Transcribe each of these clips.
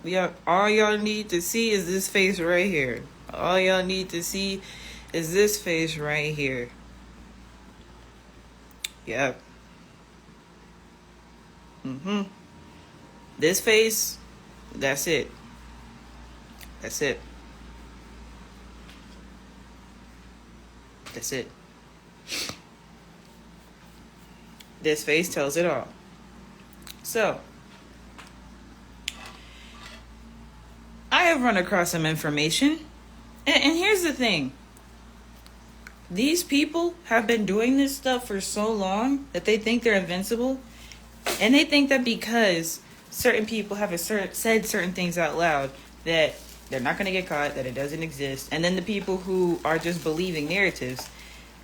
Yeah. All y'all need to see is this face right here. All y'all need to see is this face right here. Yep. This face, that's it. That's it. That's it. This face tells it all. So, I have run across some information. And here's the thing. These people have been doing this stuff for so long that they think they're invincible. And they think that because certain people have said certain things out loud, that they're not going to get caught, that it doesn't exist. And then the people who are just believing narratives,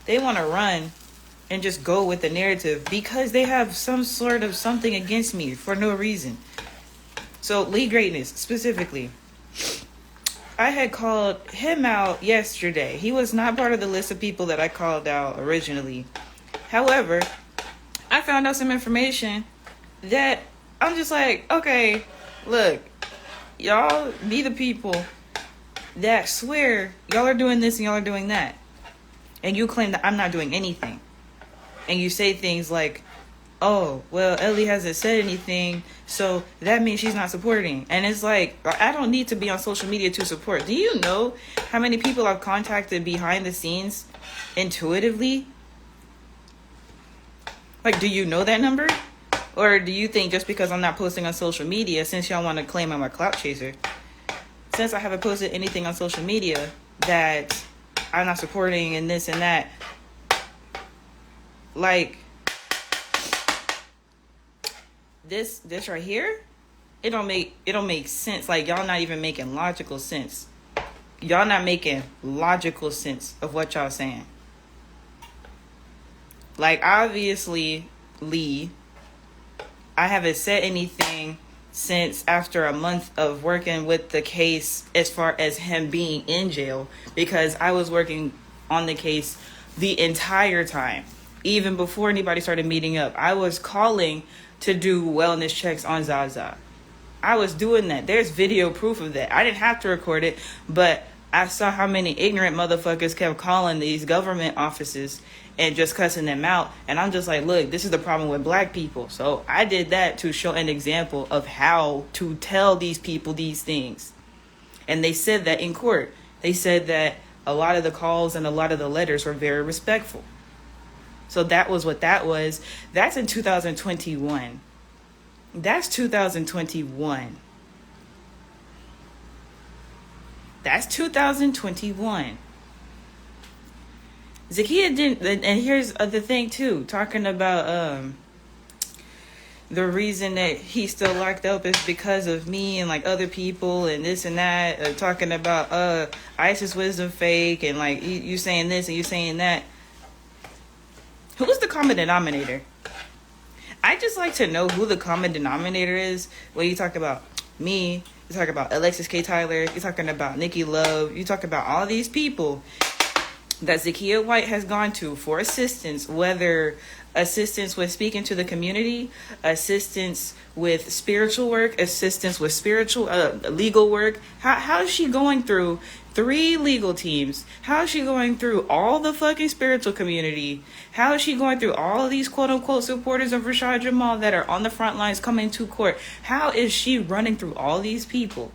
they want to run and just go with the narrative because they have some sort of something against me for no reason. So Lee Greatness, specifically, I had called him out yesterday. He was not part of the list of people that I called out originally. However, I found out some information that I'm just like, okay, look, y'all be the people that swear y'all are doing this and y'all are doing that. And you claim that I'm not doing anything. And you say things like, oh, well, Ellie hasn't said anything, so that means she's not supporting. And it's like, I don't need to be on social media to support. Do you know how many people I've contacted behind the scenes intuitively? Like, do you know that number? Or do you think just because I'm not posting on social media, since y'all want to claim I'm a clout chaser, since I haven't posted anything on social media, that I'm not supporting and this and that? Like, this right here, it don't make sense. Like, y'all not even making logical sense. Y'all not making logical sense of what y'all saying. Like, obviously, Lee, I haven't said anything since after a month of working with the case as far as him being in jail, because I was working on the case the entire time. Even before anybody started meeting up, I was calling to do wellness checks on Zaza. I was doing that. There's video proof of that. I didn't have to record it, but I saw how many ignorant motherfuckers kept calling these government offices and just cussing them out. And I'm just like, look, this is the problem with black people. So I did that to show an example of how to tell these people these things. And they said that in court. They said that a lot of the calls and a lot of the letters were very respectful. So that was what that was. That's in 2021. That's 2021. That's 2021. Zakia didn't, and here's the thing too, talking about the reason that he's still locked up is because of me and like other people and this and that, talking about ISIS wisdom fake and like you saying this and you saying that. Who's the common denominator? I just like to know who the common denominator is when you talk about me, you talk about Alexis K. Tyler, you're talking about Nikki Love, you talk about all these people that Zakia White has gone to for assistance, whether assistance with speaking to the community, assistance with spiritual work, assistance with spiritual legal work. How is she going through 3 legal teams? How is she going through all the fucking spiritual community? How is she going through all of these quote-unquote supporters of Rashad Jamal that are on the front lines coming to court? How is she running through all these people?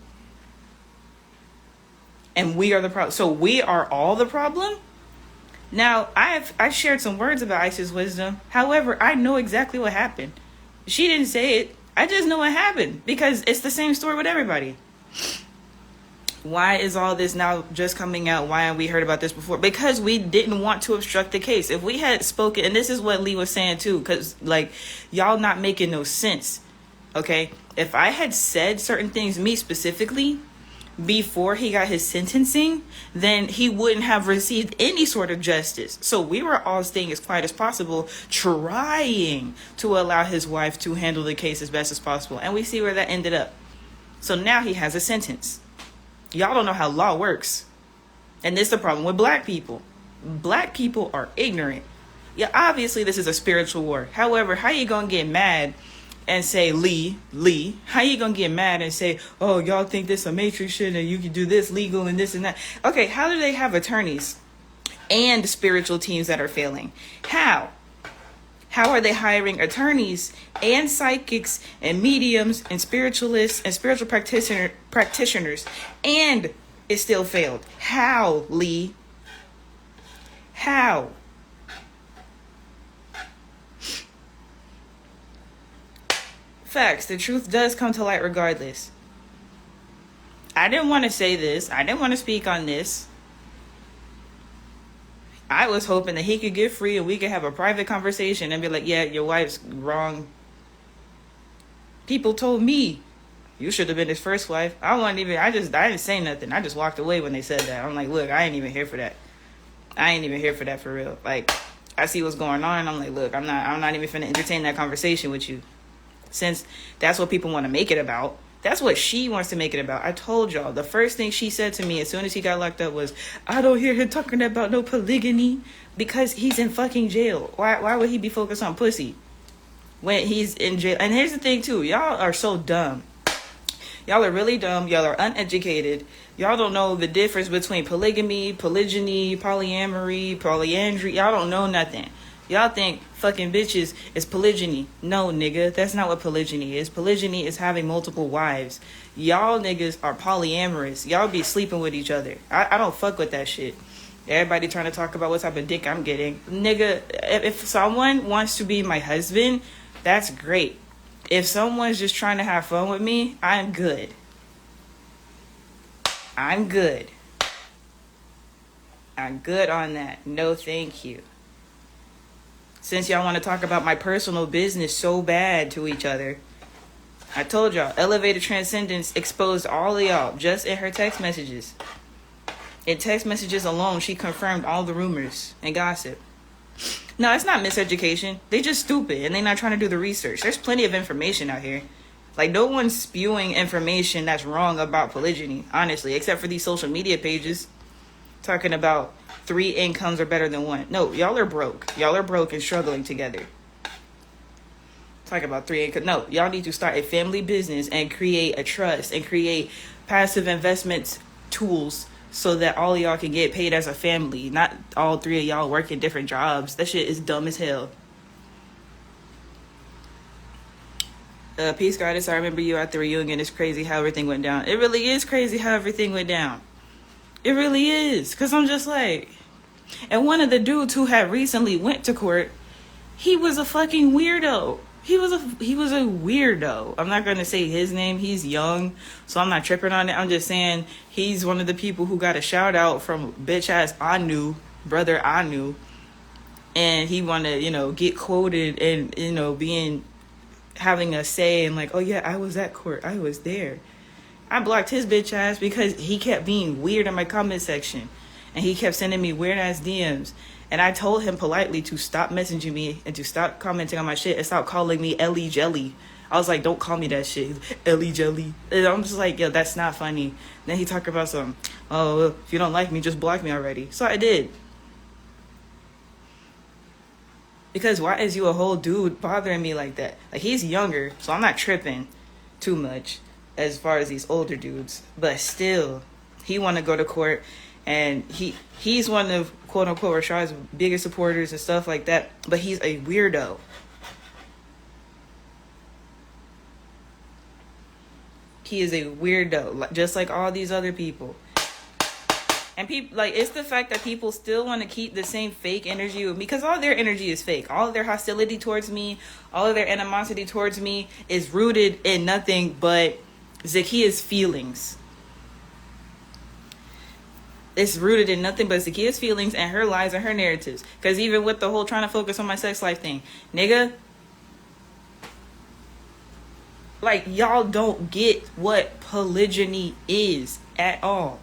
And we are the problem. So we are all the problem? Now, I've shared some words about Isis Wisdom. However, I know exactly what happened. She didn't say it. I just know what happened because it's the same story with everybody. Why is all this now just coming out? Why haven't we heard about this before? Because we didn't want to obstruct the case. If we had spoken, and this is what Lee was saying too, because like y'all not making no sense. Okay, if I had said certain things, me specifically, before he got his sentencing, then he wouldn't have received any sort of justice. So we were all staying as quiet as possible, trying to allow his wife to handle the case as best as possible. And we see where that ended up. So now he has a sentence. Y'all don't know how law works. And this is the problem with black people. Black people are ignorant. Yeah, obviously this is a spiritual war. However, how you gonna get mad and say Lee, how you gonna get mad and say, oh, y'all think this a matrix shit and you can do this legal and this and that? Okay, how do they have attorneys and spiritual teams that are failing? How are they hiring attorneys and psychics and mediums and spiritualists and spiritual practitioners and it still failed? How, Lee? How? Facts. The truth does come to light regardless. I didn't want to say this. I didn't want to speak on this. I was hoping that he could get free and we could have a private conversation and be like, yeah, your wife's wrong. People told me you should have been his first wife. I didn't say nothing. I just walked away when they said that. I'm like, look, I ain't even here for that. I ain't even here for that for real. Like, I see what's going on. I'm like, look, I'm not even finna entertain that conversation with you. Since that's what people want to make it about. That's what she wants to make it about. I told y'all, the first thing she said to me as soon as he got locked up was, I don't hear him talking about no polygamy because he's in fucking jail. Why would he be focused on pussy when he's in jail? And here's the thing too, y'all are so dumb. Y'all are really dumb. Y'all are uneducated. Y'all don't know the difference between polygamy, polygyny, polyamory, polyandry. Y'all don't know nothing. Y'all think fucking bitches is polygyny. No, nigga, that's not what polygyny is. Polygyny is having multiple wives. Y'all niggas are polyamorous. Y'all be sleeping with each other. I don't fuck with that shit. Everybody trying to talk about what type of dick I'm getting. Nigga, if someone wants to be my husband, that's great. If someone's just trying to have fun with me, I'm good. I'm good. I'm good on that. No, thank you. Since y'all want to talk about my personal business so bad to each other, I told y'all, Elevated Transcendence exposed all of y'all just in her text messages. In text messages alone, she confirmed all the rumors and gossip. No, it's not miseducation. They just stupid and they not trying to do the research. There's plenty of information out here. Like, no one's spewing information that's wrong about polygyny, honestly, except for these social media pages talking about 3 incomes are better than 1. No, y'all are broke. Y'all are broke and struggling together. Talk about 3 income. No, y'all need to start a family business and create a trust and create passive investment tools so that all of y'all can get paid as a family. Not all 3 of y'all working different jobs. That shit is dumb as hell. Peace Goddess, I remember you at the reunion. It's crazy how everything went down. It really is crazy how everything went down. It really is. Because I'm just like... And one of the dudes who had recently went to court, he was a fucking weirdo. He was a weirdo. I'm not going to say his name. He's young, so I'm not tripping on it. I'm just saying he's one of the people who got a shout out from bitch-ass brother Anu. And he want to, get quoted and, having a say and like, oh yeah, I was at court. I was there. I blocked his bitch ass because he kept being weird in my comment section. And he kept sending me weird ass DMs. And I told him politely to stop messaging me and to stop commenting on my shit and stop calling me Ellie Jelly. I was like, don't call me that shit, Ellie Jelly. And I'm just like, yo, that's not funny. Then he talked about some, oh, if you don't like me, just block me already. So I did. Because why is you a whole dude bothering me like that? Like, he's younger, so I'm not tripping too much as far as these older dudes. But still, he want to go to court, and he's one of, quote-unquote, Rashad's biggest supporters and stuff like that. But he's a weirdo. He is a weirdo, just like all these other people. And people, like, it's the fact that people still want to keep the same fake energy with me, because all their energy is fake. All of their hostility towards me, all of their animosity towards me is rooted in nothing but Zakia's feelings. It's rooted in nothing but Zakia's feelings and her lies and her narratives. Because even with the whole trying to focus on my sex life thing, nigga, like, y'all don't get what polygyny is at all.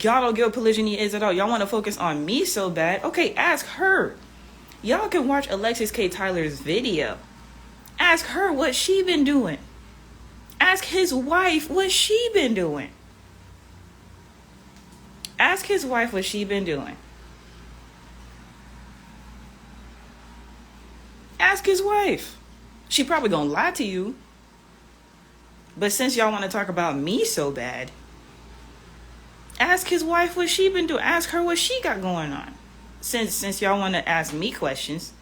Y'all don't get what polygyny is at all. Y'all want to focus on me so bad. Okay, ask her. Y'all can watch Alexis K. Tyler's video. Ask her what she been doing. Ask his wife what she been doing. Ask his wife what she been doing. Ask his wife. She probably gonna lie to you. But since y'all want to talk about me so bad, ask his wife what she been doing. Ask her what she got going on. Since y'all want to ask me questions.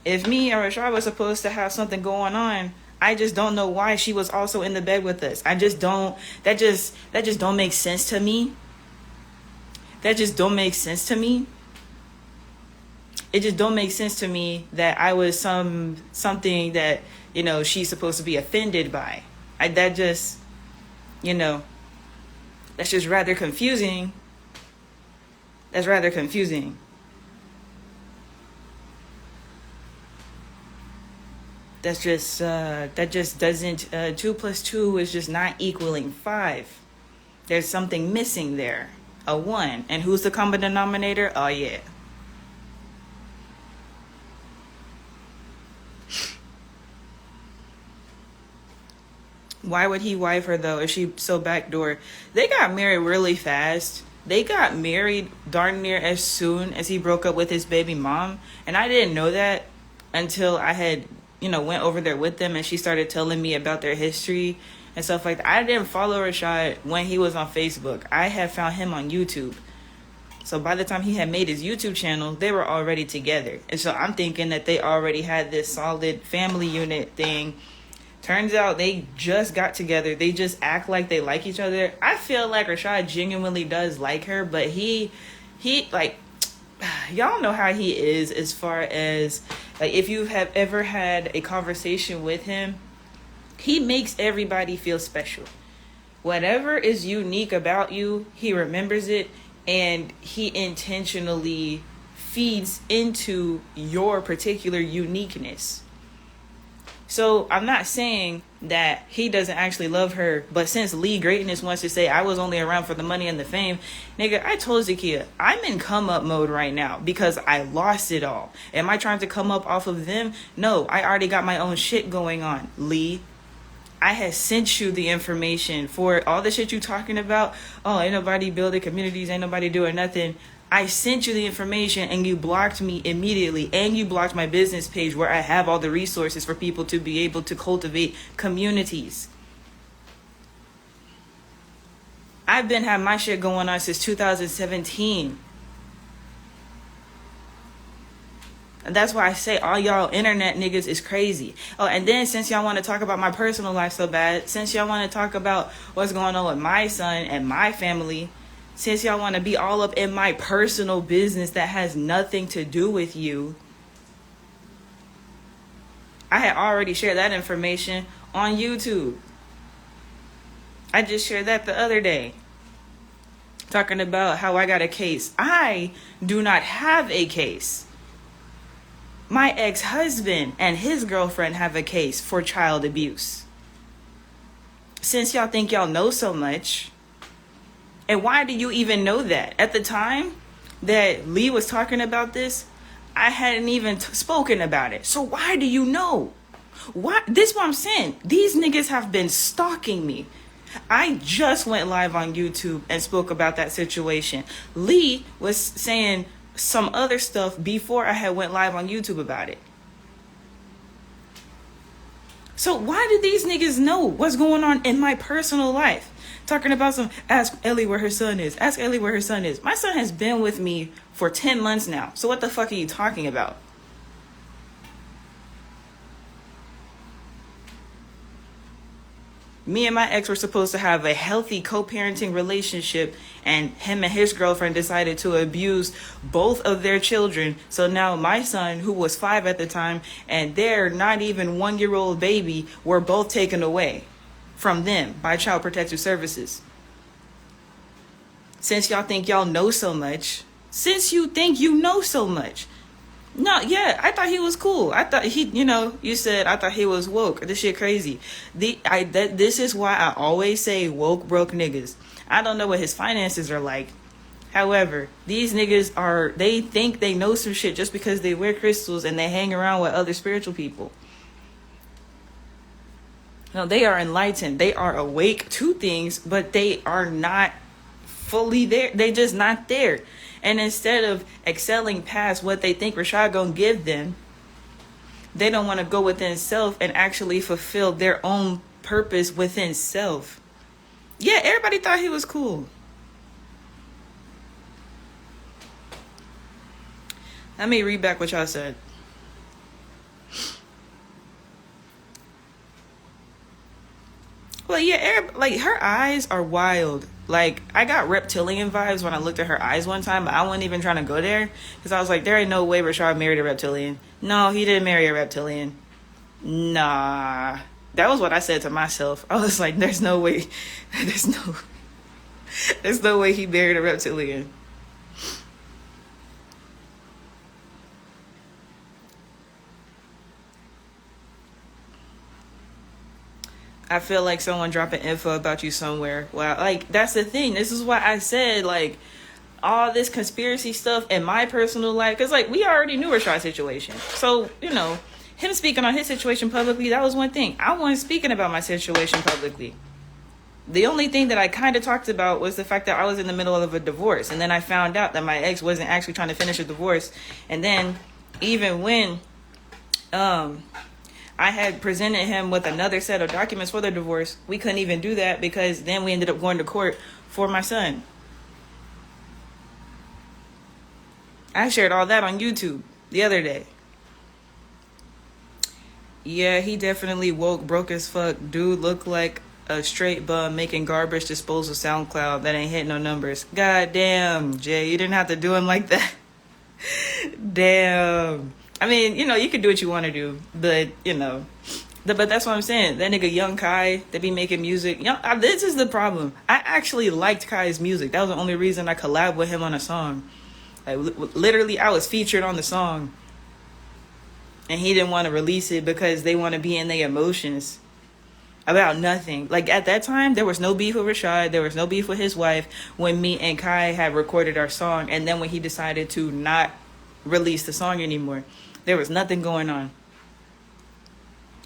If me or Rashad was supposed to have something going on, I just don't know why she was also in the bed with us. I just don't. That just don't make sense to me. That just don't make sense to me. It just don't make sense to me that I was something that, she's supposed to be offended by. That's just rather confusing. That's rather confusing. That just doesn't, 2 plus 2 is just not equaling 5. There's something missing there. A 1. And who's the common denominator? Oh, yeah. Why would he wife her, though, if she so backdoor? They got married really fast. They got married darn near as soon as he broke up with his baby mom. And I didn't know that until I had, went over there with them and she started telling me about their history and stuff like that. I didn't follow Rashad when he was on Facebook. I had found him on YouTube. So by the time he had made his YouTube channel, they were already together. And so I'm thinking that they already had this solid family unit thing. Turns out they just got together. They just act like they like each other. I feel like Rashad genuinely does like her, but he like, y'all know how he is as far as, like, if you have ever had a conversation with him, he makes everybody feel special. Whatever is unique about you, he remembers it, and he intentionally feeds into your particular uniqueness. So I'm not saying that he doesn't actually love her, but since Lee Greatness wants to say I was only around for the money and the fame, nigga, I told Zakia, I'm in come up mode right now because I lost it all. Am I trying to come up off of them? No, I already got my own shit going on, Lee. I had sent you the information for all the shit you talking about. Oh, ain't nobody building communities, ain't nobody doing nothing. I sent you the information and you blocked me immediately, and you blocked my business page where I have all the resources for people to be able to cultivate communities. I've been having my shit going on since 2017. And that's why I say all y'all internet niggas is crazy. Oh, and then since y'all want to talk about my personal life so bad, since y'all want to talk about what's going on with my son and my family, since y'all want to be all up in my personal business that has nothing to do with you, I had already shared that information on YouTube. I just shared that the other day, talking about how I got a case. I do not have a case. My ex-husband and his girlfriend have a case for child abuse. Since y'all think y'all know so much, and why do you even know that? At the time that Lee was talking about this, I hadn't even spoken about it. So why do you know? This is what I'm saying. These niggas have been stalking me. I just went live on YouTube and spoke about that situation. Lee was saying some other stuff before I had went live on YouTube about it. So why do these niggas know what's going on in my personal life? Talking about ask Ellie where her son is. Ask Ellie where her son is. My son has been with me for 10 months now. So what the fuck are you talking about? Me and my ex were supposed to have a healthy co-parenting relationship, and him and his girlfriend decided to abuse both of their children. So now my son, who was 5 at the time, and their not even 1-year-old baby were both taken away from them by Child Protective Services. Since y'all think y'all know so much, no, yeah, I thought he was cool. I thought you said I thought he was woke. This shit crazy. This is why I always say woke broke niggas. I don't know what his finances are like. However, these niggas they think they know some shit just because they wear crystals and they hang around with other spiritual people. No, they are enlightened. They are awake to things, but they are not fully there. They just not there. And instead of excelling past what they think Rashad gonna give them, they don't want to go within self and actually fulfill their own purpose within self. Yeah, everybody thought he was cool. Let me read back what y'all said. Well, yeah, like her eyes are wild. Like, I got reptilian vibes when I looked at her eyes one time, but I wasn't even trying to go there because I was like, there ain't no way Rashad married a reptilian. No, he didn't marry a reptilian. Nah. That was what I said to myself. I was like, there's no way. There's no way he married a reptilian. I feel like someone dropping info about you somewhere. Wow, like, that's the thing. This is why I said, like, all this conspiracy stuff in my personal life. Because, like, we already knew Rashad's situation. So, you know, him speaking on his situation publicly, that was one thing. I wasn't speaking about my situation publicly. The only thing that I kind of talked about was the fact that I was in the middle of a divorce. And then I found out that my ex wasn't actually trying to finish a divorce. And then, even when I had presented him with another set of documents for the divorce, we couldn't even do that because then we ended up going to court for my son. I shared all that on YouTube the other day. Yeah, he definitely woke, broke as fuck. Dude looked like a straight bum making garbage disposal SoundCloud that ain't hitting no numbers. God damn, Jay, you didn't have to do him like that. Damn. I mean, you know, you can do what you want to do, but, you know, but that's what I'm saying. That nigga Young Kai, they be making music. You know, this is the problem. I actually liked Kai's music. That was the only reason I collabed with him on a song. Like, literally, I was featured on the song. And he didn't want to release it because they want to be in their emotions about nothing. Like, at that time, there was no beef with Rashad. There was no beef with his wife when me and Kai had recorded our song. And then when he decided to not release the song anymore, there was nothing going on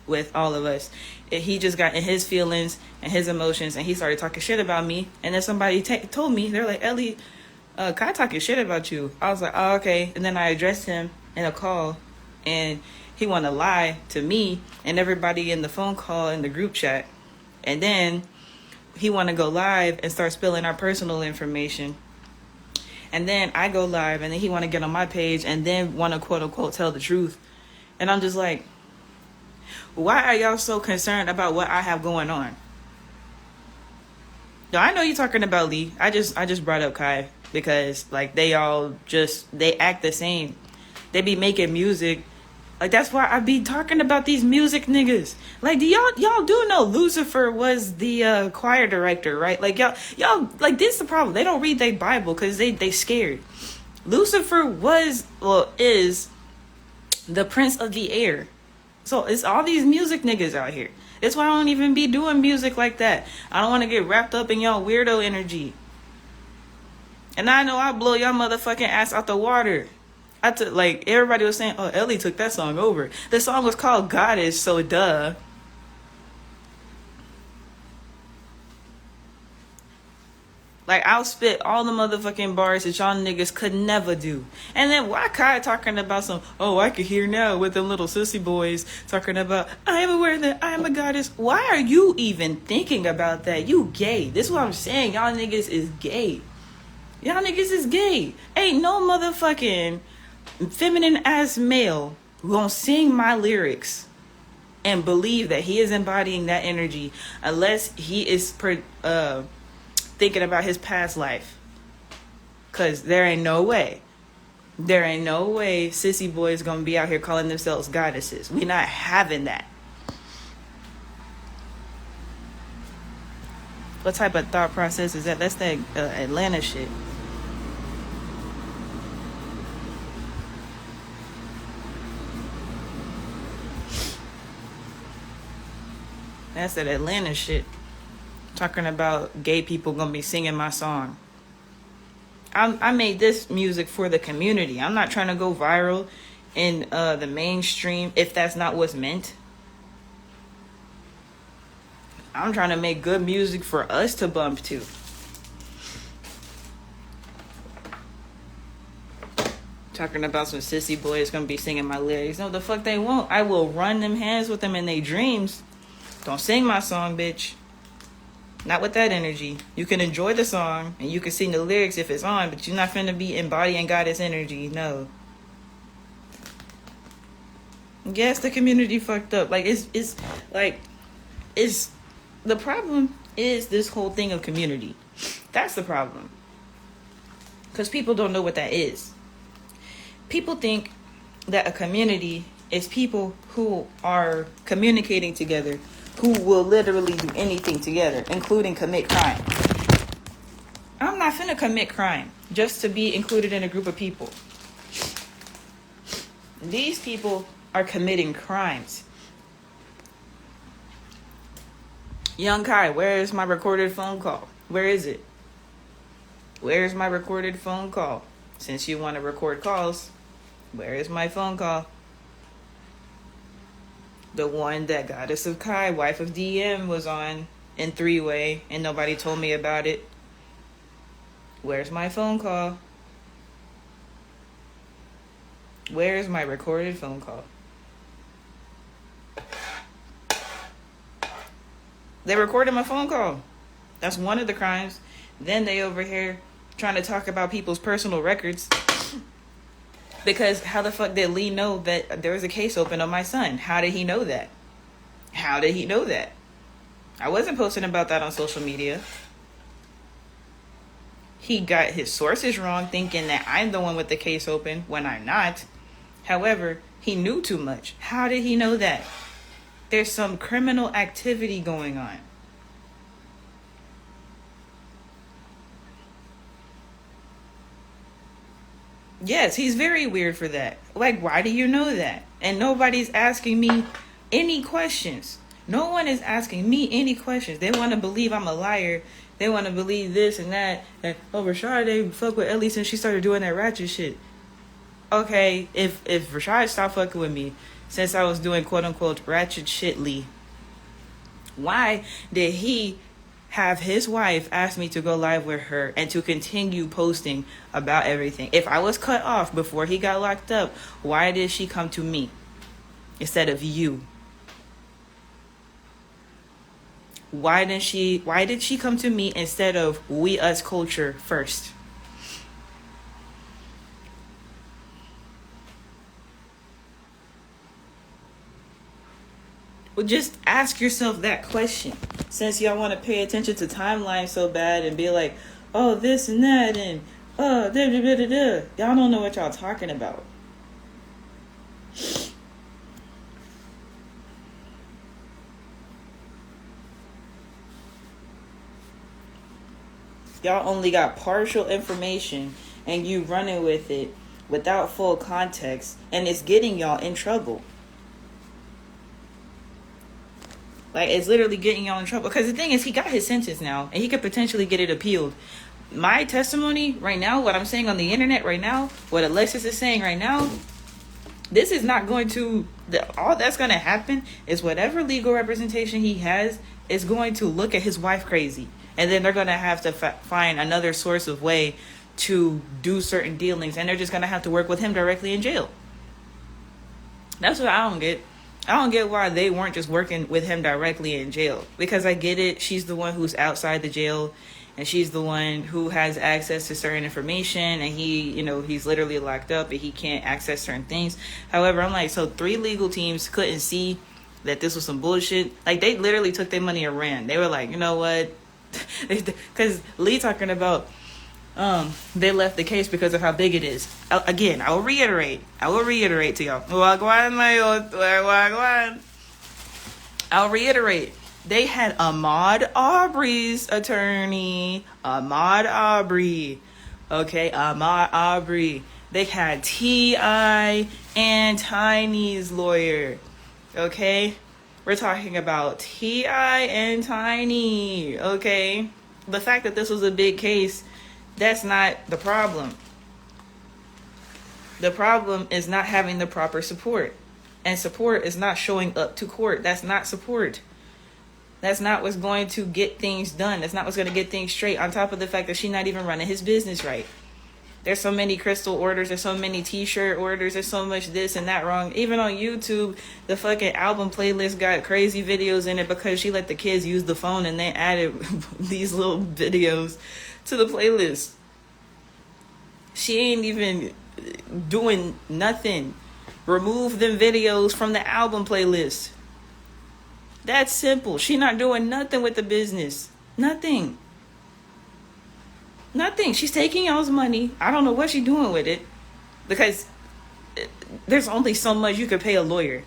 with all of us. He just got in his feelings and his emotions, and he started talking shit about me. And then somebody told me, they're like, Ellie, Kai talking shit about you. I was like, oh, okay. And then I addressed him in a call, and he wanted to lie to me and everybody in the phone call in the group chat. And then he wanted to go live and start spilling our personal information. And then I go live, and then he want to get on my page and then want to quote unquote tell the truth. And I'm just like, why are y'all so concerned about what I have going on? No, I know you're talking about Lee. I just brought up Kai because, like, they act the same. They be making music. Like, that's why I be talking about these music niggas. Like, do y'all do know Lucifer was the choir director, right? Like, y'all like, this is the problem. They don't read their Bible because they scared. Lucifer is the prince of the air. So it's all these music niggas out here. That's why I don't even be doing music like that. I don't want to get wrapped up in y'all weirdo energy. And I know I blow y'all motherfucking ass out the water. Like, everybody was saying, oh, Ellie took that song over. The song was called Goddess, so duh. Like, I'll spit all the motherfucking bars that y'all niggas could never do. And then why Kai talking about some, oh, I could hear now with them little sissy boys talking about, I am aware that I am a goddess. Why are you even thinking about that? You gay. This is what I'm saying. Y'all niggas is gay. Y'all niggas is gay. Ain't no motherfucking feminine ass male gonna sing my lyrics and believe that he is embodying that energy unless he is thinking about his past life. Cause there ain't no way sissy boys gonna be out here calling themselves goddesses. We not having that. What type of thought process is that? That's that Atlanta shit. That's that Atlanta shit. Talking about gay people gonna be singing my song. I made this music for the community. I'm not trying to go viral in the mainstream if that's not what's meant. I'm trying to make good music for us to bump to. Talking about some sissy boys gonna be singing my lyrics. No, the fuck they won't. I will run them hands with them in their dreams. Don't sing my song, bitch. Not with that energy. You can enjoy the song and you can sing the lyrics if it's on, but you're not finna be embodying goddess energy. No. Yes, the community fucked up. Like it's the problem is this whole thing of community. That's the problem. Because people don't know what that is. People think that a community is people who are communicating together, who will literally do anything together, including commit crime. I'm not finna commit crime just to be included in a group of people. These people are committing crimes. Young Kai, where is my recorded phone call? Where is it? Where's my recorded phone call? Since you want to record calls, where is my phone call? The one that Goddess of Kai, wife of DM, was on in 3-way and nobody told me about it. Where's my phone call? Where is my recorded phone call? They recorded my phone call. That's one of the crimes. Then they over here trying to talk about people's personal records. Because how the fuck did Lee know that there was a case open on my son? How did he know that? How did he know that? I wasn't posting about that on social media. He got his sources wrong, thinking that I'm the one with the case open when I'm not. However, he knew too much. How did he know that? There's some criminal activity going on. Yes, he's very weird for that. Like, why do you know that? And nobody's asking me any questions. No one is asking me any questions. They want to believe I'm a liar. They want to believe this and that. And, oh, Rashad, they fuck with Ellie since she started doing that ratchet shit. Okay, if Rashad stopped fucking with me since I was doing quote-unquote ratchet shitly, why did he have his wife ask me to go live with her and to continue posting about everything? If I was cut off before he got locked up, why did she come to me instead of you? Why did she come to me instead of we us culture first? Well, just ask yourself that question. Since y'all want to pay attention to timelines so bad and be like, oh, this and that and da da da da da. Y'all don't know what y'all talking about. Y'all only got partial information and you running with it without full context, and it's getting y'all in trouble. Like, it's literally getting y'all in trouble. Because the thing is, he got his sentence now, and he could potentially get it appealed. My testimony right now, what I'm saying on the internet right now, what Alexis is saying right now, this is not going to... all that's going to happen is whatever legal representation he has is going to look at his wife crazy. And then they're going to have to find another source of way to do certain dealings. And they're just going to have to work with him directly in jail. That's what I don't get. I don't get why they weren't just working with him directly in jail. Because I get it. She's the one who's outside the jail. And she's the one who has access to certain information. And he's literally locked up and he can't access certain things. However, I'm like, so 3 legal teams couldn't see that this was some bullshit. Like, they literally took their money and ran. They were like, you know what? Because Lee talking about they left the case because of how big it is. Again, I will reiterate to y'all. I'll reiterate. They had Ahmaud Arbery's attorney, Ahmaud Arbery. Okay, Ahmaud Arbery. They had T.I. and Tiny's lawyer. Okay, we're talking about T.I. and Tiny. Okay, the fact that this was a big case, that's not the problem. The problem is not having the proper support. And support is not showing up to court. That's not support. That's not what's going to get things done. That's not what's going to get things straight. On top of the fact that she's not even running his business right. There's so many Krystal orders. There's so many t-shirt orders. There's so much this and that wrong. Even on YouTube, the fucking album playlist got crazy videos in it because she let the kids use the phone and they added these little videos to the playlist. She ain't even doing nothing. Remove them videos from the album playlist. That's simple. She not doing nothing with the business. Nothing. Nothing. She's taking y'all's money. I don't know what she's doing with it. Because there's only so much you could pay a lawyer.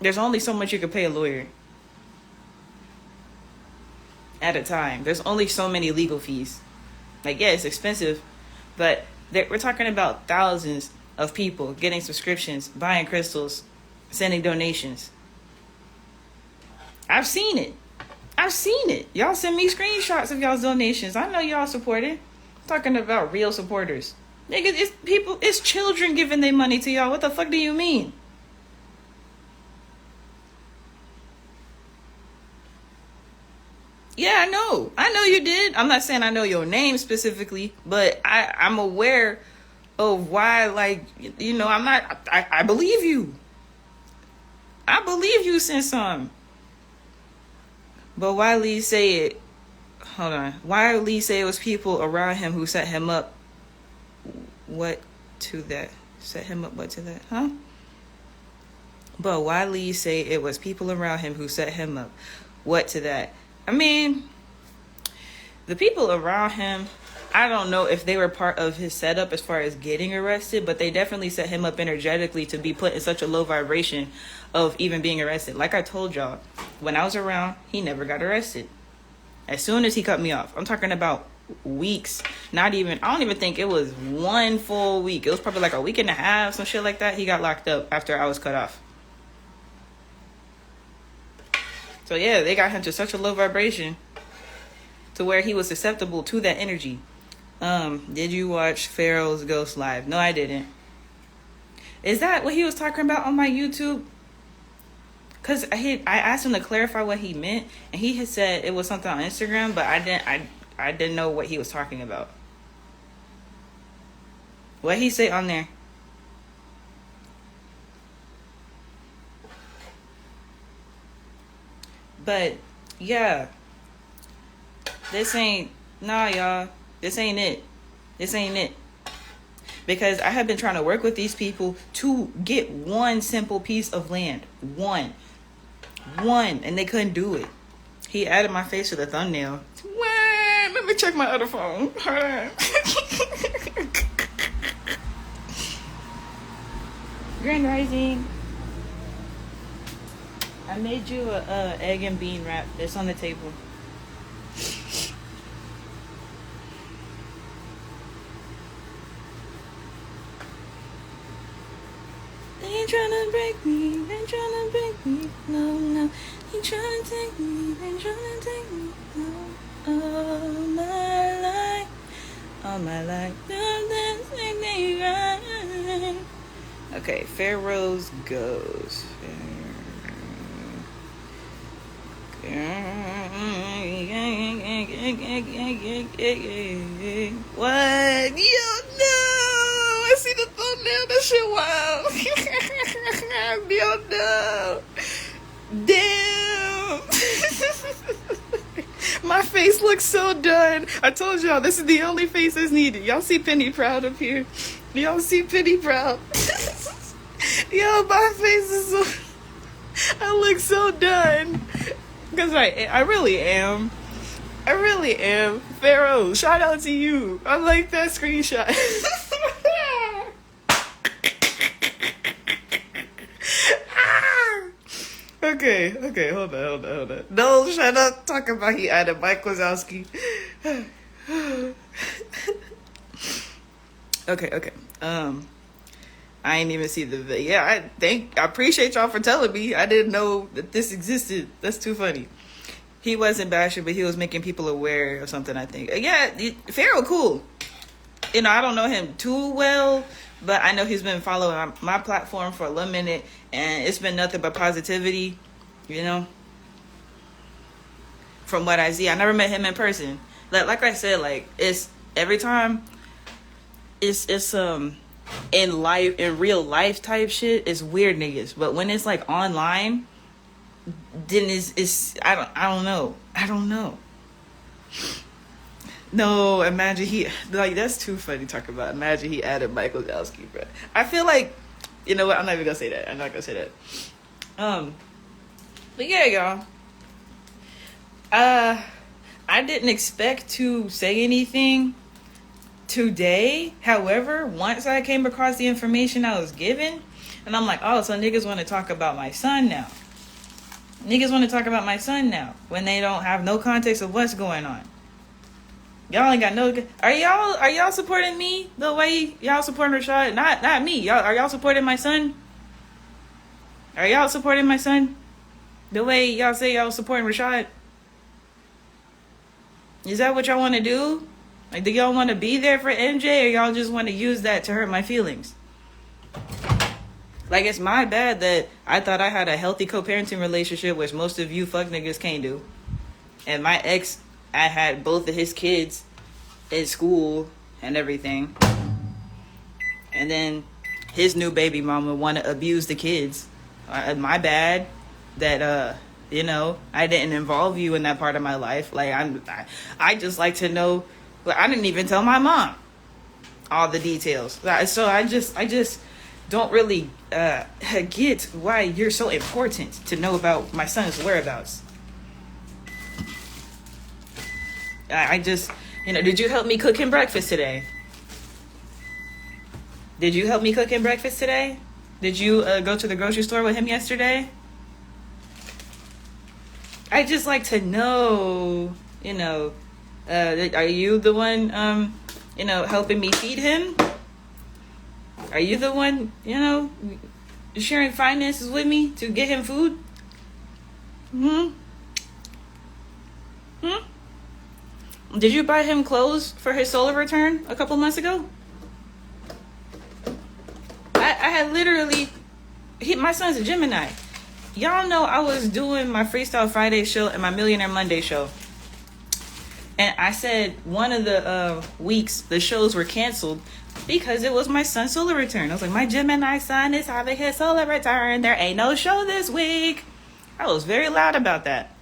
There's only so much you could pay a lawyer. At a time. There's only so many legal fees. Like, yeah, it's expensive. But we're talking about thousands of people getting subscriptions, buying crystals, sending donations. I've seen it. I've seen it. Y'all send me screenshots of y'all's donations. I know y'all support it. I'm talking about real supporters. Nigga, it's people, it's children giving their money to y'all. What the fuck do you mean? Yeah, I know. I know you did. I'm not saying I know your name specifically, but I'm aware of why, like, you know, I believe you. I believe you sent some. But why Lee say it? Hold on. Why Lee say it was people around him who set him up? What to that? Set him up what to that? Huh? But why Lee say it was people around him who set him up? What to that? I mean, the people around him, I don't know if they were part of his setup as far as getting arrested, but they definitely set him up energetically to be put in such a low vibration of even being arrested. Like I told y'all, when I was around, he never got arrested. As soon as he cut me off, I'm talking about weeks, I don't even think it was 1 full week. It was probably like a week and a half, some shit like that. He got locked up after I was cut off. So yeah, they got him to such a low vibration to where he was susceptible to that energy. Did you watch Pharaoh's Ghost Live? No, I didn't. Is that what he was talking about on my YouTube? Because I asked him to clarify what he meant, and he had said it was something on Instagram, but I didn't know what he was talking about. What he say on there? But yeah, y'all. This ain't it. This ain't it. Because I have been trying to work with these people to get one simple piece of land. One. And they couldn't do it. He added my face to the thumbnail. What? Let me check my other phone. Hold on. Grand Rising. I made you a egg and bean wrap. It's on the table. They ain't tryna break me. They ain't tryna break me. No. They tryna take me. They tryna take me. All my life. All my life. Okay, Pharaoh's goes. What? Yo, no! I see the thumbnail. That shit wild. Yo, no! Damn! My face looks so done. I told y'all, this is the only face that's needed. Y'all see Penny Proud up here? Y'all see Penny Proud? Yo, my face is so... I look so done. Because I really am. I really am. Pharaoh, shout out to you. I like that screenshot. Okay, hold on. No, shut up. Talk about he added Mike Wazowski. Okay. I ain't even see the video. Yeah, I appreciate y'all for telling me. I didn't know that this existed. That's too funny. He wasn't bashing, but he was making people aware of something, I think. Yeah, Pharaoh, cool. You know, I don't know him too well, but I know he's been following my platform for a little minute, and it's been nothing but positivity, you know, from what I see. I never met him in person. Like I said, like, it's every time it's in real life type shit, it's weird niggas. But when it's like online, then it's I don't know. No, imagine he, like, that's too funny to talk about. Imagine he added Michael Zalski, bro. I feel like, you know what, I'm not even gonna say that. I'm not gonna say that. But yeah, y'all. I didn't expect to say anything today. However, once I came across the information I was given, and I'm like, oh, so niggas want to talk about my son now. Niggas want to talk about my son now when they don't have no context of what's going on. Y'all ain't got no. Are y'all supporting me the way y'all supporting Rashad? Not me. Are y'all supporting my son? Are y'all supporting my son the way y'all say y'all supporting Rashad? Is that what y'all want to do? Like, do y'all want to be there for MJ, or y'all just want to use that to hurt my feelings? Like, it's my bad that I thought I had a healthy co-parenting relationship, which most of you fuck niggas can't do. And my ex, I had both of his kids in school and everything. And then his new baby mama want to abuse the kids. My bad that, you know, I didn't involve you in that part of my life. Like, I just like to know. I didn't even tell my mom all the details. So I just don't really get why you're so important to know about my son's whereabouts. I just, you know, did you help me cook him breakfast today? Did you help me cook him breakfast today? Did you go to the grocery store with him yesterday? I just like to know, you know, are you the one, you know, helping me feed him? Are you the one, you know, sharing finances with me to get him food? Did you buy him clothes for his solar return a couple months ago? I had literally, my son's a Gemini. Y'all know I was doing my Freestyle Friday show and my Millionaire Monday show. And I said one of the weeks the shows were canceled because it was my son's solar return. I was like, my Gemini son is having his solar return. There ain't no show this week. I was very loud about that.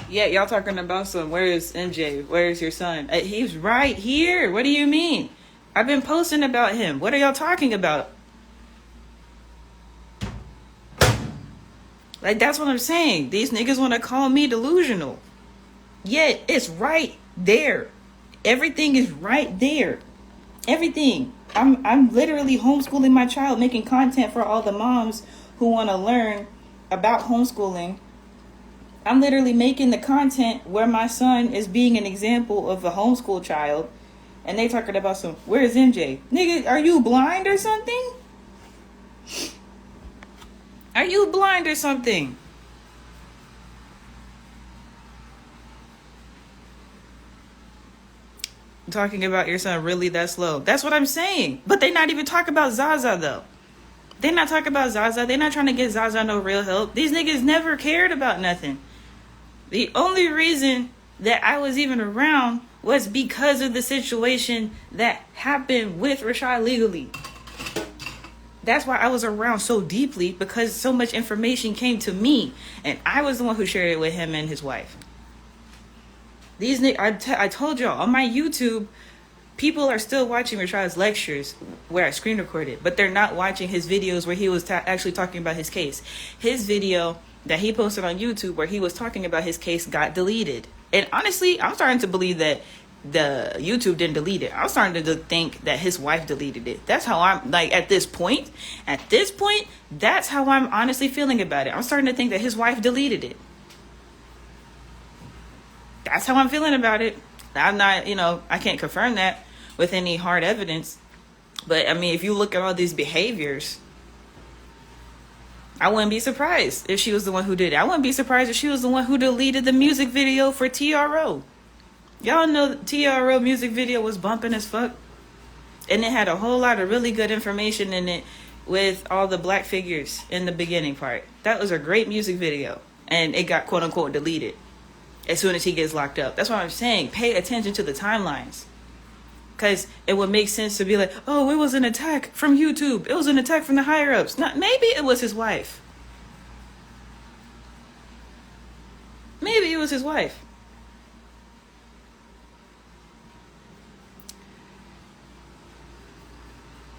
Yeah, y'all talking about where is MJ? Where is your son? He's right here. What do you mean? I've been posting about him. What are y'all talking about? Like, that's what I'm saying. These niggas want to call me delusional. Yet, it's right there. Everything is right there. Everything. I'm literally homeschooling my child, making content for all the moms who want to learn about homeschooling. I'm literally making the content where my son is being an example of a homeschool child. And they talking about where's MJ? Nigga, are you blind or something? Are you blind or something? Talking about your son really that slow. That's what I'm saying. But they not even talking about Zaza, though. They not talking about Zaza. They not trying to get Zaza no real help. These niggas never cared about nothing. The only reason that I was even around was because of the situation that happened with Rashad legally. That's why I was around so deeply, because so much information came to me, and I was the one who shared it with him and his wife. These I told y'all on my YouTube, people are still watching Rashad's lectures where I screen recorded, but they're not watching his videos where he was actually talking about his case. His video that he posted on YouTube where he was talking about his case got deleted. And honestly, I'm starting to believe that the YouTube didn't delete it. I'm starting to think that his wife deleted it. That's how I'm, like, at this point, that's how I'm honestly feeling about it. I'm starting to think that his wife deleted it. That's how I'm feeling about it. I'm not, you know, I can't confirm that with any hard evidence. But, I mean, if you look at all these behaviors, I wouldn't be surprised if she was the one who did it. I wouldn't be surprised if she was the one who deleted the music video for TRO. Y'all know the TRO music video was bumping as fuck. And it had a whole lot of really good information in it with all the black figures in the beginning part. That was a great music video. And it got quote unquote deleted. as soon as he gets locked up. That's what I'm saying. Pay attention to the timelines. Because it would make sense to be like, oh, it was an attack from YouTube. It was an attack from the higher-ups. Maybe it was his wife. Maybe it was his wife.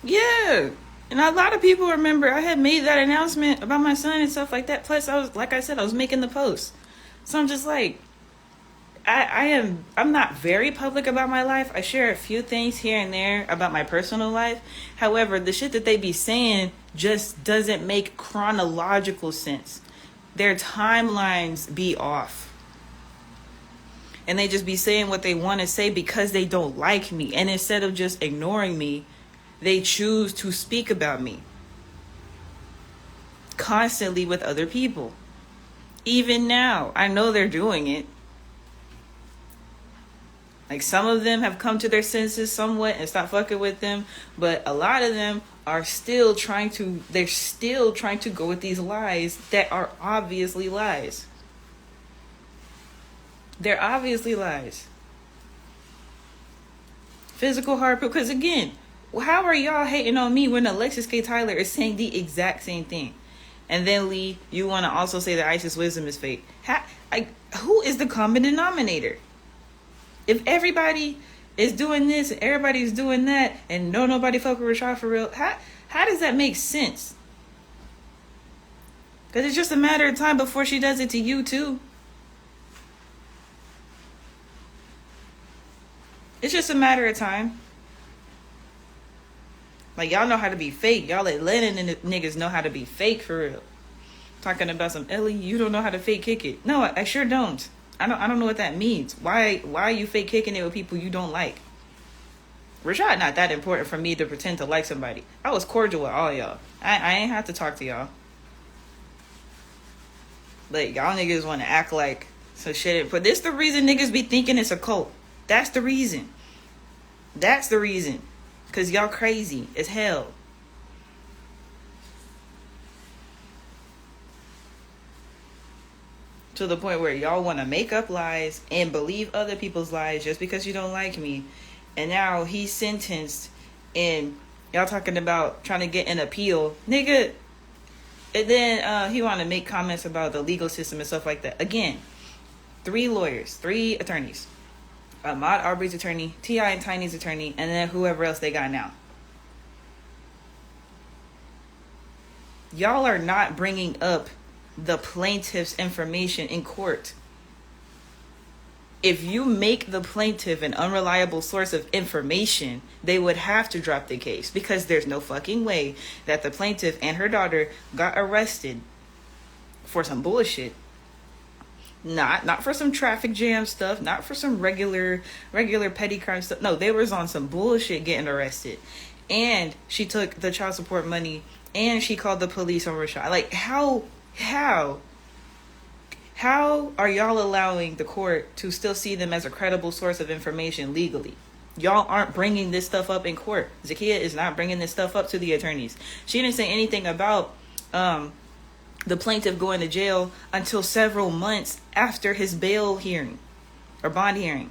Yeah. And a lot of people remember I had made that announcement about my son and stuff like that. Plus, I was making the post. So I'm just like, I'm not very public about my life. I share a few things here and there about my personal life. However, the shit that they be saying just doesn't make chronological sense. Their timelines be off. And they just be saying what they want to say because they don't like me. And instead of just ignoring me, they choose to speak about me constantly with other people. Even now, I know they're doing it. Like, some of them have come to their senses somewhat and stopped fucking with them, but a lot of them are still trying to go with these lies that are obviously lies. They're obviously lies. Physical hard proof, because again, how are y'all hating on me when Alexis K. Tyler is saying the exact same thing? And then, Lee, you want to also say that Isis Wisdom is fake. Who is the common denominator? If everybody is doing this and everybody's doing that and nobody fuck with Rashad for real, how does that make sense? Because it's just a matter of time before she does it to you too. It's just a matter of time. Like, y'all know how to be fake. Y'all Atlanta niggas know how to be fake for real. Talking about some Ellie, you don't know how to fake kick it. No, I sure don't. I don't know what that means. Why are you fake kicking it with people you don't like? Rashad not that important for me to pretend to like somebody. I was cordial with all y'all. I ain't have to talk to y'all. Like, y'all niggas want to act like some shit. But this the reason niggas be thinking it's a cult. That's the reason. That's the reason. Because y'all crazy as hell. To the point where y'all want to make up lies and believe other people's lies just because you don't like me. And now he's sentenced and y'all talking about trying to get an appeal. Nigga. And then he want to make comments about the legal system and stuff like that. Again, 3 lawyers, 3 attorneys. Ahmaud Arbery's attorney, T.I. and Tiny's attorney, and then whoever else they got now. Y'all are not bringing up the plaintiff's information in court. If you make the plaintiff an unreliable source of information, they would have to drop the case, because there's no fucking way that the plaintiff and her daughter got arrested for some bullshit. Not for some traffic jam stuff, not for some regular petty crime stuff. No, they was on some bullshit getting arrested. And she took the child support money and she called the police on Rashad. Like, how are y'all allowing the court to still see them as a credible source of information legally? Y'all aren't bringing this stuff up in court. Zakiya is not bringing this stuff up to the attorneys. She didn't say anything about the plaintiff going to jail until several months after his bail hearing or bond hearing.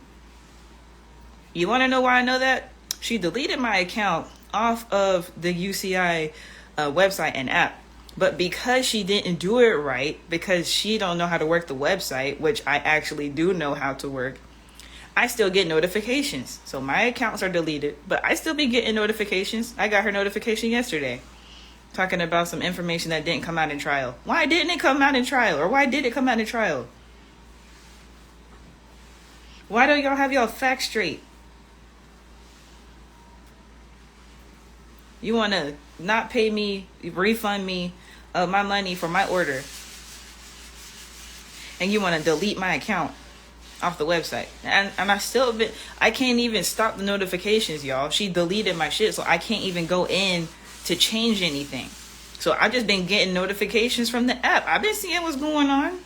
You want to know why I know that? She deleted my account off of the UCI website and app. But because she didn't do it right, because she don't know how to work the website, which I actually do know how to work, I still get notifications. So my accounts are deleted, but I still be getting notifications. I got her notification yesterday talking about some information that didn't come out in trial. Why didn't it come out in trial? Or why did it come out in trial? Why don't y'all have y'all facts straight? You want to not pay me, refund me my money for my order, and you want to delete my account off the website. And I can't even stop the notifications, y'all. She deleted my shit, so I can't even go in to change anything. So I've just been getting notifications from the app. I've been seeing what's going on.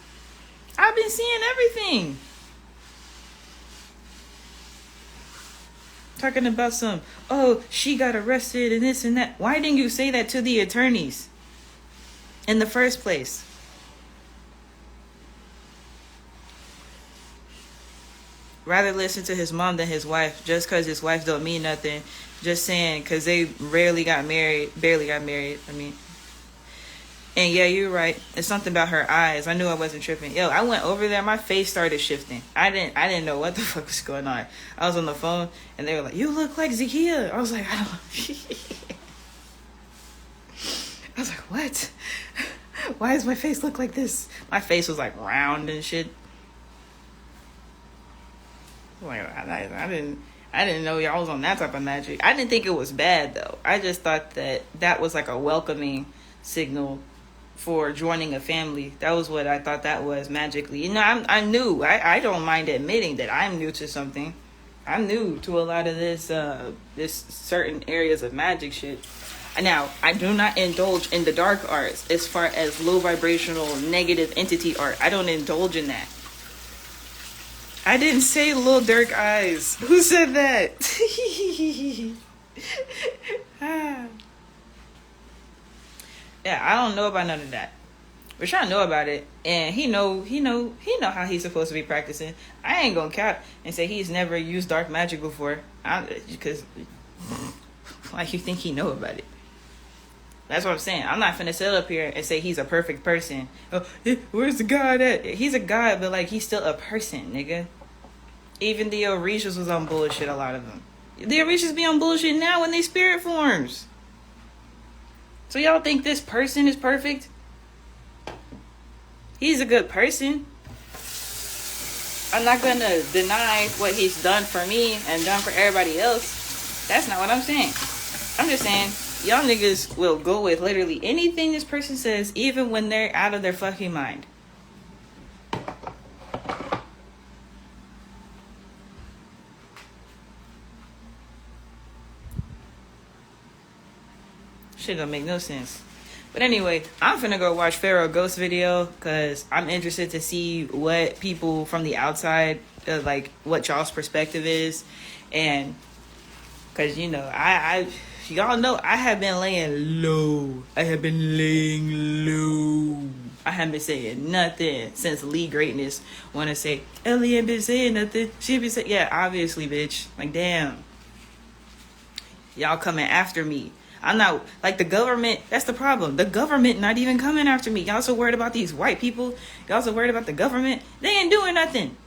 I've been seeing everything. Talking about some, oh, she got arrested and this and that. Why didn't you say that to the attorneys in the first place? rather listen to his mom than his wife, just because his wife don't mean nothing. Just saying, because they barely got married. I mean, and yeah, you're right. It's something about her eyes. I knew I wasn't tripping. Yo, I went over there. My face started shifting. I didn't know what the fuck was going on. I was on the phone, and they were like, "You look like Zakia." I was like, I was like, what? Why does my face look like this? My face was like round and shit. Like I didn't know y'all was on that type of magic. I didn't think it was bad though. I just thought that was like a welcoming signal for joining a family. That was what I thought that was magically. You know, I'm new. I don't mind admitting that I'm new to something. I'm new to a lot of this certain areas of magic shit. Now, I do not indulge in the dark arts as far as low vibrational negative entity art. I don't indulge in that. I didn't say little dark eyes. Who said that? Yeah, I don't know about none of that. Rashawn know about it, and he know how he's supposed to be practicing. I ain't gonna cap and say he's never used dark magic before, because like you think he know about it. That's what I'm saying. I'm not finna sit up here and say he's a perfect person. Oh, where's the God at? He's a God, but like he's still a person, nigga. Even the Orishas was on bullshit, a lot of them. The Orishas be on bullshit now in they spirit forms. So y'all think this person is perfect? He's a good person. I'm not gonna deny what he's done for me and done for everybody else. That's not what I'm saying. I'm just saying, y'all niggas will go with literally anything this person says, even when they're out of their fucking mind. Shit don't make no sense. But anyway, I'm finna go watch Pharaoh Ghost video because I'm interested to see what people from the outside, like what y'all's perspective is. And because, you know, y'all know I have been laying low. I haven't been saying nothing since Lee Greatness want to say, Ellie ain't been saying nothing. She been saying, yeah, obviously, bitch. Like, damn. Y'all coming after me. I'm not, like, the government, that's the problem. The government not even coming after me. Y'all so worried about these white people. Y'all so worried about the government. They ain't doing nothing.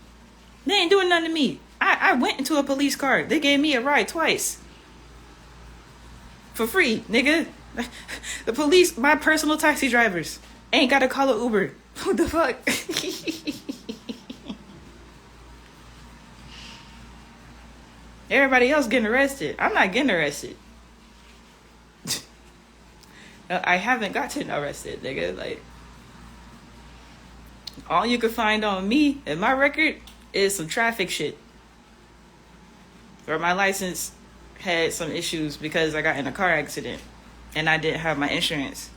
They ain't doing nothing to me. I went into a police car. They gave me a ride twice. For free, nigga. The police, my personal taxi drivers, ain't got to call an Uber. What the fuck? Everybody else getting arrested. I'm not getting arrested. I haven't gotten arrested, nigga. Like, all you can find on me and my record is some traffic shit. Or my license had some issues because I got in a car accident and I didn't have my insurance.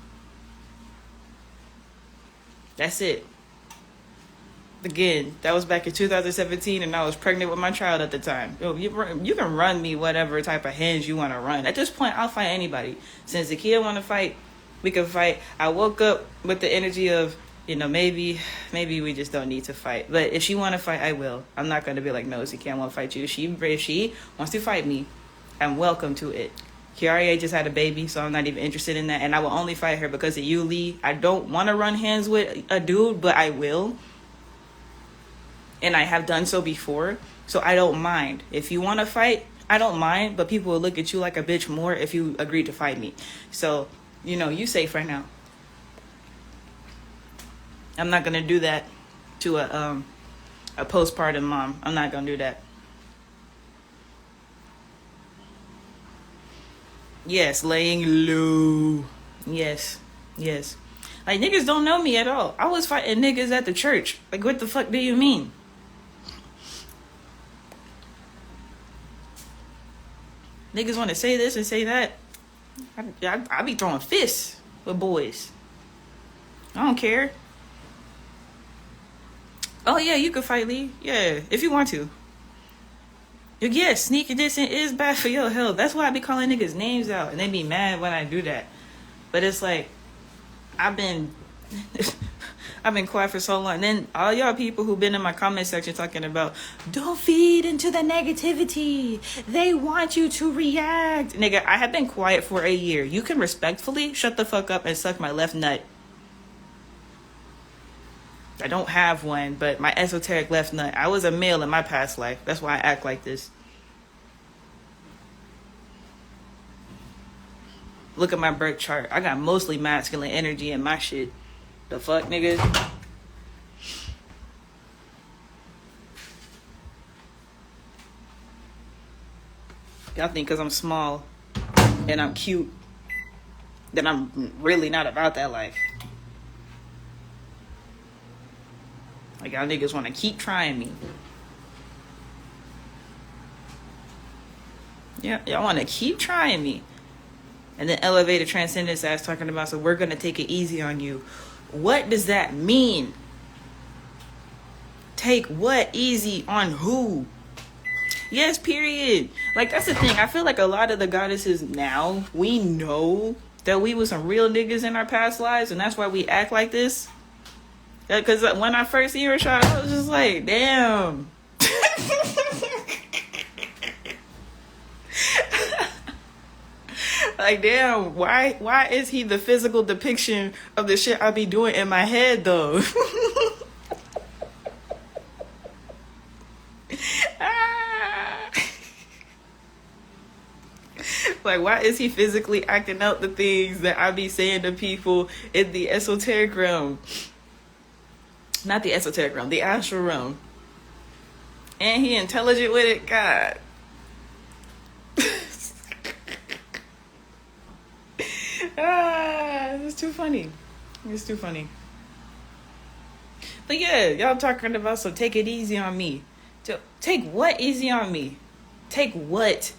That's it. Again, that was back in 2017 and I was pregnant with my child at the time. Yo, you can run me whatever type of hands you want to run. At this point, I'll fight anybody. Since the kid want to fight, we can fight. I woke up with the energy of, you know, maybe we just don't need to fight. But if she want to fight, I will. I'm not going to be like, no, she can't want to fight you. If she wants to fight me, I'm welcome to it. Kiaria just had a baby, so I'm not even interested in that. And I will only fight her because of you, Lee. I don't want to run hands with a dude, but I will. And I have done so before, so I don't mind. If you want to fight, I don't mind, but people will look at you like a bitch more if you agree to fight me. So, you know, you safe right now. I'm not going to do that to a postpartum mom. I'm not going to do that. Yes, laying low. Yes. Like, niggas don't know me at all. I was fighting niggas at the church. Like, what the fuck do you mean? Niggas want to say this and say that. I be throwing fists with boys. I don't care. Oh, yeah, you can fight, Lee. Yeah, if you want to. Yeah, sneaking dissing is bad for your health. That's why I be calling niggas names out. And they be mad when I do that. But it's like, I've been I've been quiet for so long. And then all y'all people who've been in my comment section talking about, don't feed into the negativity. They want you to react. Nigga, I have been quiet for a year. You can respectfully shut the fuck up and suck my left nut. I don't have one, but my esoteric left nut. I was a male in my past life. That's why I act like this. Look at my birth chart. I got mostly masculine energy in my shit. The fuck, nigga? Y'all think because I'm small and I'm cute that I'm really not about that life. Like, y'all niggas want to keep trying me. Yeah, y'all want to keep trying me. And then elevated transcendence ass talking about, so we're going to take it easy on you. What does that mean? Take what easy on who? Yes, period. Like, that's the thing. I feel like a lot of the goddesses now, we know that we was some real niggas in our past lives, and that's why we act like this. Because when I first seen Rashad, I was just like, damn. Like, damn, why is he the physical depiction of the shit I be doing in my head, though? Like, why is he physically acting out the things that I be saying to people in the esoteric realm? Not the esoteric realm, the astral realm. And he intelligent with it? God. It's too funny. It's too funny. But yeah, y'all talking about, so take it easy on me. Take what easy on me? Take what?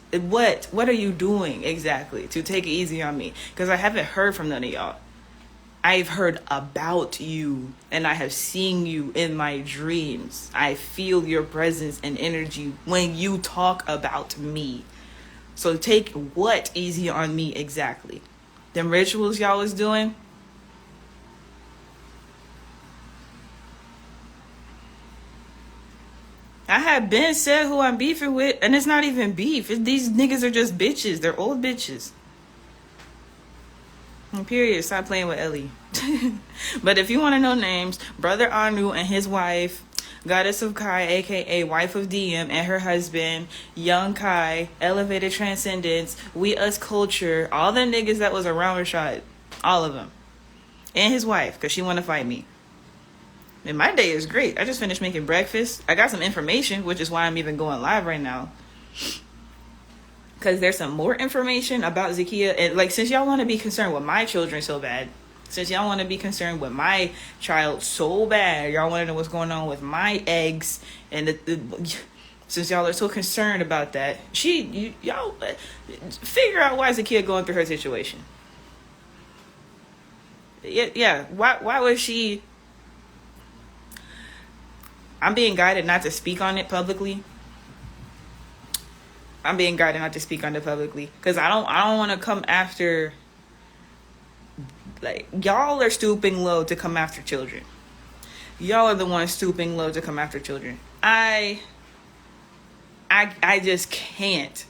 What are you doing exactly to take it easy on me? Because I haven't heard from none of y'all. I've heard about you, and I have seen you in my dreams. I feel your presence and energy when you talk about me. So take what easy on me exactly? Them rituals y'all was doing? I have been said who I'm beefing with, and it's not even beef. These niggas are just bitches. They're old bitches. Period. Stop playing with Ellie. But if you want to know names, Brother Anu and his wife, Goddess of Kai, aka Wife of DM, and her husband, Young Kai, Elevated Transcendence, We Us Culture, all the niggas that was around Rashad, all of them. And his wife, because she want to fight me. And my day is great. I just finished making breakfast. I got some information, which is why I'm even going live right now. Because there's some more information about Zakiya. And like, since y'all want to be concerned with my children so bad, since y'all want to be concerned with my child so bad, y'all want to know what's going on with my eggs, and since y'all are so concerned about that, y'all figure out why Zakiya going through her situation. Yeah. Why was she? I'm being guided not to speak on it publicly. Because I don't want to come after. Like, y'all are stooping low to come after children. Y'all are the ones stooping low to come after children. I just can't.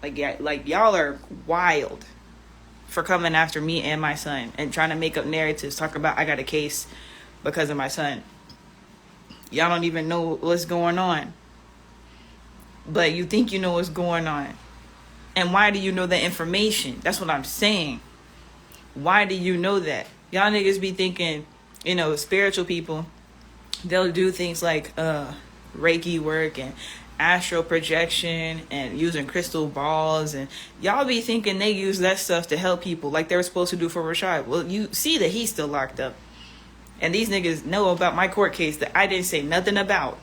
Like y'all are wild for coming after me and my son and trying to make up narratives, talk about I got a case because of my son. Y'all don't even know what's going on. But you think you know what's going on. And why do you know that information? That's what I'm saying. Why do you know that? Y'all niggas be thinking, spiritual people, they'll do things like Reiki work and astral projection and using crystal balls, and y'all be thinking they use that stuff to help people like they were supposed to do for Rashad. Well, you see that he's still locked up. And these niggas know about my court case that I didn't say nothing about.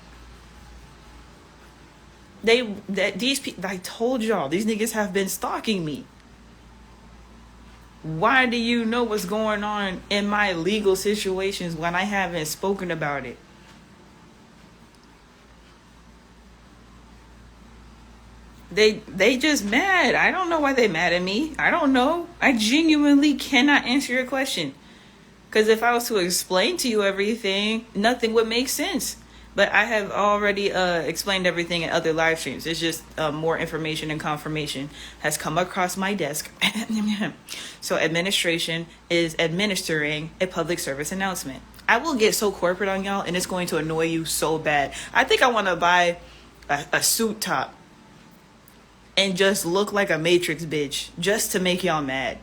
These people, I told y'all, these niggas have been stalking me. Why do you know what's going on in my legal situations when I haven't spoken about it? They just mad. I don't know why they mad at me. I don't know. I genuinely cannot answer your question. Because if I was to explain to you everything, nothing would make sense. But I have already explained everything in other live streams. It's just more information and confirmation has come across my desk. So administration is administering a public service announcement. I will get so corporate on y'all, and it's going to annoy you so bad. I think I want to buy a suit top and just look like a Matrix bitch just to make y'all mad.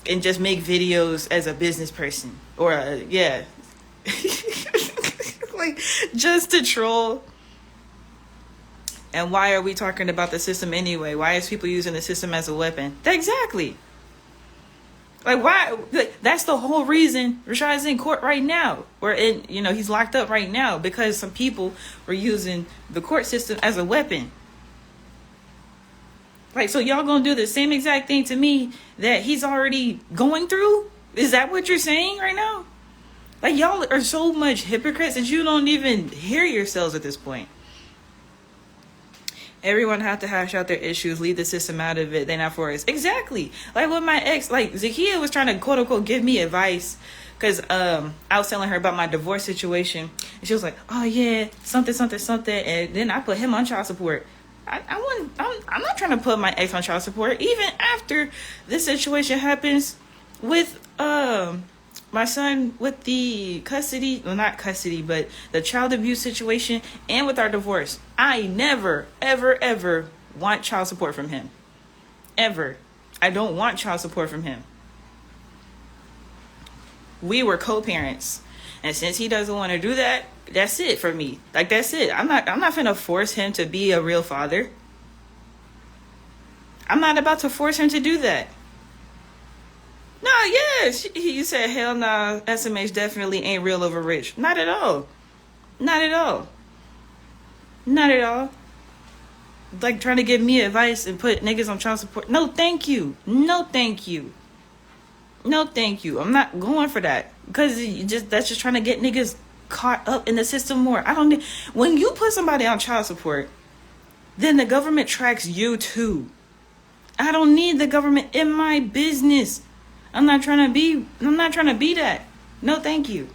And just make videos as a business person. Or, yeah. Like, just to troll. And why are we talking about the system anyway? Why is people using the system as a weapon? Exactly. Like, why? Like, that's the whole reason Rashad is in court right now. Or, he's locked up right now because some people were using the court system as a weapon. Like, so y'all gonna do the same exact thing to me that he's already going through? Is that what you're saying right now? Like, y'all are so much hypocrites that you don't even hear yourselves at this point. Everyone have to hash out their issues, leave the system out of it, they're not for us. Exactly. Like with my ex, like Zakia was trying to quote unquote give me advice because I was telling her about my divorce situation. And she was like, oh yeah, something. And then I put him on child support. I'm not trying to put my ex on child support. Even after this situation happens with my son with the custody, well, not custody, but the child abuse situation and with our divorce, I never, ever want child support from him. Ever. I don't want child support from him. We were co-parents. And since he doesn't want to do that, that's it for me. Like, that's it. I'm not finna force him to be a real father. I'm not about to force him to do that. No, yeah, you said, hell no, SMH definitely ain't real over rich. Not at all. Not at all. Not at all. Like, trying to give me advice and put niggas on child support. No, thank you. No, thank you. No, thank you. I'm not going for that. Because that's just trying to get niggas caught up in the system more. I don't need... When you put somebody on child support, then the government tracks you too. I don't need the government in my business. I'm not trying to be that. No, thank you.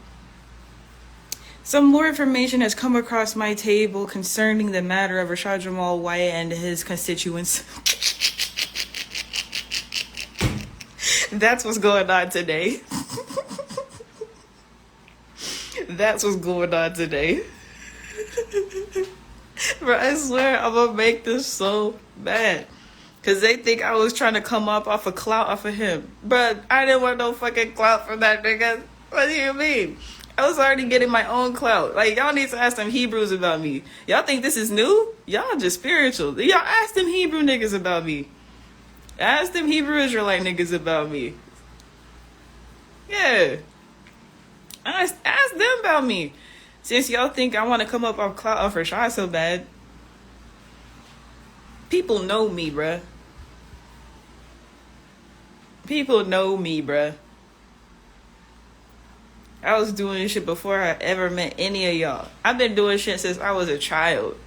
Some more information has come across my table concerning the matter of Rashad Jamal White and his constituents. That's what's going on today. That's what's going on today. Bro, I swear I'm gonna make this so bad. Because they think I was trying to come up off of clout off of him. But I didn't want no fucking clout from that nigga. What do you mean? I was already getting my own clout. Like, y'all need to ask them Hebrews about me. Y'all think this is new? Y'all just spiritual. Y'all ask them Hebrew niggas about me. Ask them Hebrew Israelite niggas about me. Yeah. Ask them about me. Since y'all think I want to come up off clout off Rashad so bad. People know me, bruh. People know me, bruh. I was doing shit before I ever met any of y'all. I've been doing shit since I was a child.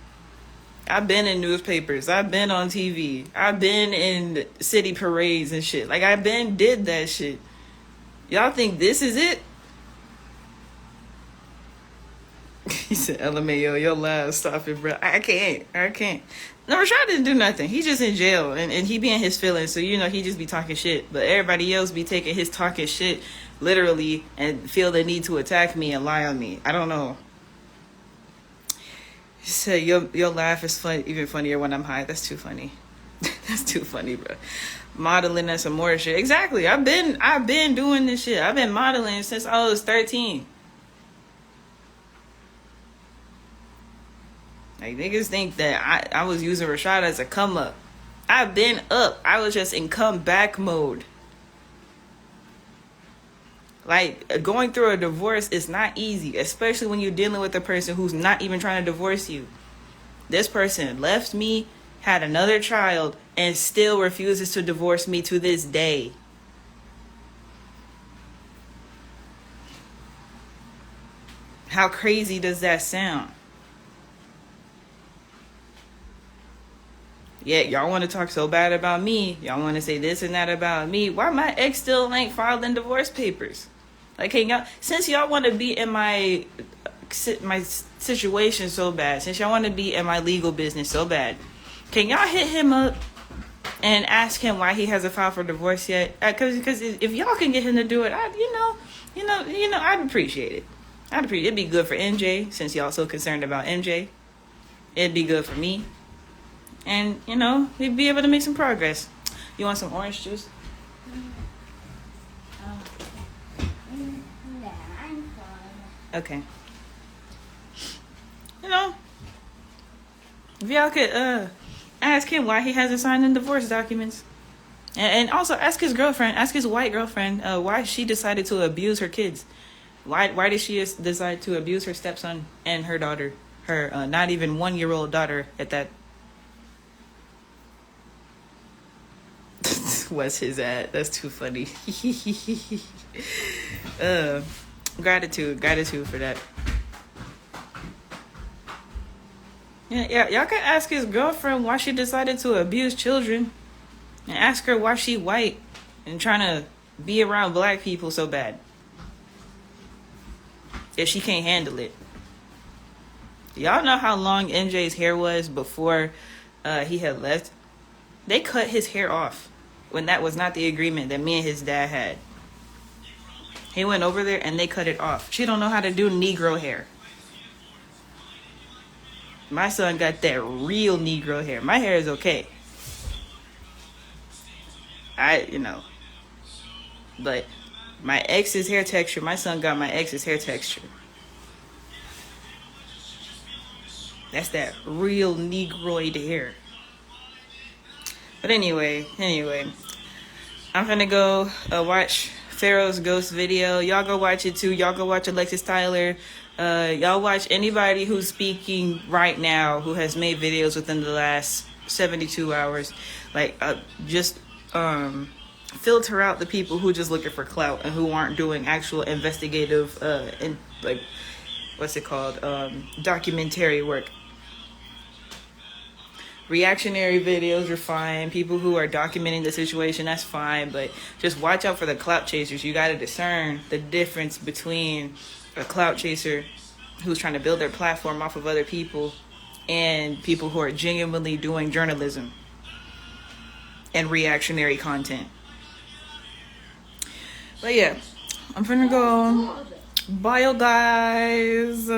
I've been in newspapers. I've been on TV. I've been in city parades and shit. Like, I been did that shit. Y'all think this is it? He said, LMAO, your laugh, stop it, bro. I can't. No, Rashad didn't do nothing. He's just in jail, and he be in his feelings, so, he just be talking shit. But everybody else be taking his talking shit literally and feel the need to attack me and lie on me. I don't know. He said, your laugh is fun, even funnier when I'm high. That's too funny. That's too funny, bro. Modeling and some more shit. Exactly. I've been doing this shit. I've been modeling since I was 13. Like, niggas think that I was using Rashad as a come up. I've been up. I was just in come back mode. Like, going through a divorce is not easy, especially when you're dealing with a person who's not even trying to divorce you. This person left me, had another child, and still refuses to divorce me to this day. How crazy does that sound? Yeah, y'all want to talk so bad about me. Y'all want to say this and that about me. Why my ex still ain't filed in divorce papers? Like, can y'all, since y'all want to be in my situation so bad, since y'all want to be in my legal business so bad, can y'all hit him up and ask him why he hasn't filed for divorce yet? Because if y'all can get him to do it, I'd appreciate it. It'd be good for MJ, since y'all so concerned about MJ. It'd be good for me. And, we'd be able to make some progress. You want some orange juice? Okay. If y'all could ask him why he hasn't signed the divorce documents. And also ask his white girlfriend, why she decided to abuse her kids. Why did she decide to abuse her stepson and her daughter? Her not even 1-year-old daughter at that. What's his at? That's too funny. Gratitude for that. Yeah, y'all can ask his girlfriend why she decided to abuse children, and ask her why she white and trying to be around black people so bad if she can't handle it. Y'all know how long MJ's hair was before he had left? They cut his hair off when that was not the agreement that me and his dad had. He went over there and they cut it off. She don't know how to do Negro hair. My son got that real Negro hair. My hair is okay. But my ex's hair texture, my son got my ex's hair texture. That's that real Negroid hair. But anyway, I'm gonna go watch Pharaoh's Ghost video. Y'all go watch it too. Y'all go watch Alexis Tyler. Y'all watch anybody who's speaking right now who has made videos within the last 72 hours. Just filter out the people who just looking for clout and who aren't doing actual investigative documentary work. Reactionary videos are fine. People who are documenting the situation, that's fine. But just watch out for the clout chasers. You got to discern the difference between a clout chaser who's trying to build their platform off of other people and people who are genuinely doing journalism and reactionary content. But yeah, I'm finna go. Bye, guys.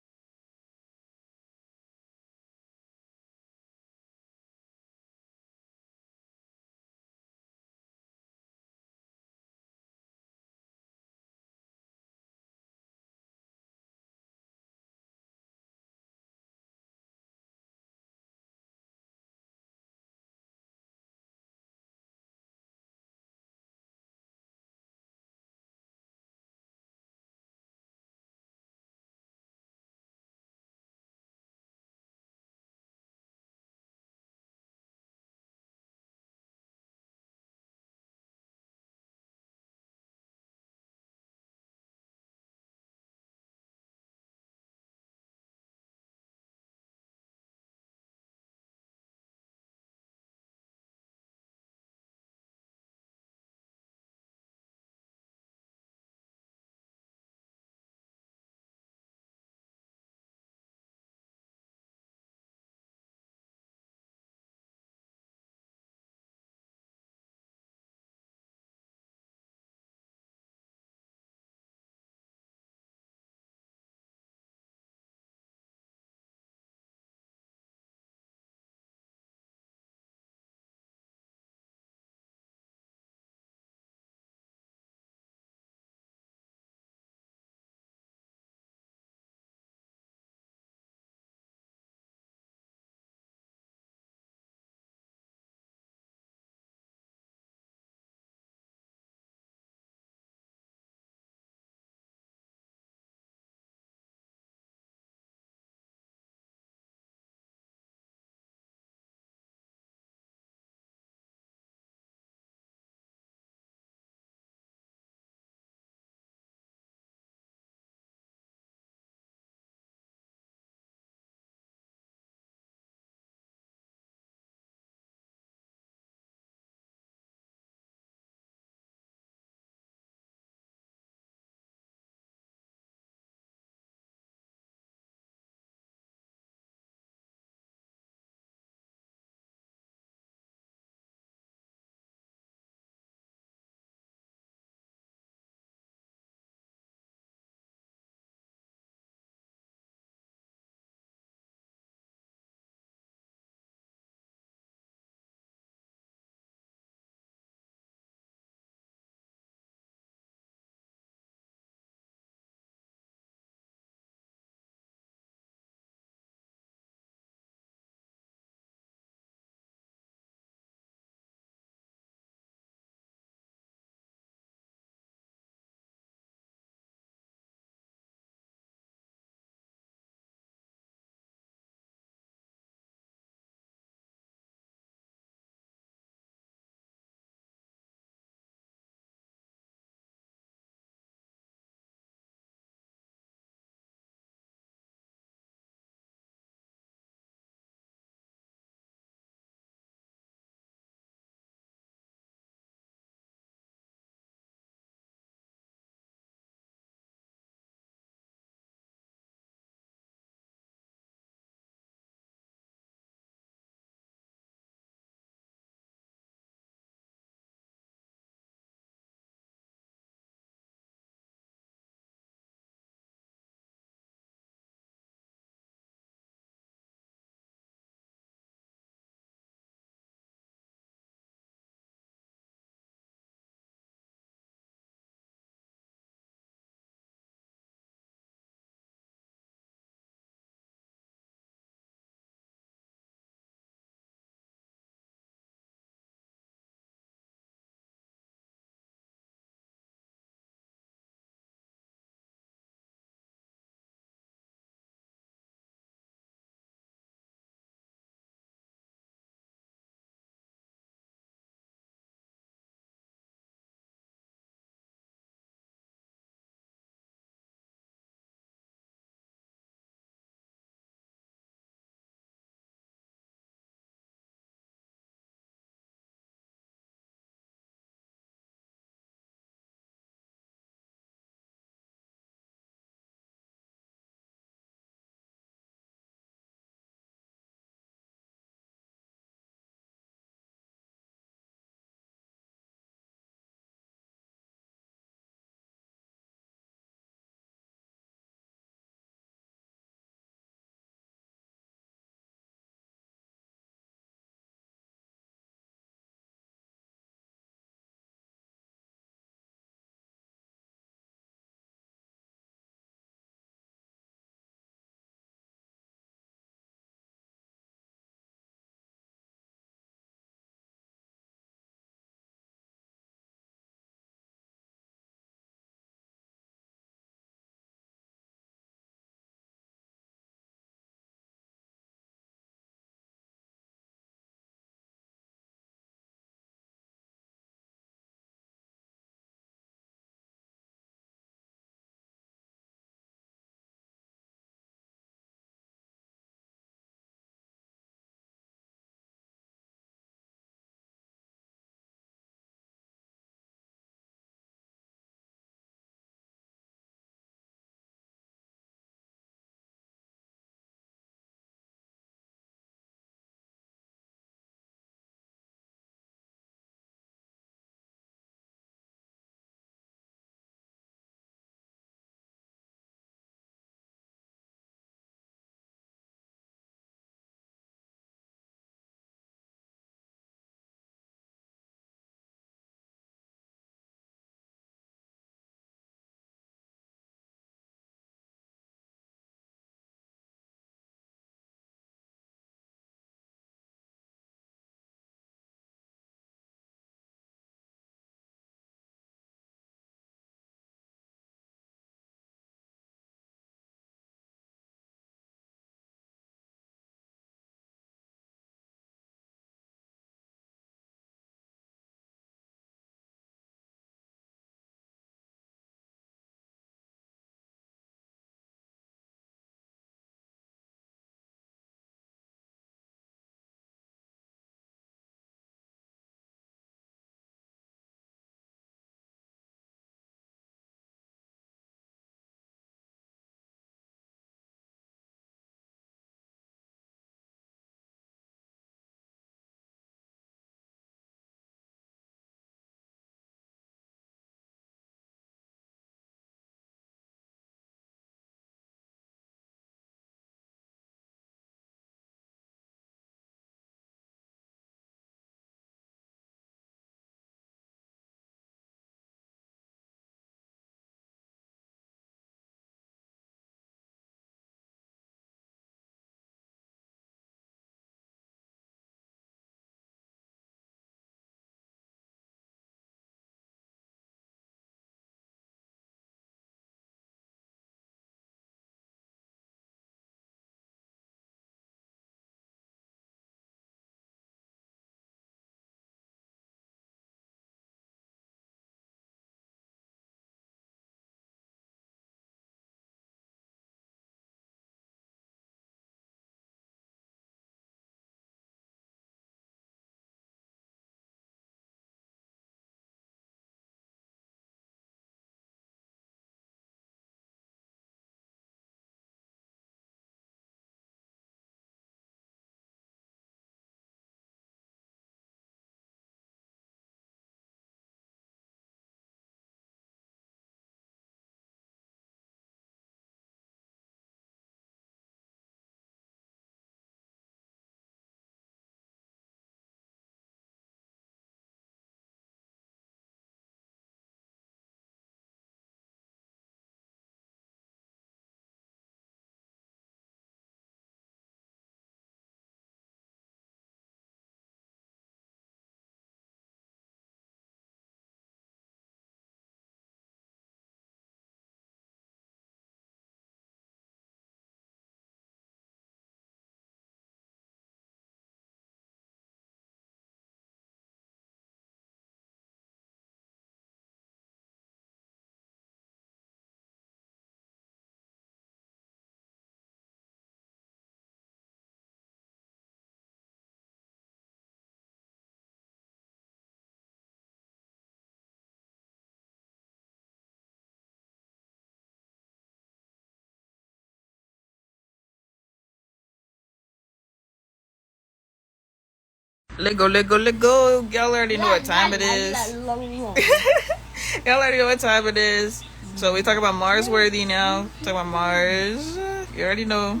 Let go. Y'all already know what time it is. Y'all already know what time it is. So we talk about Mars worthy now. Talk about Mars. You already know.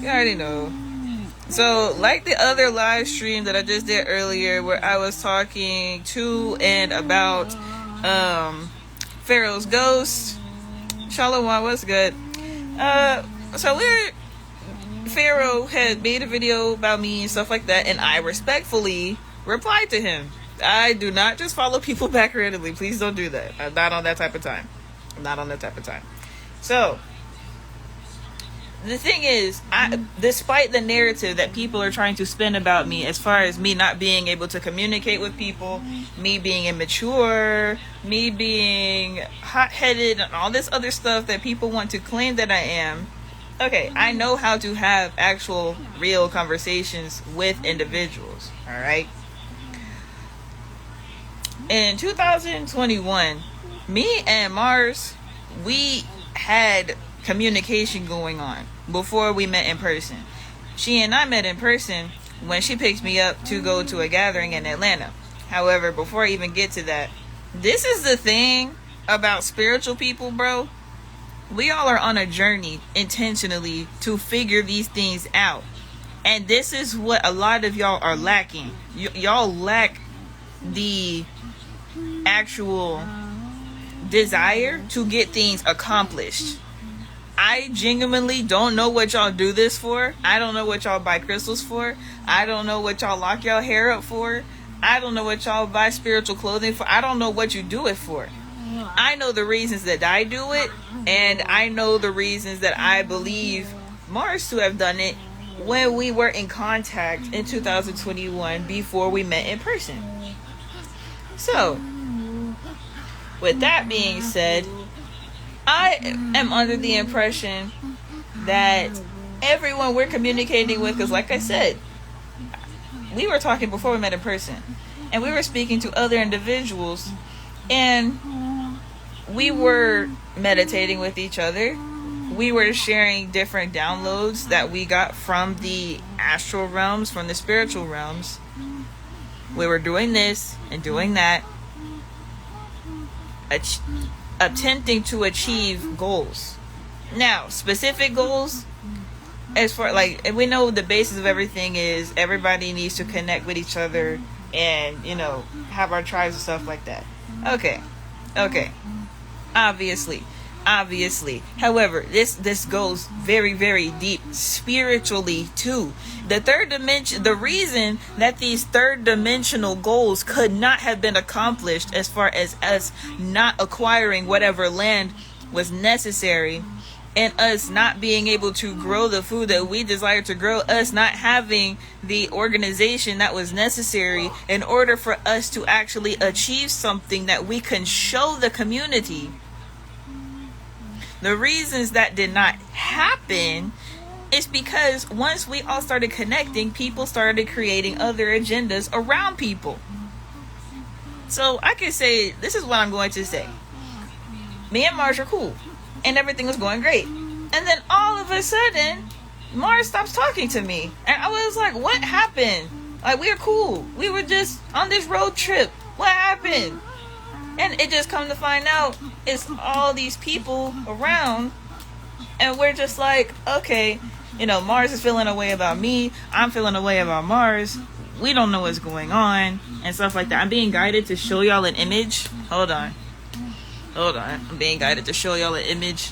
You already know. So, like the other live stream that I just did earlier, where I was talking to and about Pharaoh's ghost. Shalom, what's good? So Pharaoh had made a video about me and stuff like that, and I respectfully replied to him. I do not just follow people back randomly. Please don't do that. I'm not on that type of time. So, the thing is, despite the narrative that people are trying to spin about me, as far as me not being able to communicate with people, me being immature, me being hot-headed, and all this other stuff that people want to claim that I am, okay, I know how to have actual, real conversations with individuals, alright? In 2021, me and Mars, we had communication going on before we met in person. She and I met in person when she picked me up to go to a gathering in Atlanta. However, before I even get to that, this is the thing about spiritual people, bro. We all are on a journey intentionally to figure these things out. And this is what a lot of y'all are lacking. Y'all lack the actual desire to get things accomplished. I genuinely don't know what y'all do this for. I don't know what y'all buy crystals for. I don't know what y'all lock y'all hair up for. I don't know what y'all buy spiritual clothing for. I don't know what you do it for. I know the reasons that I do it, and I know the reasons that I believe Mars to have done it when we were in contact in 2021 before we met in person. So, with that being said, I am under the impression that everyone we're communicating with, because like I said, we were talking before we met in person, and we were speaking to other individuals, and we were meditating with each other. We were sharing different downloads that we got from the astral realms, from the spiritual realms. We were doing this and doing that, attempting to achieve goals. Now, specific goals, as far like, we know the basis of everything is everybody needs to connect with each other and, you know, have our tribes and stuff like that. Okay. Obviously. However, this goes very, very deep spiritually too. The third dimension, the reason that these third dimensional goals could not have been accomplished, as far as us not acquiring whatever land was necessary, and us not being able to grow the food that we desire to grow, us not having the organization that was necessary in order for us to actually achieve something that we can show the community. The reasons that did not happen is because once we all started connecting, people started creating other agendas around people. So I can say, this is what I'm going to say. Me and Mars are cool, and everything was going great. And then all of a sudden, Mars stops talking to me. And I was like, what happened? Like, we were cool. We were just on this road trip. What happened? And it just come to find out, it's all these people around, and we're just like, okay, you know, Mars is feeling a way about me, I'm feeling a way about Mars, we don't know what's going on, and stuff like that. I'm being guided to show y'all an image. Hold on, I'm being guided to show y'all an image.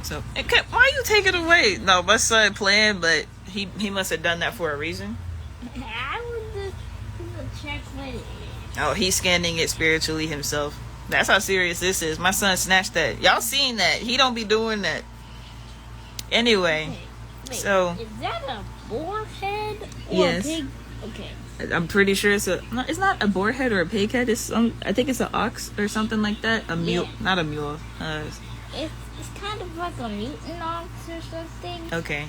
So, why are you taking it away? No, my son playing, but he must have done that for a reason. I was just check what it is. Oh, he's scanning it spiritually himself. That's how serious this is. My son snatched that. Y'all seen that. He don't be doing that. Anyway, wait, so... Is that a boar head or yes. a pig? Okay. I'm pretty sure it's not a boar head or a pig head. It's I think it's an ox or something like that. A mule, yeah. Not a mule. It's kind of like a mutant ox or something. Okay.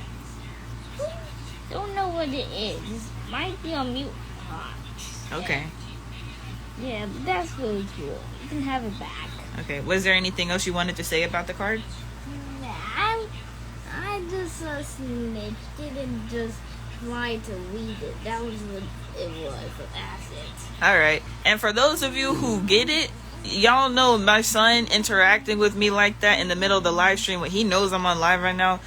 Don't know what it is. It might be a mutant ox. Okay. Yeah, but that's really cool. You can have it back. Okay. Was there anything else you wanted to say about the card? I just snitched it and just tried to read it. That was what it was. That's it. All right. And for those of you who get it, y'all know my son interacting with me like that in the middle of the live stream when he knows I'm on live right now.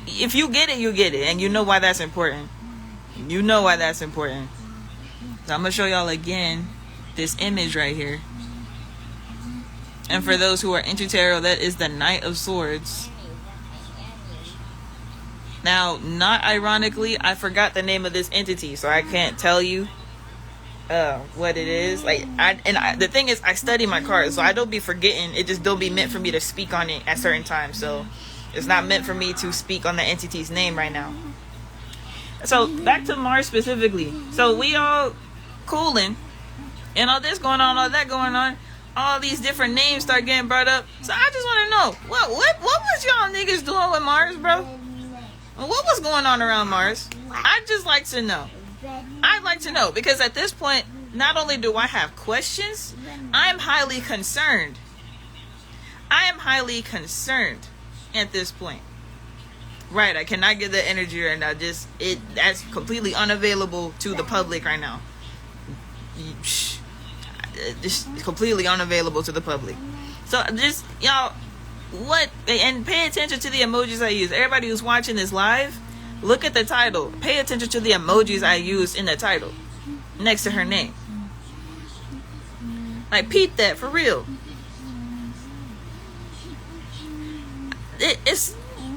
If you get it, you get it. And you know why that's important. You know why that's important. So I'm going to show y'all again this image right here. And for those who are into tarot, that is the Knight of Swords. Now, not ironically, I forgot the name of this entity, so I can't tell you what it is. Like, the thing is, I study my cards, so I don't be forgetting. It just don't be meant for me to speak on it at certain times. So it's not meant for me to speak on the entity's name right now. So back to Mars specifically. So we all cooling, and all this going on, all that going on. All these different names start getting brought up. So I just want to know, what was y'all niggas doing with Mars, bro? What was going on around Mars? I'd just like to know. I'd like to know, because at this point, not only do I have questions, I'm highly concerned. I am highly concerned at this point. Right, I cannot get the energy right now. That's completely unavailable to the public right now. Just completely unavailable to the public. So just, y'all, and pay attention to the emojis I use. Everybody who's watching this live, look at the title. Pay attention to the emojis I use in the title next to her name. Like, peep that for real. It's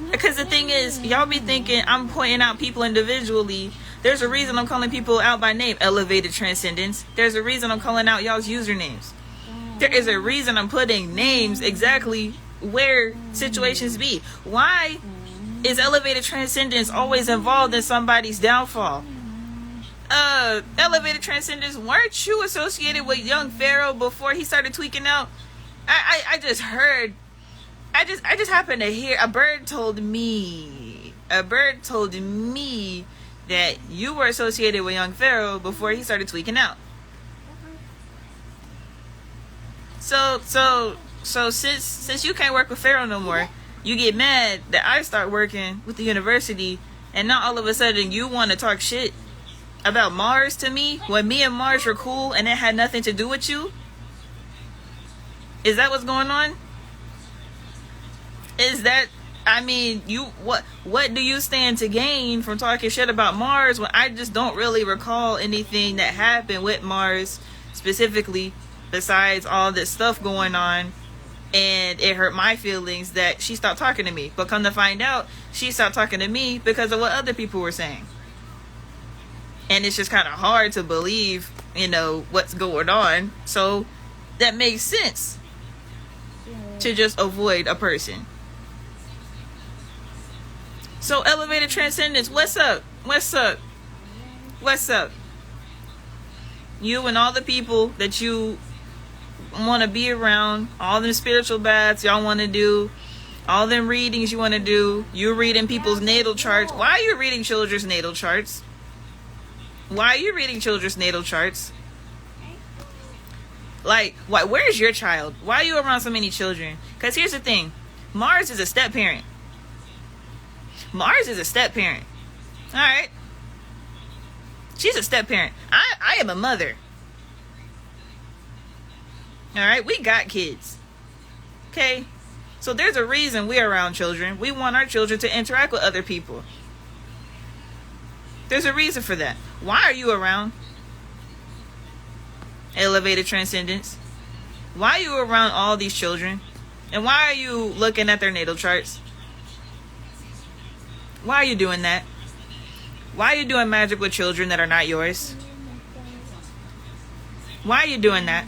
because the thing is, y'all be thinking I'm pointing out people individually. There's a reason I'm calling people out by name. Elevated Transcendence. There's a reason I'm calling out y'all's usernames. There is a reason I'm putting names exactly where situations be. Why is Elevated Transcendence always involved in somebody's downfall? Elevated Transcendence, weren't you associated with young Pharaoh before he started tweaking out? I just heard, I just happened to hear, a bird told me that you were associated with young Pharaoh before he started tweaking out. So since you can't work with Pharaoh no more, you get mad that I start working with the university, and now all of a sudden you want to talk shit about Mars to me when me and Mars were cool and it had nothing to do with you? Is that what's going on? Is that, I mean, what do you stand to gain from talking shit about Mars when I just don't really recall anything that happened with Mars specifically, besides all this stuff going on, and it hurt my feelings that she stopped talking to me. But come to find out, she stopped talking to me because of what other people were saying. And it's just kind of hard to believe, what's going on. So that makes sense to just avoid a person. So Elevated Transcendence, what's up? You and all the people that you want to be around, all them spiritual baths y'all want to do, all them readings you want to do, you're reading people's natal charts. Why are you reading children's natal charts? Like, where's your child? Why are you around so many children? Because here's the thing, Mars is a step parent. Alright, she's a step parent. I am a mother. Alright, we got kids. Okay, so there's a reason we're around children. We want our children to interact with other people. There's a reason for that. Why are you around Elevated Transcendence? Why are you around all these children? And why are you looking at their natal charts? Why are you doing that? Why are you doing magic with children that are not yours? Why are you doing that?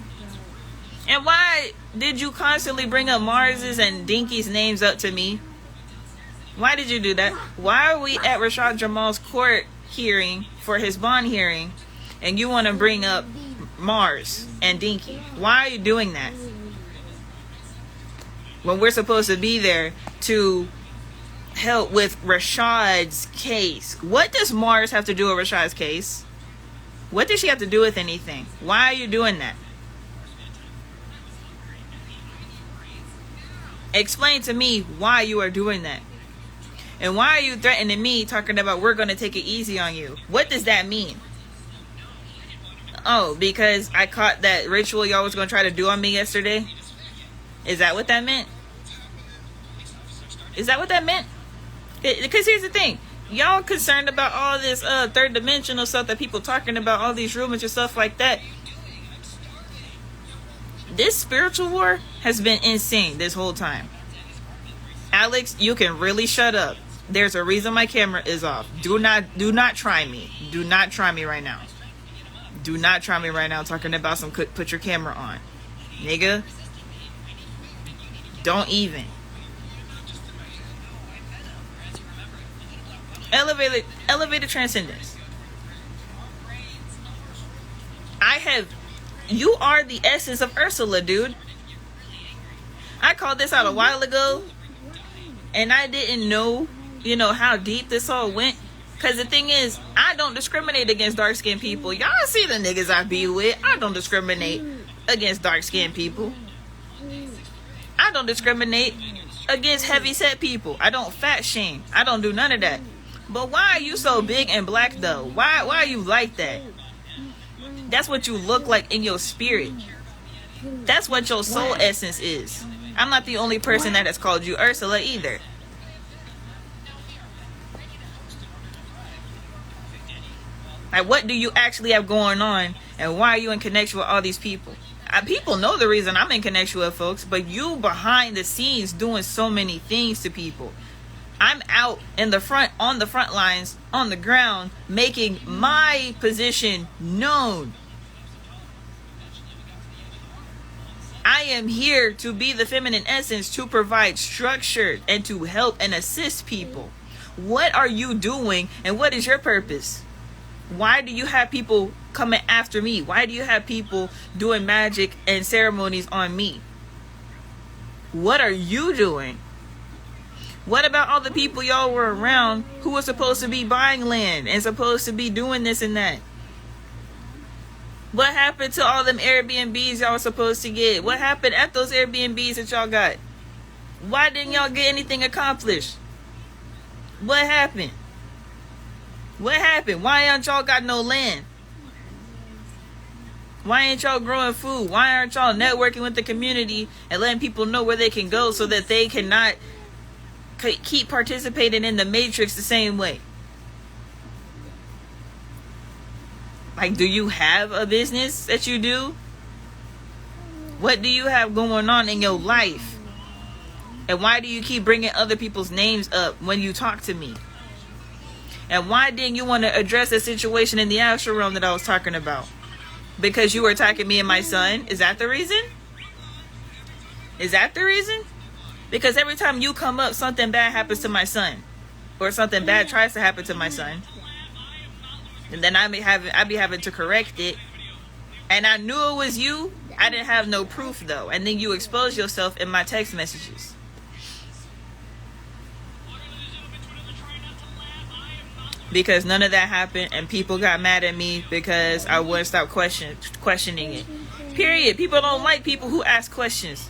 And why did you constantly bring up Mars's and Dinky's names up to me? Why did you do that? Why are we at Rashad Jamal's court hearing for his bond hearing, and you want to bring up Mars and Dinky? Why are you doing that when we're supposed to be there to help with Rashad's case? What does Mars have to do with Rashad's case? What does she have to do with anything? Why are you doing that? Explain to me why you are doing that. And why are you threatening me, talking about we're going to take it easy on you? What does that mean? Oh, because I caught that ritual y'all was going to try to do on me yesterday? Is that what that meant? Is that what that meant? Because here's the thing. Y'all concerned about all this third dimensional stuff that people talking about, all these rumors and stuff like that. This spiritual war has been insane this whole time. Alex, you can really shut up. There's a reason my camera is off. Do not try me. Do not try me right now. Do not try me right now talking about some put your camera on. Nigga. Don't even. Elevated transcendence. You are the essence of Ursula, dude. I called this out a while ago, and I didn't know, how deep this all went. Because the thing is, I don't discriminate against dark-skinned people. Y'all see the niggas I be with. I don't discriminate against dark-skinned people. I don't discriminate against heavy-set people. I don't fat shame. I don't do none of that. But why are you so big and black, though? Why are you like that? That's what you look like in your spirit. That's what your soul essence is. I'm not the only person that has called you Ursula either. Like, what do you actually have going on, and why are you in connection with all these people? People know the reason I'm in connection with folks, but you behind the scenes doing so many things to people. I'm out in the front, on the front lines, on the ground, making my position known. I am here to be the feminine essence, to provide structure and to help and assist people. What are you doing, and what is your purpose? Why do you have people coming after me? Why do you have people doing magic and ceremonies on me? What are you doing? What about all the people y'all were around who were supposed to be buying land and supposed to be doing this and that? What happened to all them Airbnbs y'all were supposed to get? What happened at those Airbnbs that y'all got? Why didn't y'all get anything accomplished? What happened? What happened? Why aren't y'all got no land? Why ain't y'all growing food? Why aren't y'all networking with the community and letting people know where they can go so that they cannot keep participating in the matrix the same way? Like, do you have a business that you do? What do you have going on in your life? And why do you keep bringing other people's names up when you talk to me? And why didn't you want to address the situation in the astral realm that I was talking about? Because you were attacking me and my son? Is that the reason? Is that the reason? Because every time you come up, something bad happens to my son. Or something bad tries to happen to my son. And then I be having to correct it. And I knew it was you. I didn't have no proof, though. And then you expose yourself in my text messages. Because none of that happened, and people got mad at me because I wouldn't stop questioning it. Period. People don't like people who ask questions.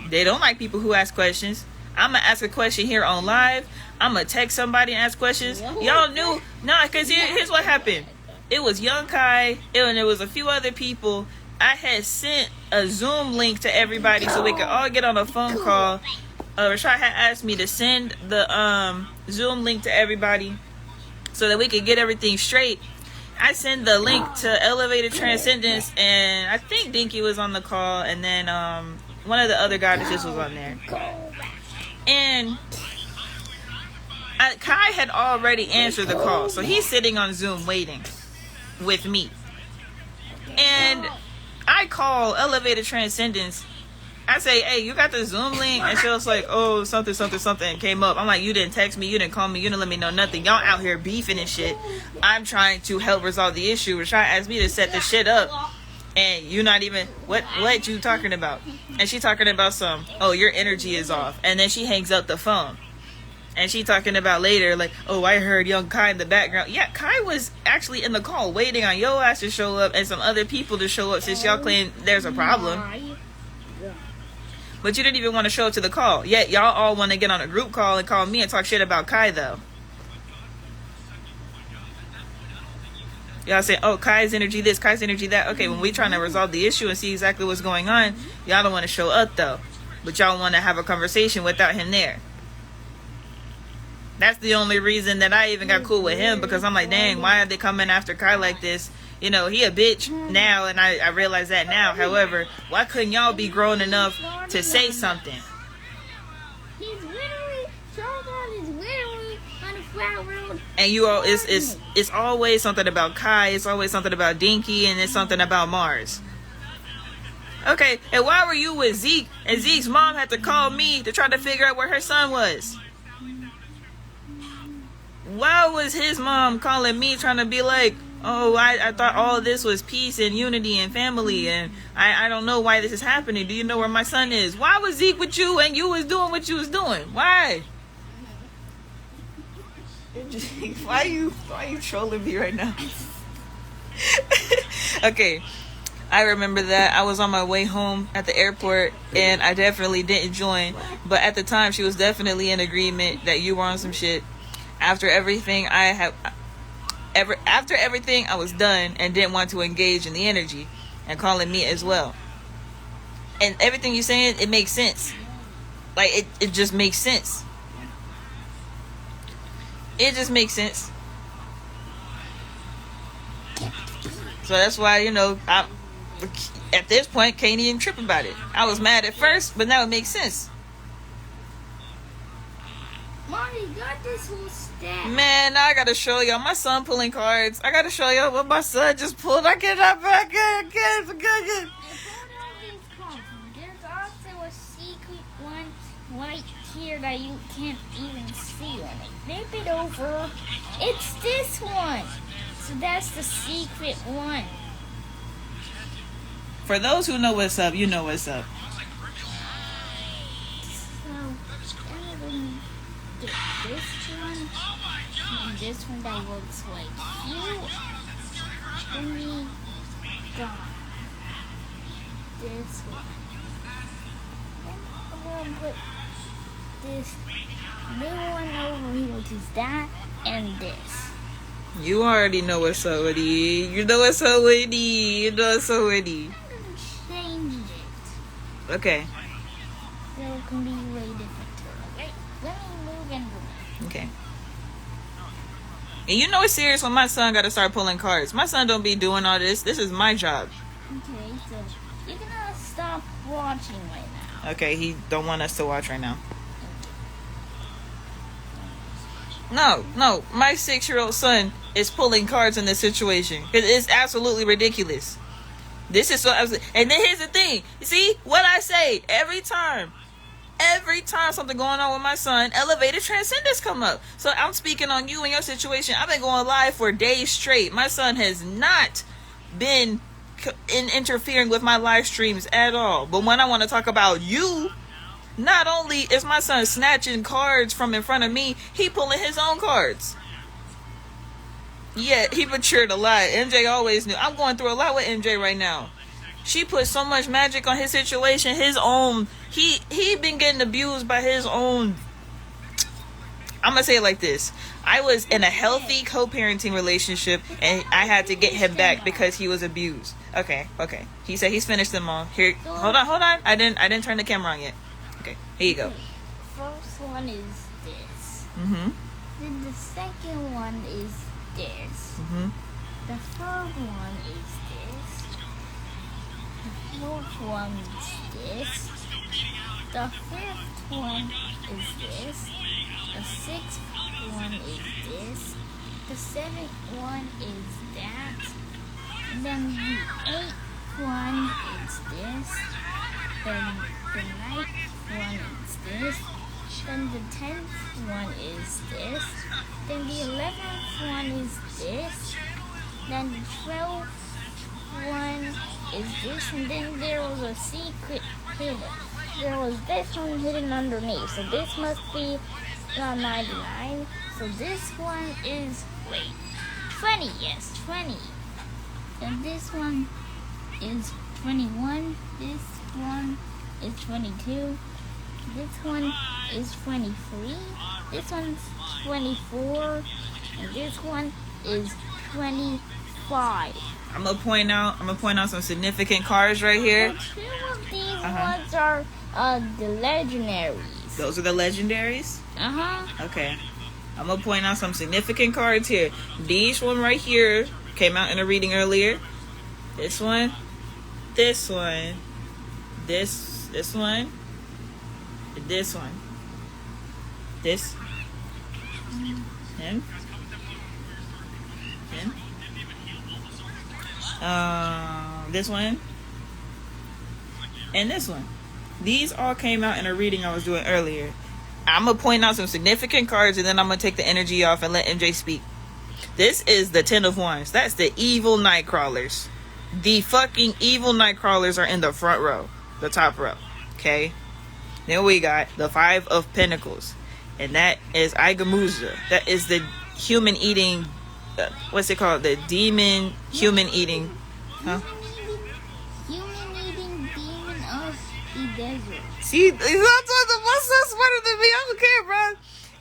They don't like people who ask questions. I'm going to ask a question here on live. I'm going to text somebody and ask questions. Y'all knew. Nah, because here's what happened. It was Young Kai, and there was a few other people. I had sent a Zoom link to everybody so we could all get on a phone call. Rashad had asked me to send the Zoom link to everybody so that we could get everything straight. I sent the link to Elevated Transcendence, and I think Dinky was on the call, and then one of the other goddesses was on there. And Kai had already answered the call, so he's sitting on Zoom waiting with me. And I call Elevated Transcendence. I say, hey, you got the Zoom link? And she was like, oh, something came up. I'm like, you didn't text me, you didn't call me, you didn't let me know nothing. Y'all out here beefing and shit. I'm trying to help resolve the issue. Rashad asked me to set the shit up, and you not even, what you talking about? And she talking about oh, your energy is off. And then she hangs up the phone. And she talking about later, like, oh, I heard Young Kai in the background. Yeah, Kai was actually in the call waiting on your ass to show up and some other people to show up since y'all claim there's a problem. But you didn't even want to show up to the call. Yet y'all all want to get on a group call and call me and talk shit about Kai, though. Y'all say, oh, Kai's energy this, Kai's energy that. Okay, when we trying to resolve the issue and see exactly what's going on, y'all don't want to show up, though. But y'all want to have a conversation without him there. That's the only reason that I even got cool with him, because I'm like, dang, why are they coming after Kai like this? You know, he a bitch now, and I realize that now. However, why couldn't y'all be grown enough to say something? He's literally, Charles is literally on the flat road. And you all, it's always something about Kai, it's always something about Dinky, and it's something about Mars. Okay, and why were you with Zeke, and Zeke's mom had to call me to try to figure out where her son was? Why was his mom calling me trying to be like, oh, I thought all of this was peace and unity and family, and I don't know why this is happening. Do you know where my son is? Why was Zeke with you and you was doing what you was doing? Why? Why are you trolling me right now? Okay, I remember that I was on my way home at the airport, and I definitely didn't join, but at the time she was definitely in agreement that you were on some shit. After everything I was done and didn't want to engage in the energy, and calling me as well. And everything you're saying, it makes sense. Like, it just makes sense. It just makes sense. So that's why, you know, I at this point can't even trip about it. I was mad at first, but now it makes sense. Mommy got this whole stack. Man, now I gotta show y'all my son pulling cards. I gotta show y'all what my son just pulled. I cannot. I pulled all these cards. There's also a secret one right here that you can't even see. Let me flip it over. It's this one. So that's the secret one. For those who know what's up, you know what's up. This one and this one that looks like you. Then we got this one. And I'm gonna put this new one over here, which is that and this. You already know what's up with you. You know what's up with you. You know what's up with you. I'm gonna change it. Okay. So it can be way different too. Okay? Let me move and move. Okay. And you know it's serious when my son got to start pulling cards. My son don't be doing all this. This is my job. Okay, so you're gonna stop watching right now. Okay, he don't want us to watch right now. No, my 6-year-old son is pulling cards in this situation. It's absolutely ridiculous. This is so absolutely. And then here's the thing. You see what I say every time something going on with my son, elevated transcendence come up. So I'm speaking on you and your situation. I've been going live for days straight. My son has not been interfering with my live streams at all. But when I want to talk about you, not only is my son snatching cards from in front of me, he pulling his own cards. Yeah, he matured a lot. MJ always knew. I'm going through a lot with MJ right now. She put so much magic on his situation. His own, he been getting abused by his own. I'm gonna say it like this. I was in a healthy co-parenting relationship, and I had to get him back because he was abused. Okay. He said he's finished them all. Here, hold on. I didn't turn the camera on yet. Okay, here you go. First one is this. Mhm. Then the second one is this. Mhm. The third one is this. The fourth one is this. The fifth one is this. The sixth one is this. The seventh one is that. Then the eighth one is this. Then the ninth one is this. Then the 10th one is this. Then the 11th one is this. Then the 12th one is this. And then there was a secret hidden. There was this one hidden underneath. So this must be 99. So this one is, 20. Yes, 20. And this one is 21. This one is 22. This one is 23. This one's 24. And this one is 25. I'm gonna point out some significant cards right here. So 2 of these ones are the legendaries. Those are the legendaries? Okay. I'm gonna point out some significant cards here. These one right here came out in a reading earlier. This one, this one, this one, this one, this, him, this one, and this one. These all came out in a reading I was doing earlier. I'm gonna point out some significant cards, and then I'm gonna take the energy off and let MJ speak. This is the 10 of Wands. That's the evil night crawlers. The fucking evil night crawlers are in the front row, the top row. Okay. Then we got the 5 of Pentacles, and that is Igamuza. That is the human eating. What's it called? The demon human eating. Huh? Human eating demon of the desert. See, he's not so smarter than me. I don't care, bro.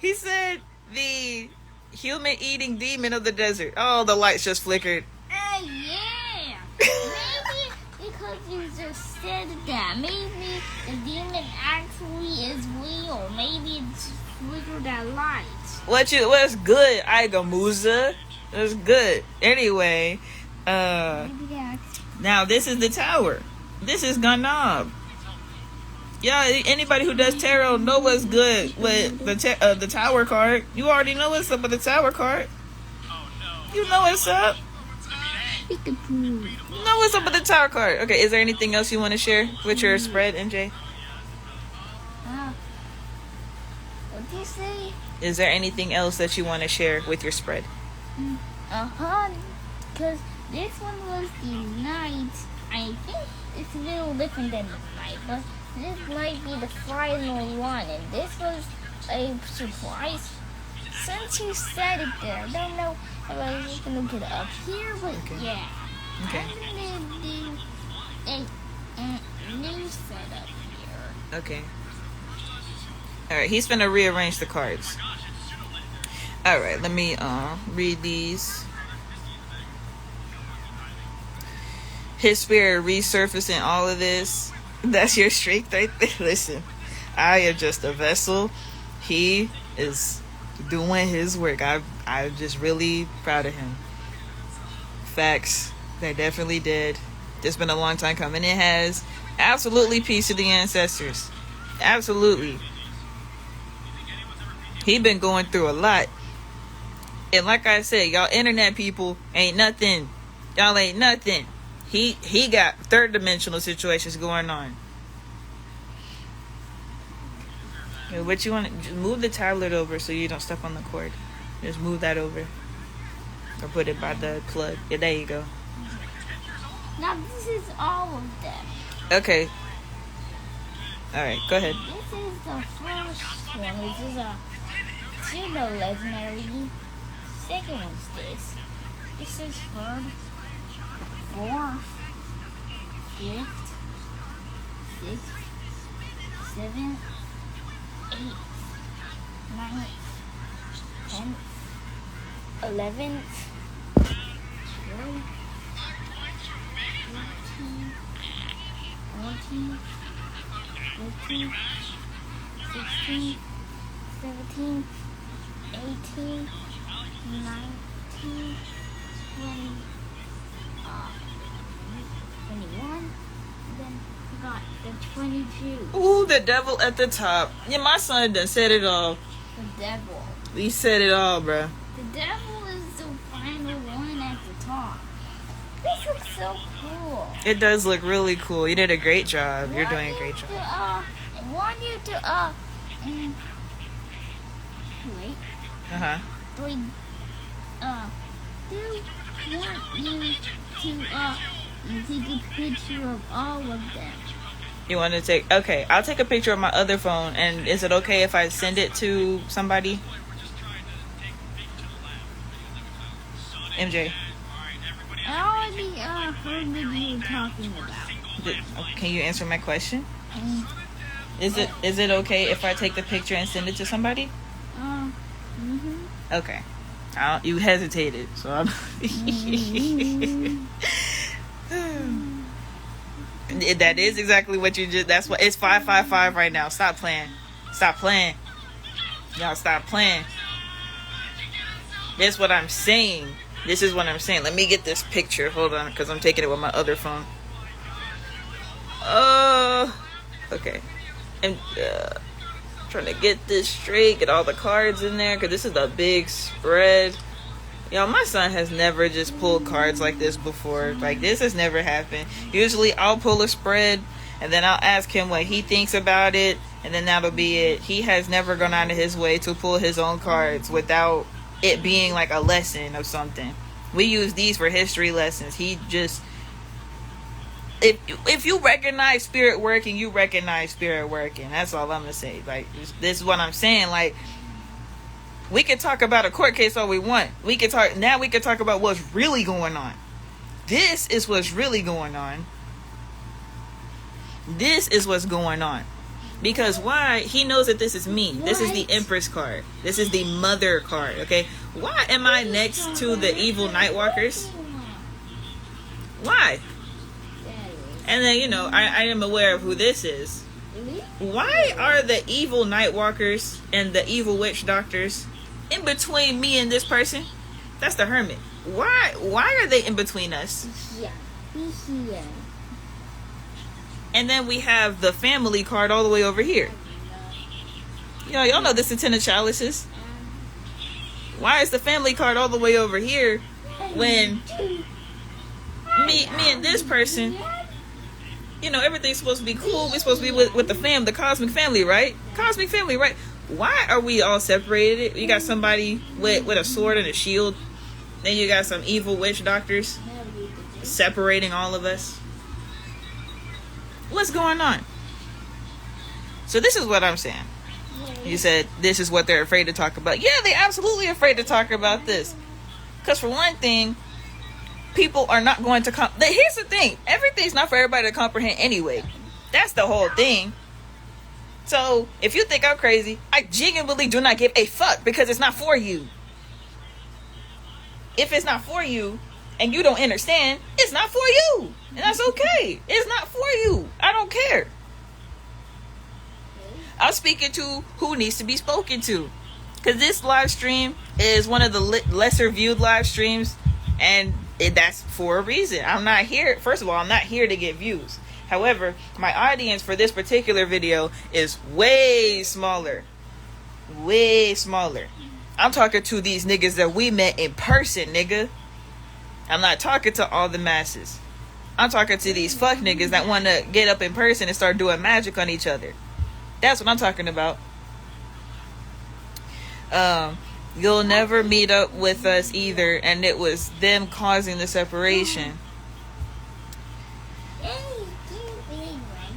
He said the human eating demon of the desert. Oh, the lights just flickered. Yeah. Maybe because you just said that. Maybe the demon actually is real. Maybe it's flickered that light. What's good, Igamuza? That's good. Anyway, now this is the tower. This is Ganab. Yeah, anybody who does tarot know what's good with the tower card. You already know what's up with the tower card. You know what's up. You know what's up with the tower card. Okay, is there anything else you want to share with your spread, MJ? What do you say? Is there anything else that you want to share with your spread? Because this one was the night. I think it's a little different than the night, but this might be the final one, and this was a surprise. Since you said it there, I don't know if I was just gonna put it up here, but yeah. Okay. I'm gonna do a new setup here. Okay. Alright, he's gonna rearrange the cards. Alright, let me read these. His spirit resurfacing all of this. That's your strength right there. Listen, I am just a vessel. He is doing his work. I'm just really proud of him. Facts. They definitely did. It's been a long time coming. It has. Absolutely peace to the ancestors. Absolutely. He been going through a lot. And like I said, y'all internet people ain't nothing. Y'all ain't nothing. He got third dimensional situations going on. What you want to just move the tablet over so you don't step on the cord. Just move that over. Or put it by the plug. Yeah, there you go. Now this is all of them. Okay. Alright, go ahead. This is the first one, which is a pseudo legendary. Second one's this. This is third, fourth, fifth, sixth, seventh, eighth, ninth, 10th, 11th, 12th, 13, 14, 15, 16, 17, 18, 19, 20, 21, then we got the 22. Ooh, the devil at the top. Yeah, my son done said it all. The devil. He said it all, bruh. The devil is the final one at the top. This looks so cool. It does look really cool. You did a great job. You're doing a great job. I want you to, wait. Do you want you to, take a picture of all of them? You want to take... Okay, I'll take a picture of my other phone. And is it okay if I send it to somebody? MJ. I already heard what you were talking about. Can you answer my question? Is it okay if I take the picture and send it to somebody? Okay. You hesitated, so I'm. That is exactly what you just. That's what it's 555 right now. Stop playing. Stop playing. Y'all stop playing. That's what I'm saying. This is what I'm saying. Let me get this picture. Hold on, because I'm taking it with my other phone. Okay. And trying to get this straight, get all the cards in there, because this is a big spread. Y'all, my son has never just pulled cards like this before. Like, this has never happened. Usually I'll pull a spread and then I'll ask him what he thinks about it, and then that'll be it. He has never gone out of his way to pull his own cards without it being like a lesson of something. We use these for history lessons. He just, if you recognize spirit working, you recognize spirit working. That's all I'm gonna say. Like, this is what I'm saying. Like, we can talk about a court case all we want. We can talk about what's really going on. This is what's really going on. This is what's going on. Because why? He knows that this is me. This is the Empress card. This is the Mother card. Okay. Why am I next to the evil Nightwalkers? Why? And then, you know, I am aware of who this is. Why are the evil Nightwalkers and the evil witch doctors in between me and this person? That's the Hermit. Why are they in between us? Yeah. And then we have the family card all the way over here. Y'all know this is Ten of Chalices. Why is the family card all the way over here when me and this person, you know, everything's supposed to be cool. We're supposed to be with the cosmic family, right? Cosmic family, right? Why are we all separated? You got somebody with a sword and a shield. Then you got some evil witch doctors separating all of us. What's going on? So this is what I'm saying. You said this is what they're afraid to talk about. Yeah, they're absolutely afraid to talk about this. Because for one thing, people are not going to here's the thing. Everything's not for everybody to comprehend anyway. That's the whole thing. So if you think I'm crazy, I genuinely do not give a fuck, because it's not for you. If it's not for you and you don't understand, it's not for you. And that's okay. It's not for you. I don't care. I'm speaking to who needs to be spoken to. Because this live stream is one of the lesser viewed live streams. And that's for a reason. I'm not here. First of all, I'm not here to get views. However, my audience for this particular video is way smaller. Way smaller. I'm talking to these niggas that we met in person, nigga. I'm not talking to all the masses. I'm talking to these fuck niggas that want to get up in person and start doing magic on each other. That's what I'm talking about. You'll never meet up with us either, and it was them causing the separation.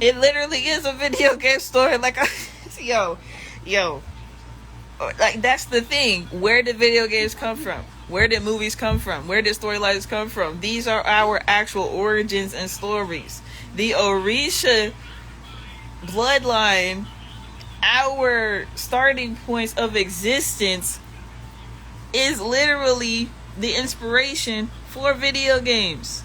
It literally is a video game story. Like, yo. Like, that's the thing. Where did video games come from? Where did movies come from? Where did storylines come from? These are our actual origins and stories. The Orisha bloodline, our starting points of existence, is literally the inspiration for video games.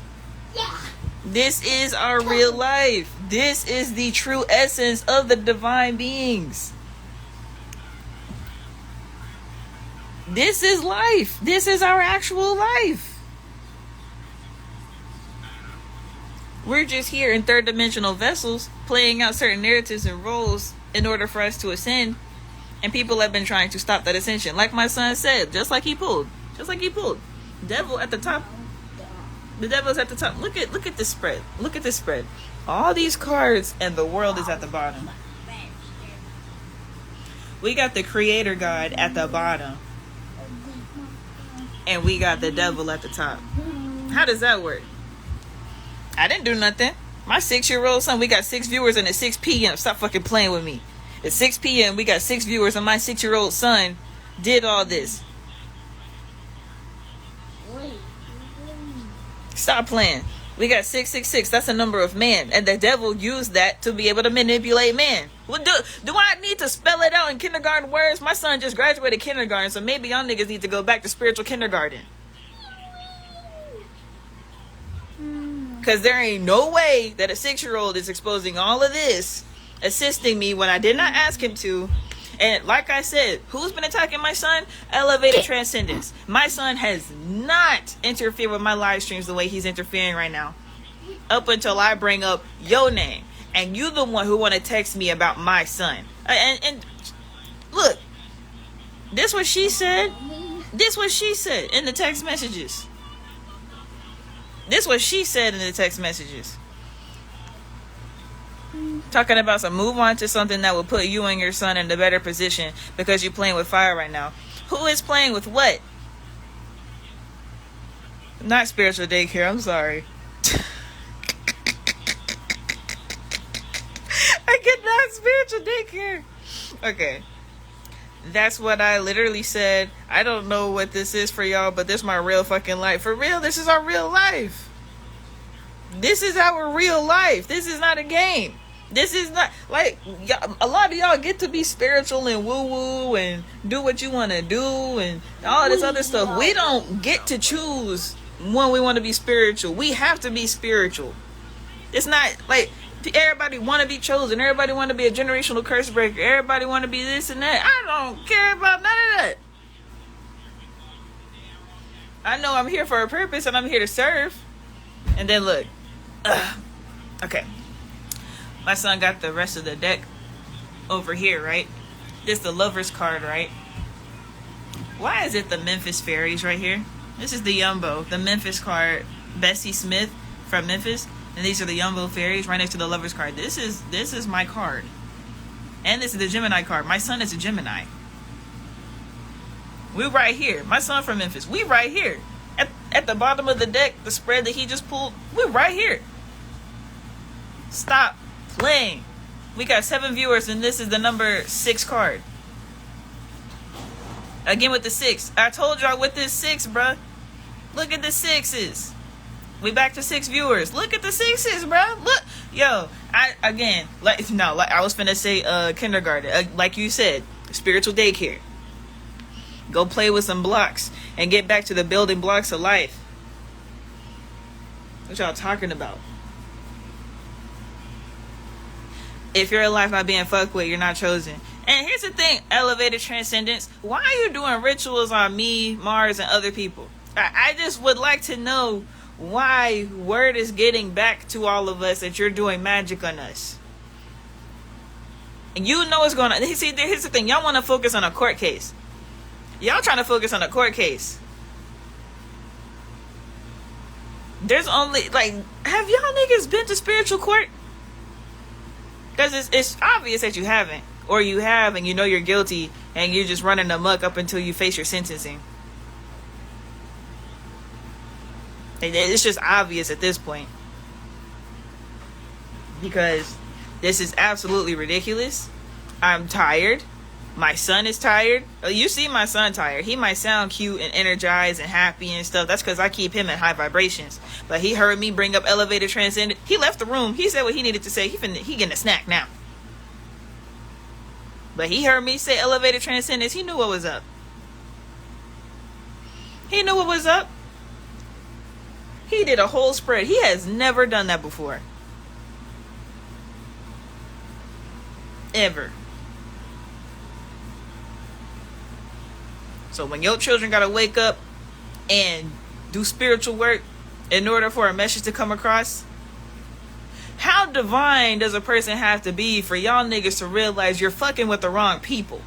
Yeah. This is our real life. This is the true essence of the divine beings. This is life. This is our actual life. We're just here in third dimensional vessels playing out certain narratives and roles in order for us to ascend. And people have been trying to stop that ascension. Like my son said, just like he pulled. Devil at the top. The devil's at the top. Look at this spread. Look at this spread. All these cards and the world is at the bottom. We got the creator God at the bottom. And we got the devil at the top. How does that work? I didn't do nothing. My 6-year-old son, we got 6 viewers, and at 6 p.m. Stop fucking playing with me. At 6 p.m. we got 6 viewers, and my 6-year-old son did all this. Stop playing. We got 666. That's a number of man. And the devil used that to be able to manipulate man. Well, do I need to spell it out in kindergarten words? My son just graduated kindergarten, so maybe y'all niggas need to go back to spiritual kindergarten. Because there ain't no way that a 6-year-old is exposing all of this, assisting me when I did not ask him to. And like I said, who's been attacking my son? Elevated transcendence. My son has not interfered with my live streams the way he's interfering right now. Up until I bring up your name. And you the one who want to text me about my son. And look, this what she said. This what she said in the text messages. This what she said in the text messages. Talking about some move on to something that will put you and your son in a better position because you're playing with fire right now. Who is playing with what? Not spiritual daycare, I'm sorry. I get not spiritual daycare. Okay. That's what I literally said. I don't know what this is for y'all, but this is my real fucking life. For real, this is our real life. This is our real life. This is not a game. This is not like a lot of y'all get to be spiritual and woo-woo and do what you want to do and all this other stuff. We don't get to choose when we want to be spiritual. We have to be spiritual. It's not like everybody want to be chosen. Everybody want to be a generational curse breaker. Everybody want to be this and that. I don't care about none of that. I know I'm here for a purpose and I'm here to serve. And then look. Okay. My son got the rest of the deck over here, right? This the lover's card, right? Why is it the Memphis Fairies right here? This is the Yumbo, the Memphis card, Bessie Smith from Memphis, and these are the Yumbo Fairies right next to the lover's card. This is my card, and this is the Gemini card. My son is a Gemini. We right here. My son from Memphis. We right here at the bottom of the deck. The spread that he just pulled. We right here. Stop playing. We got 7 viewers and this is the number 6 card. Again with the 6. I told y'all with this 6, bruh. Look at the 6s. We back to 6 viewers. Look at the 6s, bruh. Look. Yo, I was finna say kindergarten. Like you said, spiritual daycare. Go play with some blocks and get back to the building blocks of life. What y'all talking about? If you're alive not being fucked with, you're not chosen. And here's the thing, elevated transcendence. Why are you doing rituals on me, Mars, and other people? I just would like to know why word is getting back to all of us that you're doing magic on us. And you know what's going on. See, here's the thing. Y'all want to focus on a court case. Y'all trying to focus on a court case. There's only, have y'all niggas been to spiritual court? Because it's obvious that you haven't. Or you have and you know you're guilty and you're just running amok up until you face your sentencing. It's just obvious at this point. Because this is absolutely ridiculous. I'm tired. My son is tired. You see my son tired. He might sound cute and energized and happy and stuff. That's because I keep him at high vibrations. But he heard me bring up elevated transcendent. He left the room. He said what he needed to say. He getting a snack now. But he heard me say elevated transcendence. He knew what was up. He knew what was up. He did a whole spread. He has never done that before. Ever. So when your children gotta wake up and do spiritual work in order for a message to come across, how divine does a person have to be for y'all niggas to realize you're fucking with the wrong people?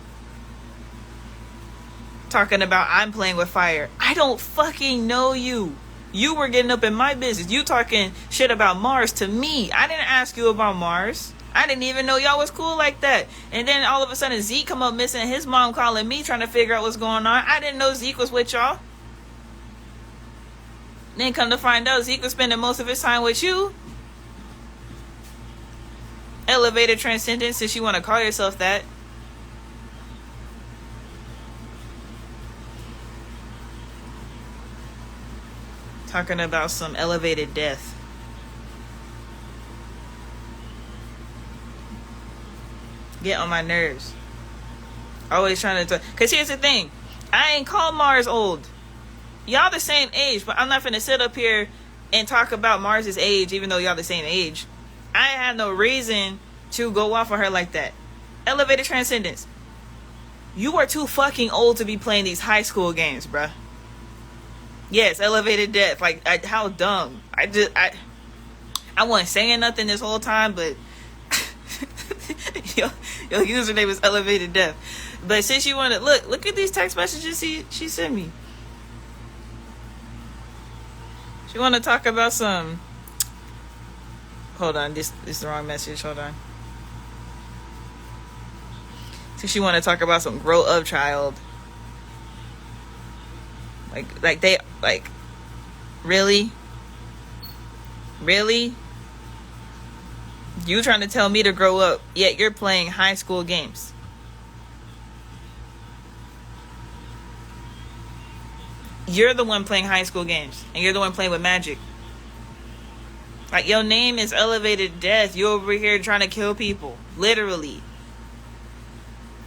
Talking about I'm playing with fire. I don't fucking know you. You were getting up in my business. You talking shit about Mars to me. I didn't ask you about Mars. I didn't even know y'all was cool like that. And then all of a sudden Zeke come up missing. His mom calling me trying to figure out what's going on. I didn't know Zeke was with y'all. Then come to find out Zeke was spending most of his time with you. Elevated transcendence, since you want to call yourself that. Talking about some elevated death. get on my nerves. Always trying to because here's the thing. I ain't call Mars old. Y'all the same age, but I'm not finna sit up here and talk about Mars's age even though y'all the same age. I have no reason to go off on her like that. Elevated transcendence. You are too fucking old to be playing these high school games, bruh. Yes, elevated death. Like, how dumb. I wasn't saying nothing this whole time, but your username is elevated death. But since you want to look at these text messages she sent me. She want to talk about some. Hold on, this is the wrong message. Hold on. So she want to talk about some grow up child. Like really? You trying to tell me to grow up, yet you're playing high school games. You're the one playing high school games, and you're the one playing with magic. Like, your name is Elevated Death. You over here trying to kill people. Literally.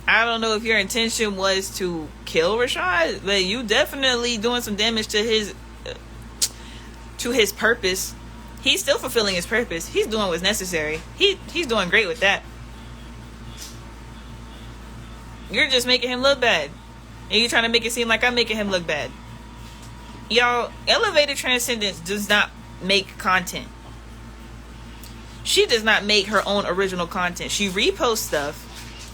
I don't know if your intention was to kill Rashad, but you definitely doing some damage to his purpose. He's still fulfilling his purpose. He's doing what's necessary. He's doing great with that. You're just making him look bad. And you're trying to make it seem like I'm making him look bad. Y'all, Elevated Transcendence does not make content. She does not make her own original content. She reposts stuff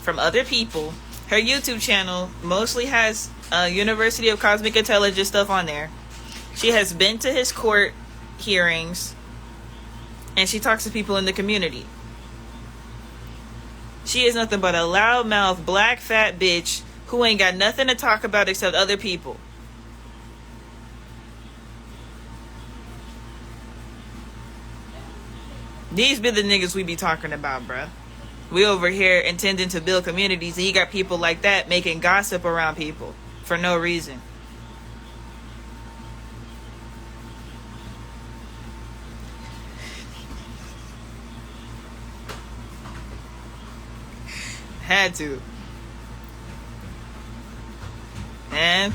from other people. Her YouTube channel mostly has University of Cosmic Intelligence stuff on there. She has been to his court hearings, and she talks to people in the community. She is nothing but a loudmouth, black, fat bitch who ain't got nothing to talk about except other people. These be the niggas we be talking about, bruh. We over here intending to build communities, and you got people like that making gossip around people for no reason. Had to. And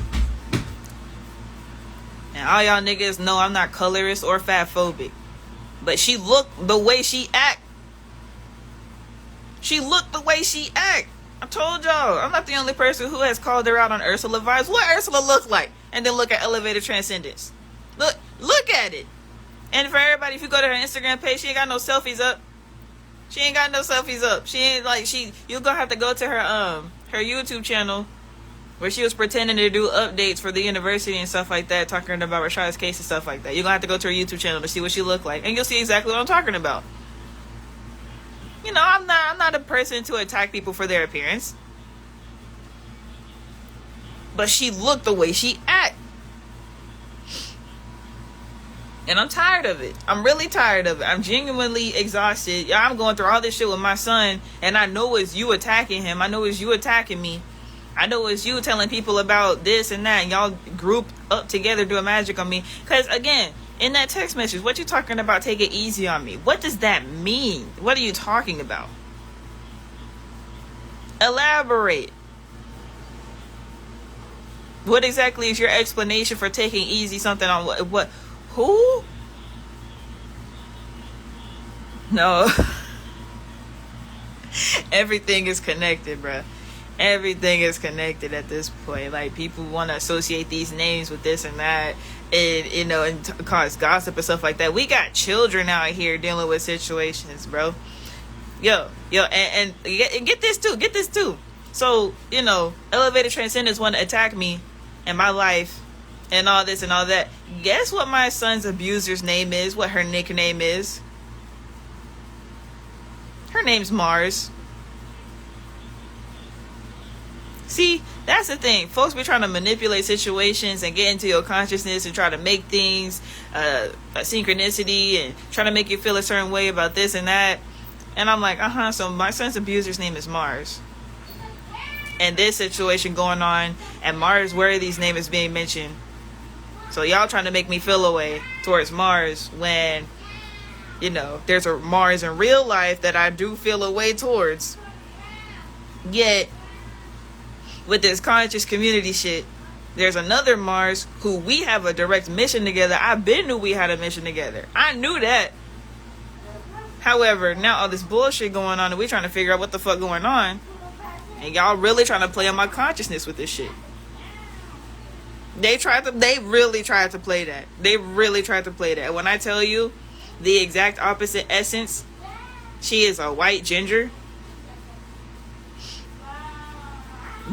all y'all niggas know I'm not colorist or fatphobic. But she looked the way she act. She looked the way she act. I told y'all, I'm not the only person who has called her out on Ursula vibes. What Ursula look like? And then look at Elevated Transcendence. Look at it. And for everybody, if you go to her Instagram page, she ain't got no selfies up. She ain't got no selfies up. She ain't like you're gonna have to go to her YouTube channel where she was pretending to do updates for the university and stuff like that, talking about Rashad's case and stuff like that. You're gonna have to go to her YouTube channel to see what she looked like, and you'll see exactly what I'm talking about. You know, I'm not a person to attack people for their appearance, but she looked the way she act, and I'm tired of it. I'm really tired of it. I'm genuinely exhausted. Yeah, I'm going through all this shit with my son, and I know it's you attacking him. I know it's you attacking me. I know it's you telling people about this and that, and y'all grouped up together doing magic on me. Because, again, in that text message, what you talking about, take it easy on me? What does that mean? What are you talking about? Elaborate. What exactly is your explanation for taking easy something on what? Who? No. Everything is connected, bruh. Everything is connected at this point. Like, people want to associate these names with this and that, and you know, and cause gossip and stuff like that. We got children out here dealing with situations, bro. Yo, and get this too. So, you know, Elevated Transcendence want to attack me and my life and all this and all that. Guess what my son's abuser's name is? What her nickname is? Her name's Mars. See, that's the thing. Folks be trying to manipulate situations and get into your consciousness and try to make things a synchronicity and try to make you feel a certain way about this and that. And I'm like, so my son's abuser's name is Mars. And this situation going on, and Mars Worthy's name is being mentioned. So y'all trying to make me feel a way towards Mars when, you know, there's a Mars in real life that I do feel a way towards. Yet, with this conscious community shit, there's another Mars who we have a direct mission together. I been knew we had a mission together. I knew that. However, now all this bullshit going on and we trying to figure out what the fuck going on. And y'all really trying to play on my consciousness with this shit. They really tried to play that. They really tried to play that. When I tell you the exact opposite essence, she is a white ginger.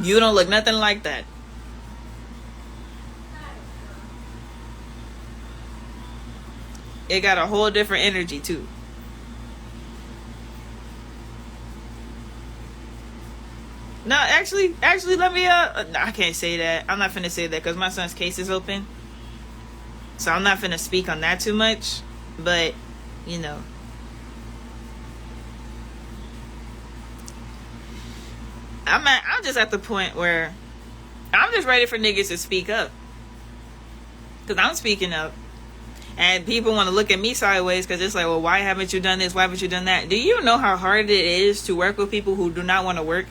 You don't look nothing like that. It got a whole different energy too. No, actually, let me, I can't say that. I'm not finna say that because my son's case is open. So I'm not finna speak on that too much. But, you know. I'm just at the point where I'm just ready for niggas to speak up. Because I'm speaking up. And people want to look at me sideways because it's like, well, why haven't you done this? Why haven't you done that? Do you know how hard it is to work with people who do not want to work?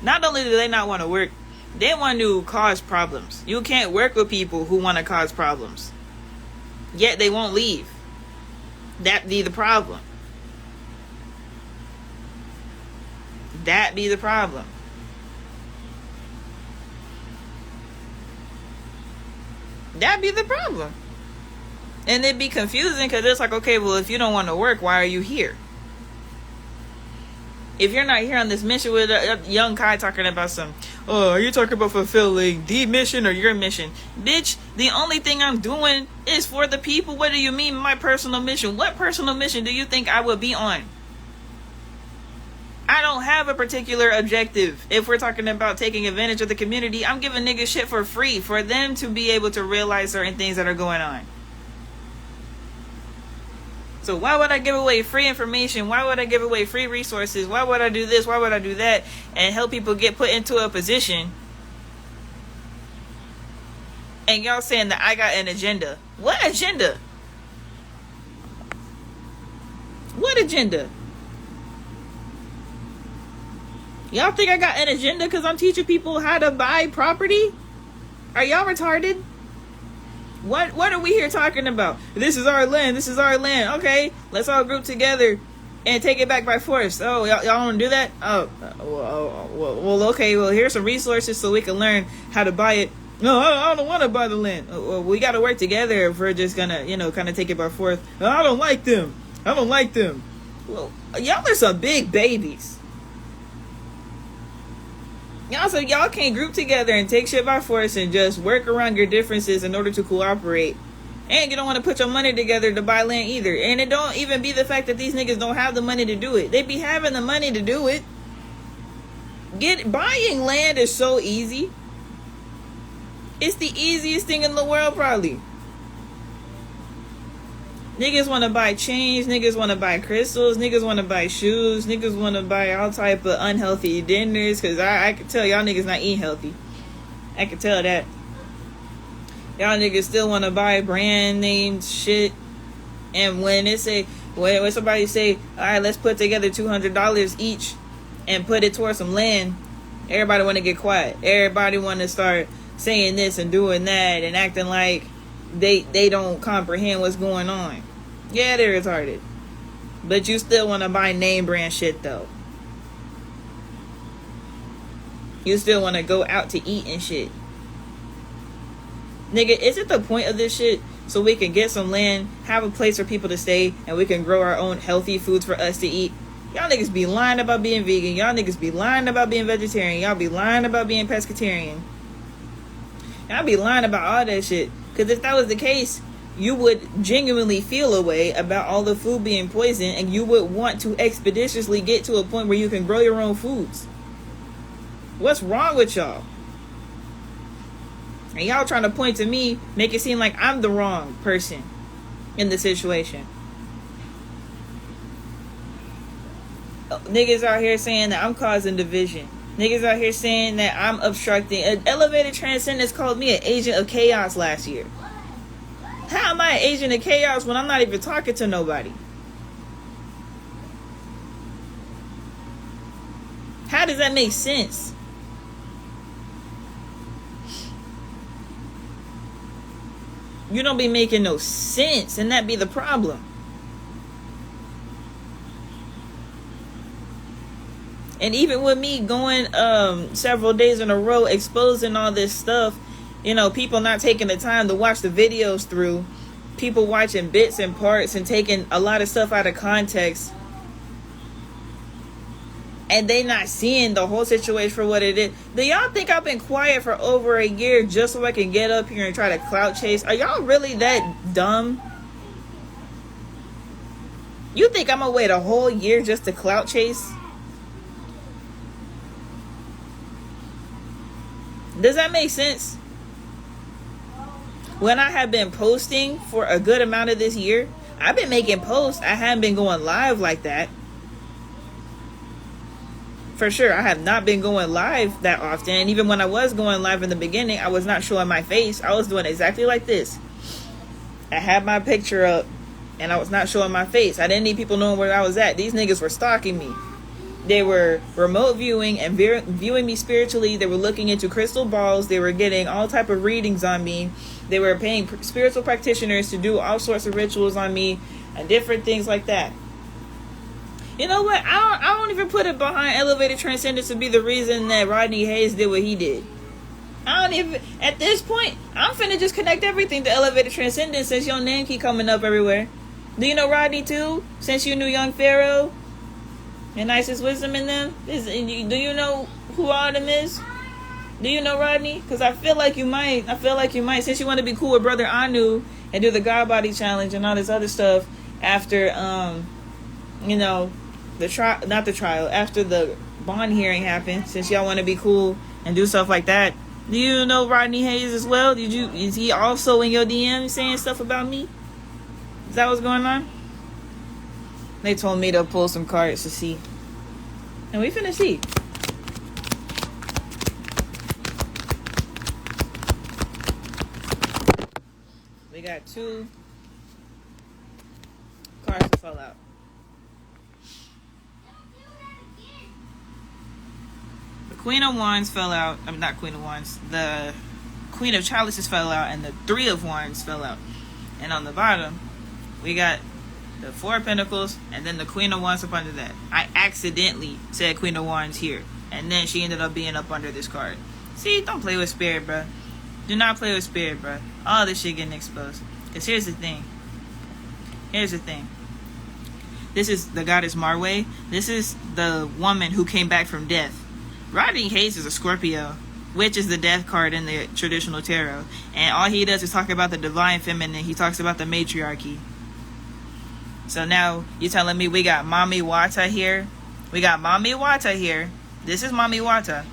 Not only do they not want to work, they want to cause problems. You can't work with people who want to cause problems. Yet they won't leave. That be the problem. That be the problem. That be the problem. And it'd be confusing because it's like, okay, well, if you don't want to work, why are you here? If you're not here on this mission with a young Kai talking about are you talking about fulfilling the mission or your mission? Bitch, the only thing I'm doing is for the people. What do you mean my personal mission? What personal mission do you think I would be on? I don't have a particular objective. If we're talking about taking advantage of the community, I'm giving niggas shit for free for them to be able to realize certain things that are going on. So why would I give away free information? Why would I give away free resources? Why would I do this? Why would I do that? And help people get put into a position. And y'all saying that I got an agenda. What agenda? What agenda? Y'all think I got an agenda because I'm teaching people how to buy property? Are y'all retarded? What are we here talking about? This is our land. This is our land. Okay, let's all group together and take it back by force. Oh, y'all want to do that? Well, okay. Well, here's some resources so we can learn how to buy it. No, I don't want to buy the land. Well, we got to work together if we're just gonna, kind of take it by force. I don't like them. I don't like them. Well, y'all are some big babies. Y'all can't group together and take shit by force and just work around your differences in order to cooperate. And you don't want to put your money together to buy land either. And it don't even be the fact that these niggas don't have the money to do it. They be having the money to do it. Buying land is so easy. It's the easiest thing in the world probably. Niggas want to buy chains, niggas want to buy crystals, niggas want to buy shoes, niggas want to buy all type of unhealthy dinners, because I can tell y'all niggas not eating healthy. I can tell that. Y'all niggas still want to buy brand name shit. And when somebody say, alright, let's put together $200 each and put it towards some land, everybody want to get quiet. Everybody want to start saying this and doing that and acting like they don't comprehend what's going on. Yeah, they're retarded. But you still want to buy name brand shit though. You still want to go out to eat and shit. Nigga, is it the point of this shit so we can get some land, have a place for people to stay, and we can grow our own healthy foods for us to eat? Y'all niggas be lying about being vegan. Y'all niggas be lying about being vegetarian. Y'all be lying about being pescatarian. Y'all be lying about all that shit. Because if that was the case, you would genuinely feel a way about all the food being poisoned, and you would want to expeditiously get to a point where you can grow your own foods. What's wrong with y'all? And y'all trying to point to me, make it seem like I'm the wrong person in the situation. Niggas out here saying that I'm causing division. Niggas out here saying that I'm obstructing. Elevated Transcendence called me an agent of chaos last year. How am I an agent of chaos when I'm not even talking to nobody? does that make sense? You don't be making no sense, and that be the problem. And even with me going several days in a row exposing all this stuff, you know, people not taking the time to watch the videos through, people watching bits and parts and taking a lot of stuff out of context, and they not seeing the whole situation for what it is. Do y'all think I've been quiet for over a year just so I can get up here and try to clout chase? Are y'all really that dumb? You think I'm gonna wait a whole year just to clout chase? Does that make sense? When I have been posting for a good amount of this year, I've been making posts. I haven't been going live like that. For sure, I have not been going live that often. And even when I was going live in the beginning, I was not showing my face. I was doing exactly like this. I had my picture up and I was not showing my face. I didn't need people knowing where I was at. These niggas were stalking me. They were remote viewing and viewing me spiritually. They were looking into crystal balls. They were getting all type of readings on me. They were paying spiritual practitioners to do all sorts of rituals on me and different things like that. You know what? I don't even put it behind elevated transcendence to be the reason that Rodney Hayes did what he did. I don't even, at this point, I'm finna just connect everything to elevated transcendence since your name keep coming up everywhere. Do you know Rodney too? Since you knew Young Pharaoh and Isis Wisdom in them? Do you know who all them is? Do you know Rodney? Because I feel like you might. Since you want to be cool with Brother Anu and do the God Body Challenge and all this other stuff after, you know, after the bond hearing happened, since y'all want to be cool and do stuff like that. Do you know Rodney Hayes as well? Is he also in your DM saying stuff about me? Is that what's going on? They told me to pull some cards to see. And we finna see. We got 2 cards to fall out. The Queen of Wands fell out. I mean, not Queen of Wands. The Queen of Chalices fell out, and the 3 of Wands fell out. And on the bottom, we got the 4 of Pentacles, and then the Queen of Wands up under that. I accidentally said Queen of Wands here, and then she ended up being up under this card. See, don't play with spirit, bruh. Do not play with spirit, bruh. All this shit getting exposed. Because here's the thing. This is the goddess Marway. This is the woman who came back from death. Rodney Hayes is a Scorpio, which is the death card in the traditional tarot. And all he does is talk about the divine feminine. He talks about the matriarchy. So now you're telling me we got Mami Wata here. This is Mami Wata.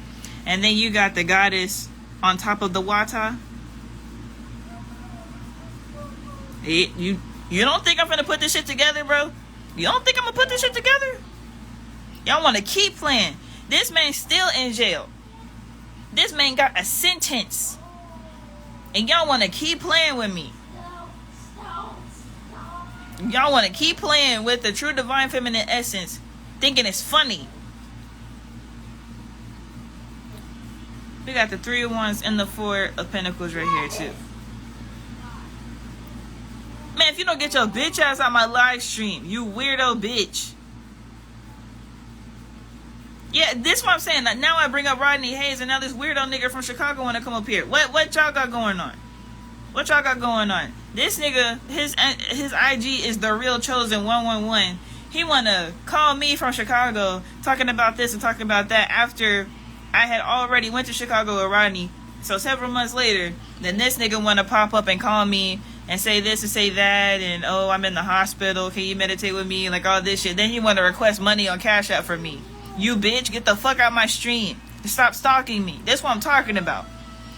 And then you got the goddess on top of the Wata. You don't think I'm gonna put this shit together, bro? You don't think I'm gonna put this shit together? Y'all want to keep playing. This man's still in jail. This man got a sentence. And y'all want to keep playing with me. Y'all want to keep playing with the true divine feminine essence, thinking it's funny. We got the 3 of Wands and the 4 of Pentacles right here too. Man, if you don't get your bitch ass on my live stream, you weirdo bitch. Yeah, this is what I'm saying. Now I bring up Rodney Hayes, and now this weirdo nigga from Chicago want to come up here. What y'all got going on? What y'all got going on? This nigga, his IG is the real chosen 111. He want to call me from Chicago, talking about this and talking about that after I had already went to Chicago with Rodney. So several months later, then this nigga want to pop up and call me and say this and say that, and oh, I'm in the hospital, can you meditate with me, like all this shit. Then he want to request money on Cash App for me. You bitch, get the fuck out my stream. Stop stalking me. That's what I'm talking about.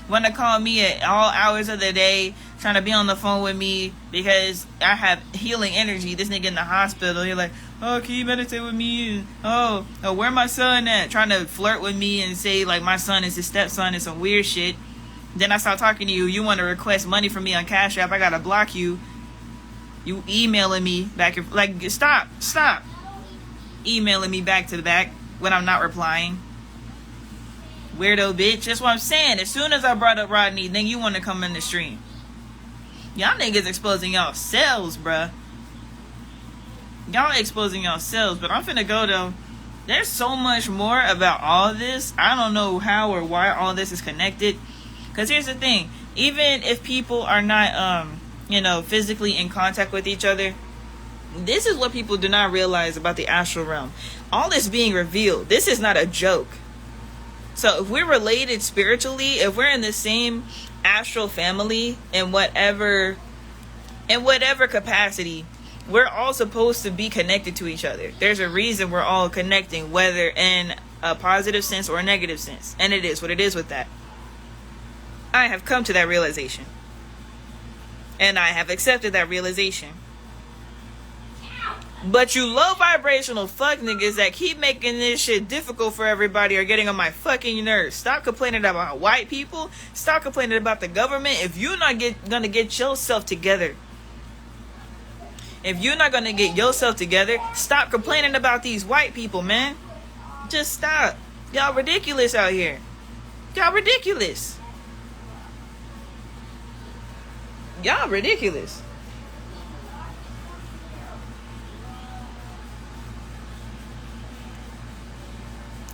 Want to call me at all hours of the day, trying to be on the phone with me because I have healing energy. This nigga in the hospital, he's like, oh, can you meditate with me? And, oh, where my son at? Trying to flirt with me and say like my son is his stepson and some weird shit. Then I start talking to you. You want to request money from me on Cash App. I gotta block you. You emailing me back and like stop emailing me back to the back when I'm not replying. Weirdo bitch. That's what I'm saying. As soon as I brought up Rodney, then you want to come in the stream. Y'all niggas exposing y'allselves, bruh. Y'all exposing yourselves, but I'm finna go though. There's so much more about all this. I don't know how or why all this is connected. Cause here's the thing: even if people are not, physically in contact with each other, this is what people do not realize about the astral realm. All this being revealed. This is not a joke. So if we're related spiritually, if we're in the same astral family in whatever capacity, we're all supposed to be connected to each other. There's a reason we're all connecting, whether in a positive sense or a negative sense. And it is what it is with that. I have come to that realization. And I have accepted that realization. But you low vibrational fuck niggas that keep making this shit difficult for everybody are getting on my fucking nerves. Stop complaining about white people. Stop complaining about the government. If you're not gonna get yourself together, if you're not gonna get yourself together, stop complaining about these white people, man. Just stop. Y'all ridiculous out here. Y'all ridiculous. Y'all ridiculous.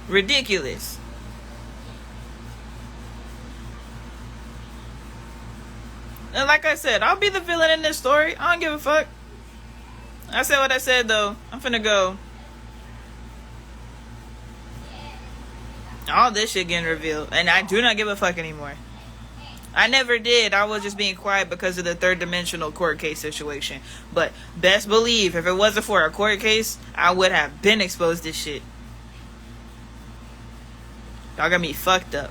Ridiculous. And like I said, I'll be the villain in this story. I don't give a fuck. I said what I said though. I'm finna go. All this shit getting revealed. And I do not give a fuck anymore. I never did. I was just being quiet because of the third dimensional court case situation. But best believe, if it wasn't for a court case, I would have been exposed this shit. Y'all got me fucked up.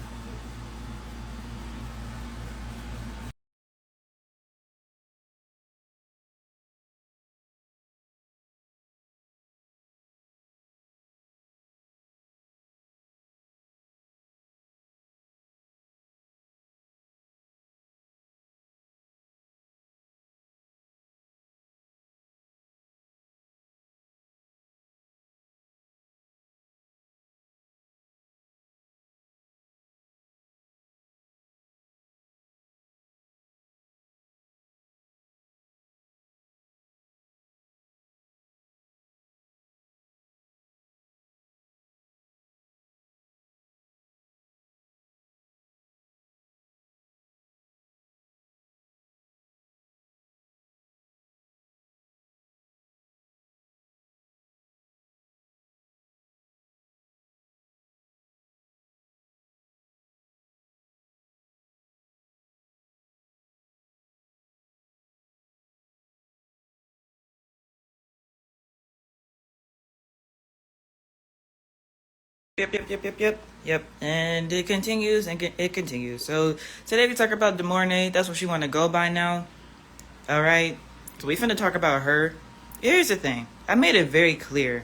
Yep. And it continues and it continues. So today we talk about Demorne. That's what she want to go by now. All right. So we finna talk about her. Here's the thing. I made it very clear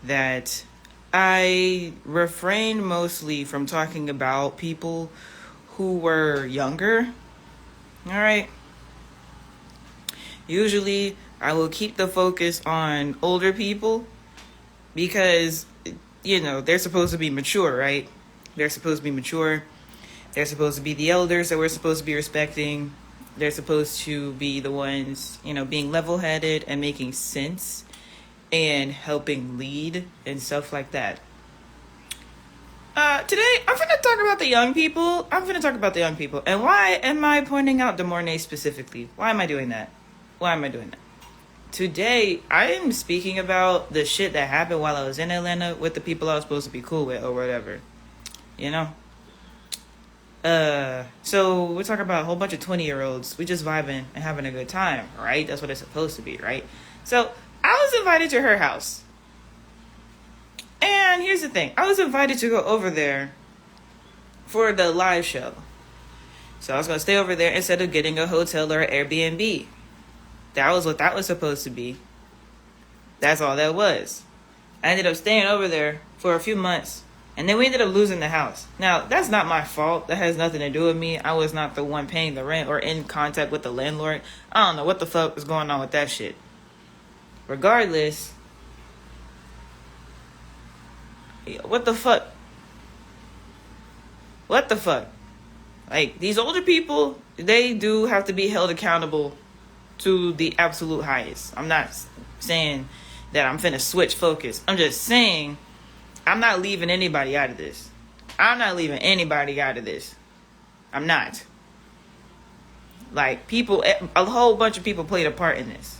that I refrained mostly from talking about people who were younger. All right. Usually I will keep the focus on older people because they're supposed to be mature, right? They're supposed to be mature. They're supposed to be the elders that we're supposed to be respecting. They're supposed to be the ones, being level-headed and making sense and helping lead and stuff like that. Today, I'm going to talk about the young people. And why am I pointing out Demorne specifically? Why am I doing that? Today, I am speaking about the shit that happened while I was in Atlanta with the people I was supposed to be cool with or whatever. So we're talking about a whole bunch of 20-year-olds. We just vibing and having a good time, right? That's what it's supposed to be, right? So I was invited to her house. And here's the thing. I was invited to go over there for the live show. So I was going to stay over there instead of getting a hotel or an Airbnb. That was what that was supposed to be. That's all that was. I ended up staying over there for a few months. And then we ended up losing the house. Now, that's not my fault. That has nothing to do with me. I was not the one paying the rent or in contact with the landlord. I don't know what the fuck was going on with that shit. Regardless, what the fuck? What the fuck? Like, these older people, they do have to be held accountable to the absolute highest. I'm not saying that I'm finna switch focus. I'm just saying I'm not leaving anybody out of this. I'm not leaving anybody out of this. I'm not. Like, people, a whole bunch of people played a part in this.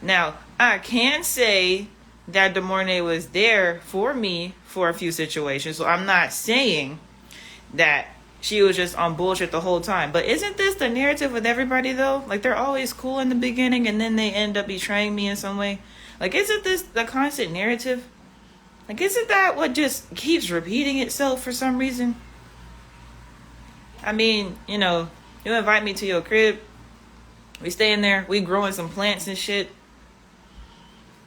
Now, I can say that DeMornay was there for me for a few situations. So I'm not saying that she was just on bullshit the whole time. But isn't this the narrative with everybody, though? Like, they're always cool in the beginning and then they end up betraying me in some way. Like, isn't this the constant narrative? Like, isn't that what just keeps repeating itself for some reason? I mean, you know, you invite me to your crib. We stay in there. We growing some plants and shit.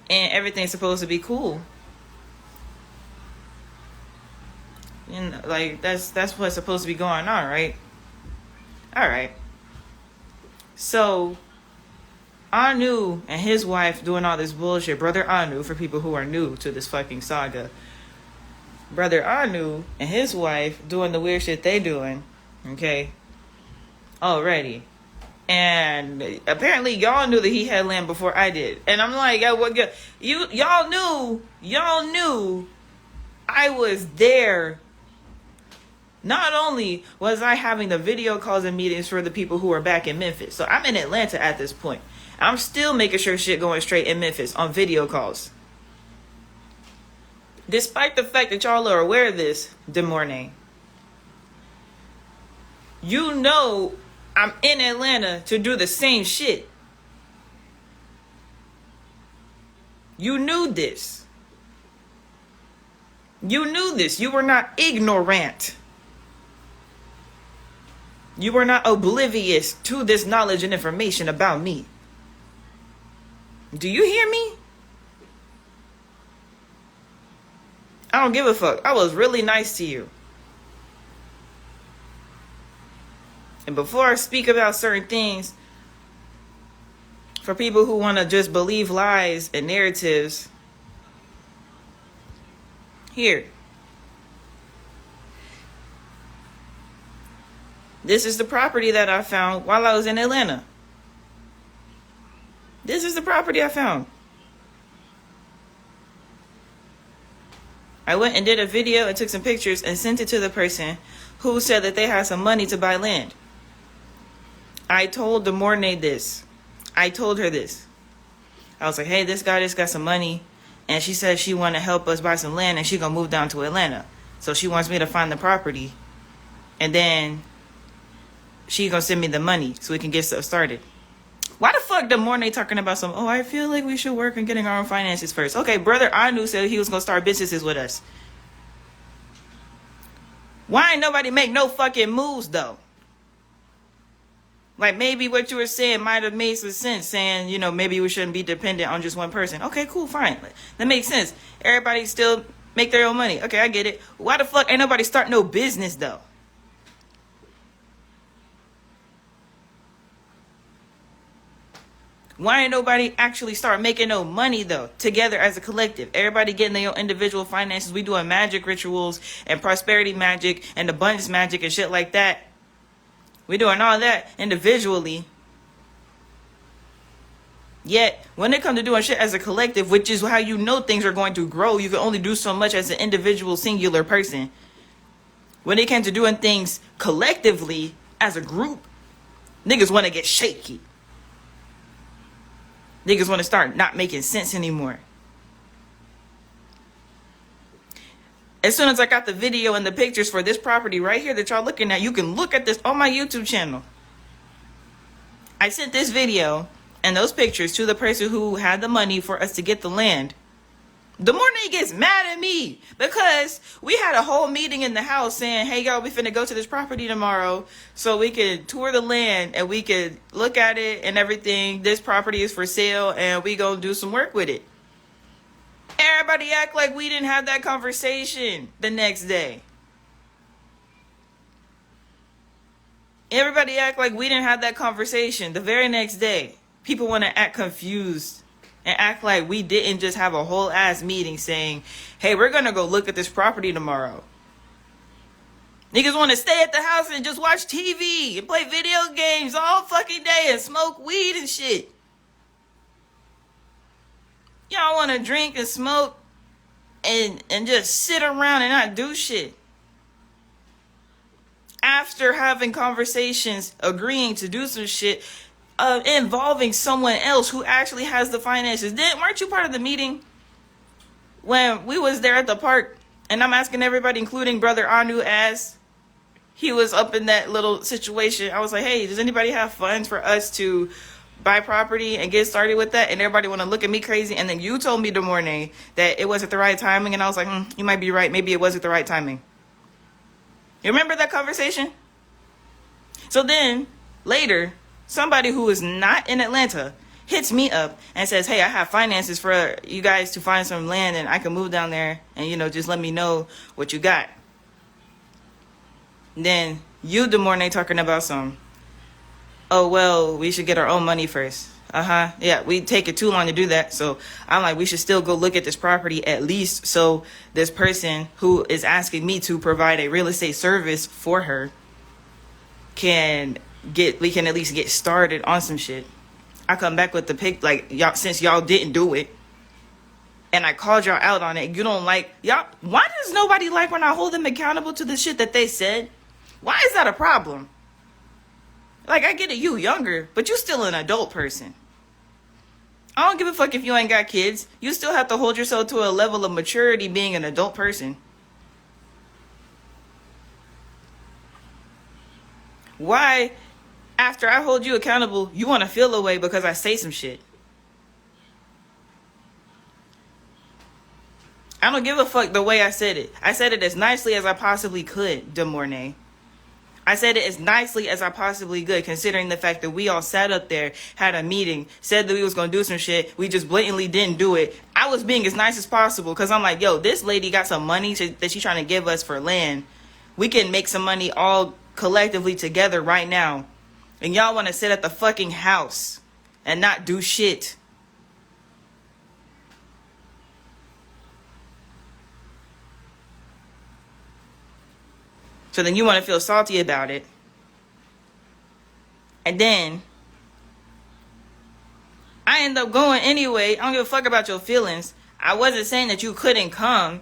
And everything's supposed to be cool. And like that's what's supposed to be going on, right? All right. So Anu and his wife doing all this bullshit. Brother Anu, for people who are new to this fucking saga. Brother Anu and his wife doing the weird shit they doing. Okay. Already. And apparently y'all knew that he had land before I did. And I'm like, y'all knew I was there. Not only was I having the video calls and meetings for the people who are back in Memphis. So I'm in Atlanta at this point. I'm still making sure shit going straight in Memphis on video calls. Despite the fact that y'all are aware of this, DeMornay. You know I'm in Atlanta to do the same shit. You knew this. You knew this. You were not ignorant. You were not oblivious to this knowledge and information about me. Do you hear me? I don't give a fuck. I was really nice to you. And before I speak about certain things, for people who want to just believe lies and narratives, here. This is the property that I found while I was in Atlanta. This is the property I found. I went and did a video and took some pictures and sent it to the person who said that they had some money to buy land. I told DeMornay this. I told her this. I was like, hey, this guy just got some money. And she said she want to help us buy some land and she going to move down to Atlanta. So she wants me to find the property. And then she going to send me the money so we can get stuff started. Why the fuck DeMornay talking about some, I feel like we should work on getting our own finances first. Okay, brother Anu said he was going to start businesses with us. Why ain't nobody make no fucking moves, though? Like, maybe what you were saying might have made some sense, saying, maybe we shouldn't be dependent on just one person. Okay, cool, fine. That makes sense. Everybody still make their own money. Okay, I get it. Why the fuck ain't nobody start no business, though? Why ain't nobody actually start making no money, though, together as a collective? Everybody getting their own individual finances. We doing magic rituals and prosperity magic and abundance magic and shit like that. We doing all that individually. Yet, when it comes to doing shit as a collective, which is how you know things are going to grow, you can only do so much as an individual, singular person. When it came to doing things collectively, as a group, niggas want to get shaky. Niggas want to start not making sense anymore. As soon as I got the video and the pictures for this property right here that y'all looking at, you can look at this on my YouTube channel. I sent this video and those pictures to the person who had the money for us to get the land. DeMornay gets mad at me because we had a whole meeting in the house saying, hey, y'all, we finna go to this property tomorrow so we could tour the land and we could look at it and everything. This property is for sale and we gonna do some work with it. Everybody act like we didn't have that conversation the next day. Everybody act like we didn't have that conversation the very next day. People want to act confused and act like we didn't just have a whole ass meeting saying, hey, we're going to go look at this property tomorrow. Niggas want to stay at the house and just watch TV and play video games all fucking day and smoke weed and shit. Y'all want to drink and smoke and just sit around and not do shit. After having conversations, agreeing to do some shit, involving someone else who actually has the finances. Weren't you part of the meeting when we was there at the park? And I'm asking everybody, including Brother Anu, as he was up in that little situation. I was like, hey, does anybody have funds for us to buy property and get started with that? And everybody want to look at me crazy. And then you told me the morning that it wasn't the right timing. And I was like, you might be right. Maybe it wasn't the right timing. You remember that conversation? So then later, somebody who is not in Atlanta hits me up and says, hey, I have finances for you guys to find some land and I can move down there and, just let me know what you got. Then you, the morning, talking about oh, well, we should get our own money first. Yeah, we take it too long to do that. So I'm like, we should still go look at this property at least so this person who is asking me to provide a real estate service for her we can at least get started on some shit. I come back with the pic, like, y'all, since y'all didn't do it and I called y'all out on it, you don't like y'all. Why does nobody like when I hold them accountable to the shit that they said? Why is that a problem? Like, I get it, you younger, but you still an adult person. I don't give a fuck if you ain't got kids. You still have to hold yourself to a level of maturity being an adult person. Why, after I hold you accountable, you want to feel away because I say some shit? I don't give a fuck the way I said it. I said it as nicely as I possibly could, DeMornay. I said it as nicely as I possibly could, considering the fact that we all sat up there, had a meeting, said that we was going to do some shit. We just blatantly didn't do it. I was being as nice as possible because I'm like, yo, this lady got some money that she's trying to give us for land. We can make some money all collectively together right now. And y'all want to sit at the fucking house and not do shit. So then you want to feel salty about it. And then I end up going anyway. I don't give a fuck about your feelings. I wasn't saying that you couldn't come.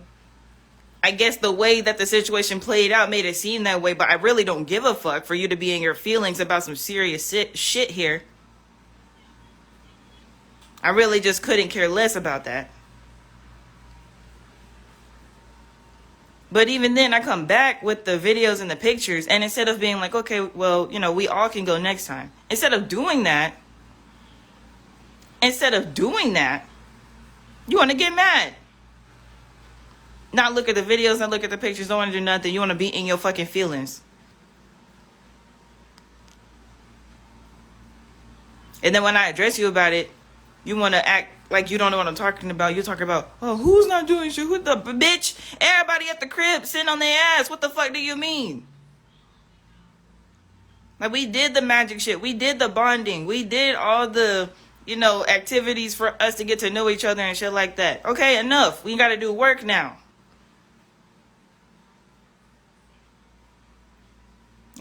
I guess the way that the situation played out made it seem that way, but I really don't give a fuck for you to be in your feelings about some serious shit here. I really just couldn't care less about that. But even then, I come back with the videos and the pictures, and instead of being like, okay, well, we all can go next time. Instead of doing that, you want to get mad. Not look at the videos, not look at the pictures, don't want to do nothing. You want to be in your fucking feelings. And then when I address you about it, you want to act like you don't know what I'm talking about. You talk about, oh, who's not doing shit? Who the bitch? Everybody at the crib sitting on their ass. What the fuck do you mean? Like, we did the magic shit. We did the bonding. We did all the, activities for us to get to know each other and shit like that. Okay, enough. We got to do work now.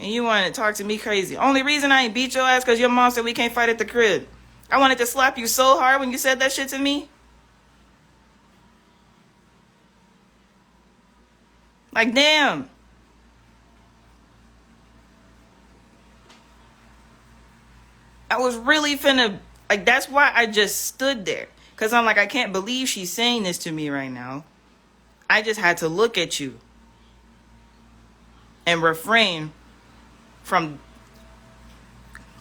And you want to talk to me crazy. Only reason I ain't beat your ass because your mom said we can't fight at the crib. I wanted to slap you so hard when you said that shit to me. Like, damn. I was really finna, like, that's why I just stood there. Because I'm like, I can't believe she's saying this to me right now. I just had to look at you and refrain from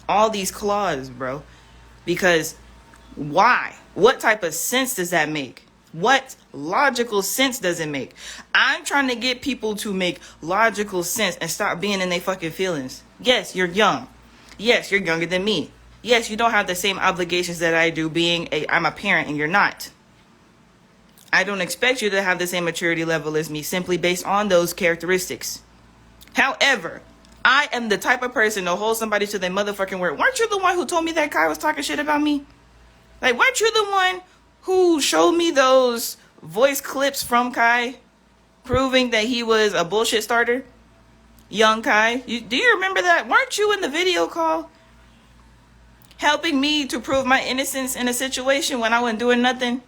all these claws, bro. Because why? What type of sense does that make? What logical sense does it make? I'm trying to get people to make logical sense and stop being in their fucking feelings. Yes, you're young. Yes, you're younger than me. Yes, you don't have the same obligations that I do I'm a parent and you're not. I don't expect you to have the same maturity level as me simply based on those characteristics. However, I am the type of person to hold somebody to their motherfucking word. Weren't you the one who told me that Kai was talking shit about me? Like, weren't you the one who showed me those voice clips from Kai proving that he was a bullshit starter? Young Kai. Do you remember that? Weren't you in the video call helping me to prove my innocence in a situation when I wasn't doing nothing?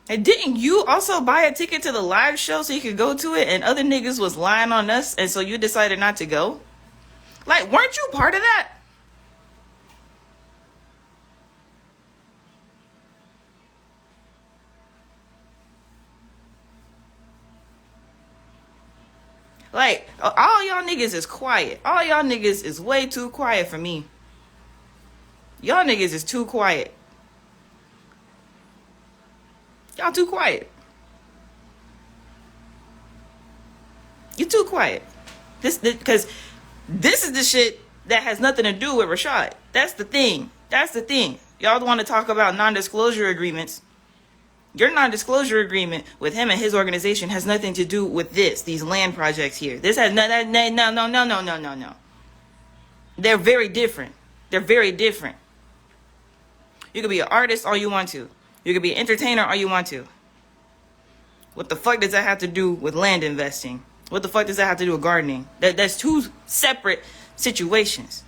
And didn't you also buy a ticket to the live show so you could go to it, and other niggas was lying on us, and so you decided not to go? Like, weren't you part of that? Like, all y'all niggas is quiet. All y'all niggas is way too quiet for me. Y'all niggas is too quiet. Y'all too quiet. You too quiet. Because this is the shit that has nothing to do with Rashad. That's the thing. That's the thing. Y'all want to talk about non-disclosure agreements. Your non-disclosure agreement with him and his organization has nothing to do with these land projects here. This has no. They're very different. They're very different. You could be an artist all you want to. You could be an entertainer all you want to. What the fuck does that have to do with land investing? What the fuck does that have to do with gardening? That's two separate situations.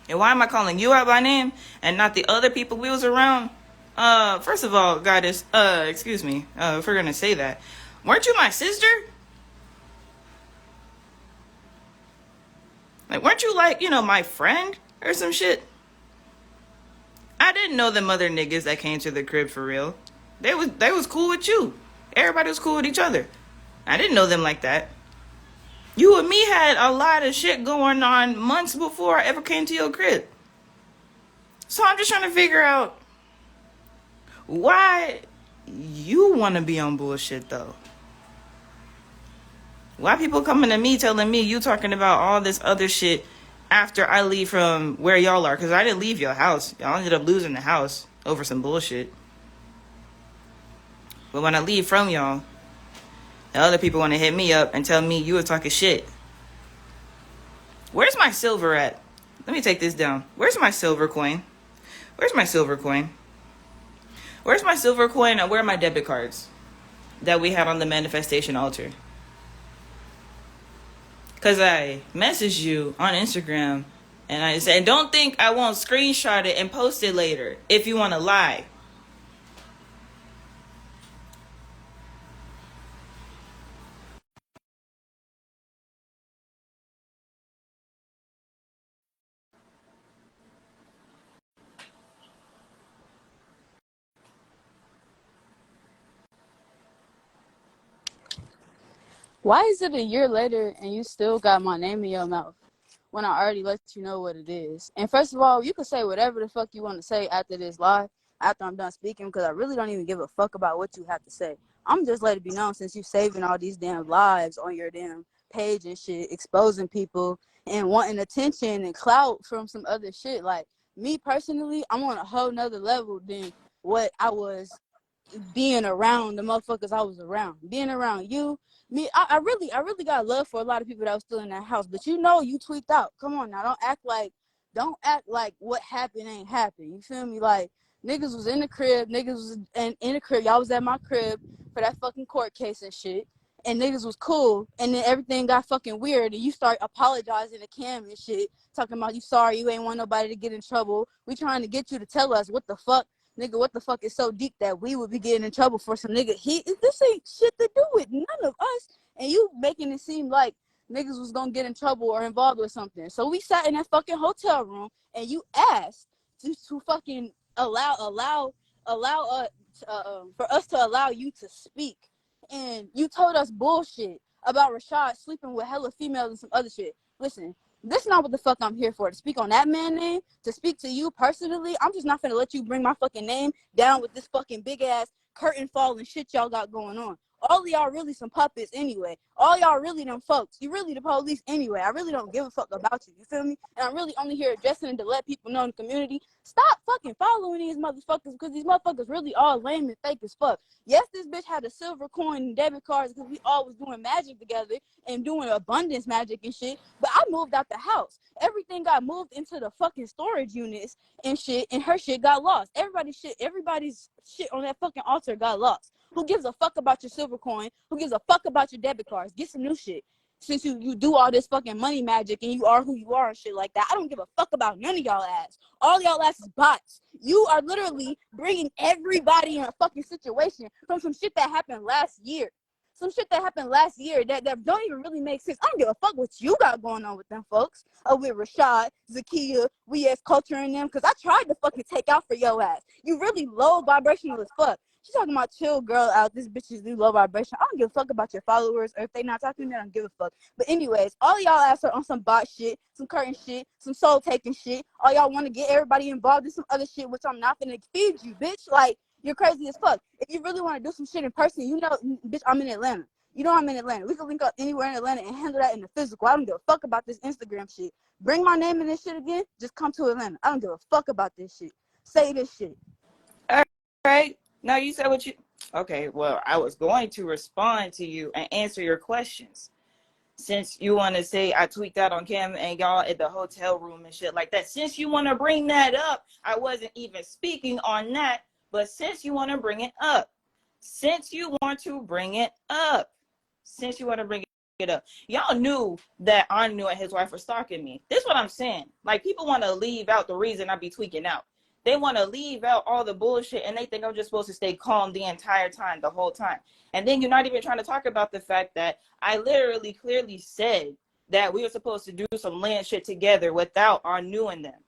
And why am I calling you out by name and not the other people we was around? First of all, goddess, excuse me, if we're gonna say that, weren't you my sister? Like, weren't you like, my friend or some shit? I didn't know them other niggas that came to the crib for real. They was cool with you. Everybody was cool with each other. I didn't know them like that. You and me had a lot of shit going on months before I ever came to your crib. So I'm just trying to figure out why you want to be on bullshit, though. Why people coming to me telling me you talking about all this other shit after I leave from where y'all are? Because I didn't leave your house. Y'all ended up losing the house over some bullshit. But when I leave from y'all, the other people want to hit me up and tell me you were talking shit. Where's my silver at? Let me take this down. Where's my silver coin? Where's my silver coin? Where's my silver coin and where are my debit cards that we had on the manifestation altar? Because I messaged you on Instagram and I said, don't think I won't screenshot it and post it later if you want to lie. Why is it a year later and you still got my name in your mouth when I already let you know what it is? And first of all, you can say whatever the fuck you want to say after this live, after I'm done speaking, because I really don't even give a fuck about what you have to say. I'm just letting it be known since you saving all these damn lives on your damn page and shit, exposing people and wanting attention and clout from some other shit. Like, me personally, I'm on a whole nother level than what I was being around the motherfuckers I was around. Being around you, me, I really got love for a lot of people that was still in that house. But you tweaked out. Come on now, don't act like what happened ain't happened. You feel me? Like, niggas was in the crib, in the crib. Y'all was at my crib for that fucking court case and shit. And niggas was cool, and then everything got fucking weird, and you start apologizing to Cam and shit, talking about you sorry, you ain't want nobody to get in trouble. We trying to get you to tell us what the fuck. Nigga, what the fuck is so deep that we would be getting in trouble for some nigga? This ain't shit to do with none of us. And you making it seem like niggas was gonna get in trouble or involved with something. So we sat in that fucking hotel room and you asked to fucking allow for us to allow you to speak. And you told us bullshit about Rashad sleeping with hella females and some other shit. Listen, this is not what the fuck I'm here for. To speak on that man's name, to speak to you personally, I'm just not finna let you bring my fucking name down with this fucking big ass curtain falling shit y'all got going on. All of y'all really some puppets anyway. All y'all really them folks. You really the police anyway. I really don't give a fuck about you. You feel me? And I'm really only here addressing it to let people know in the community. Stop fucking following these motherfuckers because these motherfuckers really all lame and fake as fuck. Yes, this bitch had a silver coin and debit cards because we all was doing magic together and doing abundance magic and shit. But I moved out the house. Everything got moved into the fucking storage units and shit, and her shit got lost. Everybody's shit on that fucking altar got lost. Who gives a fuck about your silver coin? Who gives a fuck about your debit cards? Get some new shit. Since you do all this fucking money magic and you are who you are and shit like that, I don't give a fuck about none of y'all ass. All y'all ass is bots. You are literally bringing everybody in a fucking situation from some shit that happened last year. Some shit that happened last year that don't even really make sense. I don't give a fuck what you got going on with them folks. With Rashad, Zakia, we as culture in them, because I tried to fucking take out for your ass. You really low vibrational as fuck. She's talking about chill girl out. This bitch is low vibration. I don't give a fuck about your followers, or if they not talking to me, I don't give a fuck. But anyways, all y'all ass are on some bot shit, some curtain shit, some soul taking shit. All y'all want to get everybody involved in some other shit, which I'm not gonna feed you, bitch. Like, you're crazy as fuck. If you really want to do some shit in person, you know, bitch, I'm in Atlanta. You know I'm in Atlanta. We can link up anywhere in Atlanta and handle that in the physical. I don't give a fuck about this Instagram shit. Bring my name in this shit again, just come to Atlanta. I don't give a fuck about this shit. Say this shit. All right. Now you said what you... Okay, well, I was going to respond to you and answer your questions. Since you want to say I tweaked out on Cam and y'all at the hotel room and shit like that. Since you want to bring that up, I wasn't even speaking on that. But since you want to bring it up, y'all knew that Anu and his wife were stalking me. This is what I'm saying. Like, people want to leave out the reason I be tweaking out. They want to leave out all the bullshit and they think I'm just supposed to stay calm the entire time, the whole time. And then you're not even trying to talk about the fact that I literally clearly said that we were supposed to do some land shit together without Anu and them.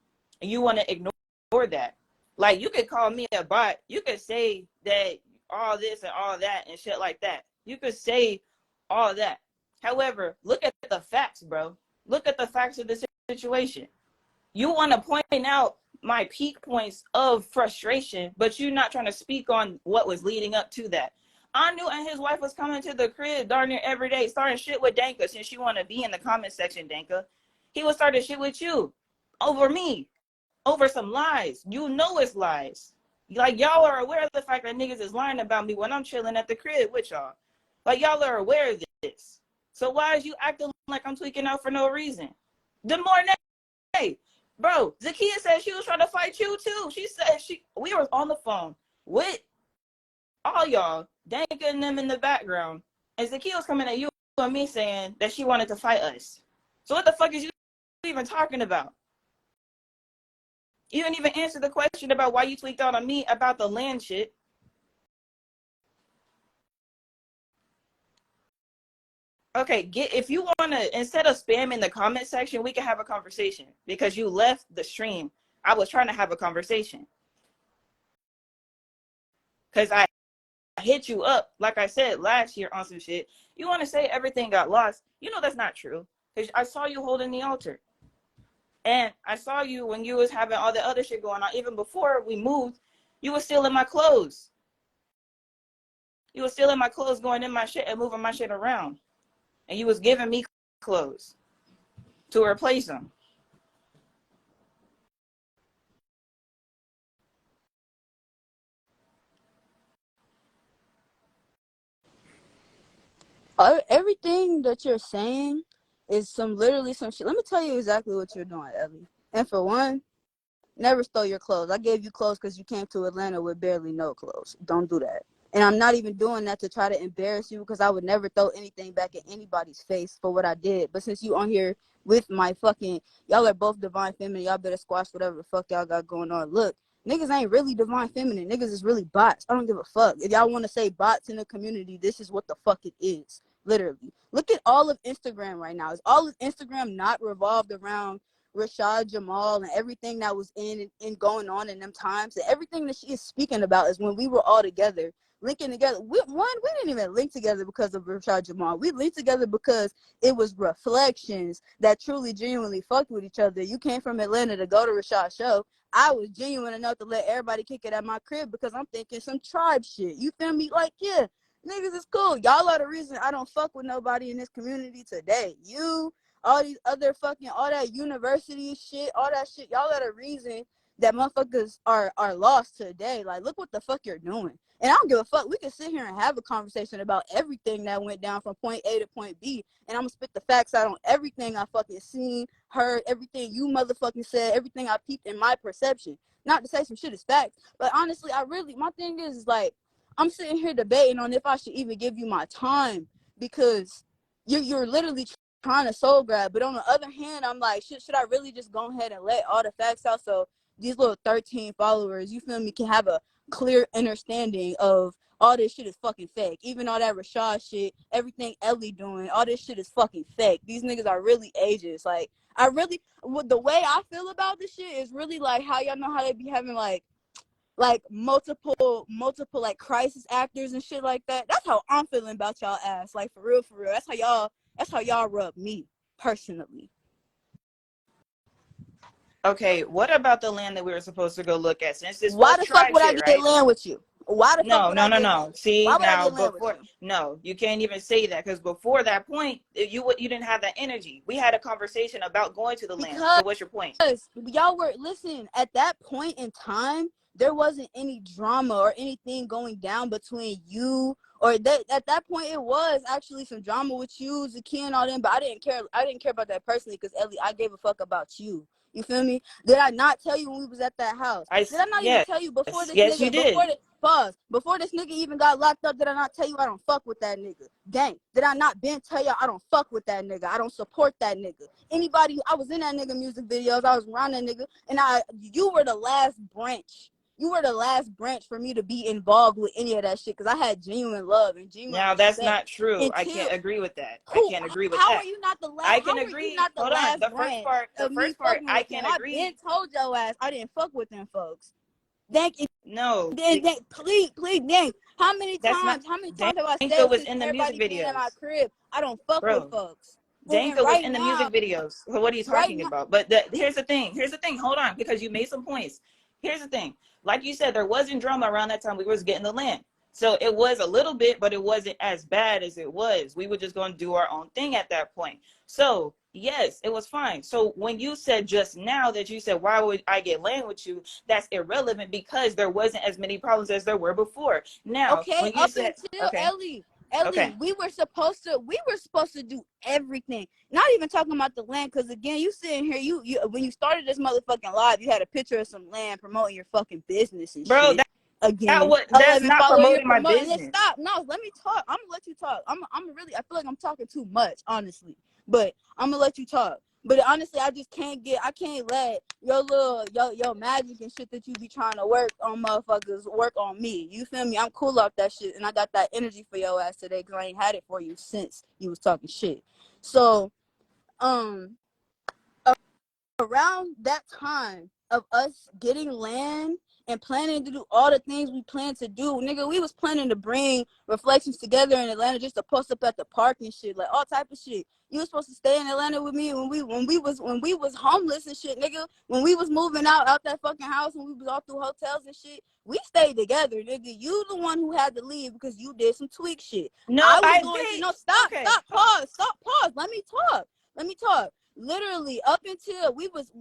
And you want to ignore that. Like, you could call me a bot. You could say that all this and all that and shit like that. You could say all that. However, look at the facts, bro. Look at the facts of the situation. You want to point out my peak points of frustration, but you're not trying to speak on what was leading up to that. Anu and his wife was coming to the crib darn near every day, starting shit with Danka, since you want to be in the comment section, Danka. He was starting shit with you over me, over some lies. You know it's lies. Like, y'all are aware of the fact that niggas is lying about me when I'm chilling at the crib with y'all. Like, y'all are aware of this. So why is you acting like I'm tweaking out for no reason? The more hey, bro, Zakia said she was trying to fight you too. She said we were on the phone with all y'all, Danka and them in the background. And Zakia was coming at you and me saying that she wanted to fight us. So what the fuck is you even talking about? You didn't even answer the question about why you tweaked out on me about the land shit. Okay, if you want to, instead of spamming the comment section, we can have a conversation. Because you left the stream. I was trying to have a conversation. Because I hit you up, like I said, last year on some shit. You want to say everything got lost. You know that's not true. Because I saw you holding the altar. And I saw you when you was having all the other shit going on. Even before we moved, you were still in my clothes. You were still in my clothes, going in my shit and moving my shit around. And you was giving me clothes to replace them. Everything that you're saying is literally some shit. Let me tell you exactly what you're doing, Ellie. And for one, never stole your clothes. I gave you clothes because you came to Atlanta with barely no clothes. Don't do that. And I'm not even doing that to try to embarrass you, because I would never throw anything back in anybody's face for what I did. But since you on here with my fucking, y'all are both divine feminine, y'all better squash whatever the fuck y'all got going on. Look, niggas ain't really divine feminine. Niggas is really bots. I don't give a fuck. If y'all want to say bots in the community, this is what the fuck it is. Literally. Look at all of Instagram right now. Is all of Instagram not revolved around Rashad Jamal and everything that was in going on in them times? And everything that she is speaking about is when we were all together, linking together. We didn't even link together because of Rashad Jamal. We linked together because it was reflections that truly, genuinely fucked with each other. You came from Atlanta to go to Rashad's show. I was genuine enough to let everybody kick it at my crib because I'm thinking some tribe shit. You feel me? Like, yeah, Niggas is cool. Y'all are the reason I don't fuck with nobody in this community today. You, all these other fucking, all that university shit, all that shit. Y'all are the reason that motherfuckers are lost today. Like, look what the fuck you're doing. And I don't give a fuck. We can sit here and have a conversation about everything that went down from point A to point B. And I'm gonna spit the facts out on everything I fucking seen, heard, everything you motherfucking said, everything I peeped in my perception. Not to say some shit is facts, but honestly, my thing is like, I'm sitting here debating on if I should even give you my time, because you're literally trying to soul grab. But on the other hand, I'm like, should I really just go ahead and let all the facts out so these little 13 followers, you feel me, can have a clear understanding of all this shit is fucking fake. Even all that Rashad shit, everything Ellie doing, all this shit is fucking fake. These niggas are really ages. Like, the way I feel about this shit is really like how y'all know how they be having like multiple like crisis actors and shit like that. That's how I'm feeling about y'all ass. Like, for real. That's how y'all rub me personally. Okay, what about the land that we were supposed to go look at? Since this Why was the fuck tribe would I shit, get right? land with you? Why the fuck No, would no, I no, get no. land? See, Why would I now get land with before, you? no, you can't even say that, because before that point, you didn't have that energy. We had a conversation about going to the land. Because So what's your point? y'all were, listen, at that point in time, there wasn't any drama or anything going down between you or that. At that point, it was actually some drama with you, Zaki, and all them, but I didn't care about that personally, because Ellie, I gave a fuck about you. You feel me? Did I not tell you when we was at that house? Did I not even Yes, tell you before this yes, you nigga, did. before this nigga even got locked up, did I not tell you I don't fuck with that nigga? Gang, did I not been tell y'all I don't fuck with that nigga? I don't support that nigga. Anybody, I was in that nigga music videos, I was around that nigga, and you were the last branch. You were the last branch for me to be involved with any of that shit, because I had genuine love and genuine Now that's respect. not true. I Until can't agree with that. I who? can't agree with How are that. you not the last? I How can are you agree. not the Hold on. last branch The of me first part, fucking I with him? can I been agree. told your ass I didn't fuck with them folks. Thank you. No, Then please, gang. How many that's not. times have I Danko said was since in the music everybody been at my videos, crib, I don't fuck with bro. folks. And Danko was right in the now, music videos. So what are you right talking now, about? But here's the thing. Here's the thing. Hold on, because you made some points. Here's the thing. Like you said, there wasn't drama around that time. We was getting the land. So it was a little bit, but it wasn't as bad as it was. We were just going to do our own thing at that point. So yes, it was fine. So when you said just now that you said, why would I get land with you? That's irrelevant, because there wasn't as many problems as there were before. Now, okay, when you up said, until okay, okay, we were supposed to do everything. Not even talking about the land, because again, you sitting here, you when you started this motherfucking live, you had a picture of some land promoting your fucking business and bro, shit. Again, that's 11 not followers, you're promoting my promoting. Let's business. stop. No, let me talk. I'm gonna let you talk. I'm really. I feel like I'm talking too much, honestly. But I'm gonna let you talk. But honestly, I can't let your magic and shit that you be trying to work on motherfuckers work on me. You feel me? I'm cool off that shit, and I got that energy for your ass today, because I ain't had it for you since you was talking shit. So, around that time of us getting land and planning to do all the things we planned to do, nigga, we was planning to bring Reflections together in Atlanta just to post up at the park and shit, like all type of shit. You was supposed to stay in Atlanta with me when we was homeless and shit, nigga. When we was moving out that fucking house, when we was all through hotels and shit, we stayed together, nigga. You the one who had to leave because you did some tweak shit. No, I was I going to did. no stop, Okay. pause. Let me talk. Literally up until we was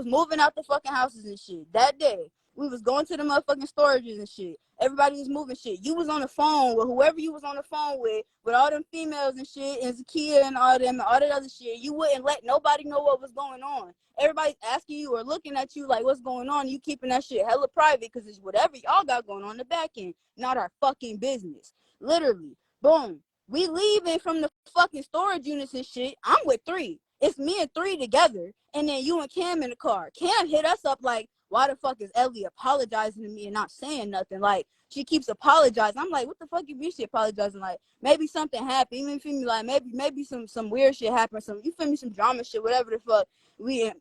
moving out the fucking houses and shit. That day we was going to the motherfucking storages and shit. Everybody was moving shit. You was on the phone with whoever you was on the phone with all them females and shit, and Zakia and all them and all that other shit. You wouldn't let nobody know what was going on. Everybody's asking you or looking at you like, what's going on? You keeping that shit hella private, because it's whatever y'all got going on in the back end, not our fucking business. Literally, boom. We leaving from the fucking storage units and shit. I'm with 3. It's me and 3 together, and then you and Cam in the car. Cam hit us up like, why the fuck is Ellie apologizing to me and not saying nothing? Like, she keeps apologizing. I'm like, what the fuck you mean she apologizing? Like, maybe something happened. Even feel me, like maybe some weird shit happened. Some, you feel me, some drama shit, whatever the fuck.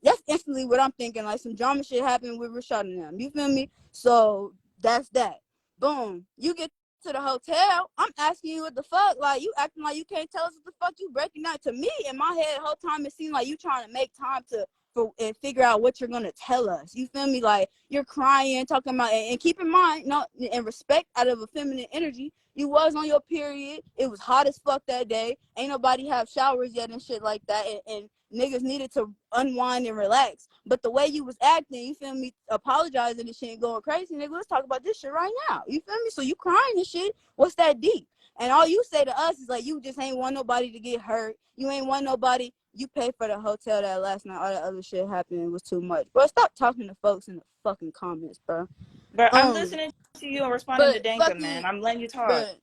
That's instantly what I'm thinking. Like, some drama shit happened with Rashad and them. You feel me? So that's that. Boom. You get to the hotel, I'm asking you what the fuck, like you acting like you can't tell us what the fuck you breaking out. To me, in my head, the whole time it seemed like you trying to make time and figure out what you're gonna tell us. You feel me? Like you're crying, talking about, and keep in mind, no, and respect out of a feminine energy. You was on your period. It was hot as fuck that day. Ain't nobody have showers yet and shit like that. And niggas needed to unwind and relax. But the way you was acting, you feel me, apologizing and shit and going crazy, nigga, let's talk about this shit right now. You feel me? So you crying and shit. What's that deep? And all you say to us is like, you just ain't want nobody to get hurt. You ain't want nobody. You paid for the hotel that last night. All that other shit happened. It was too much. Bro, stop talking to folks in the fucking comments, bro. But I'm listening to you and responding to Danka, man. I'm letting you talk. But,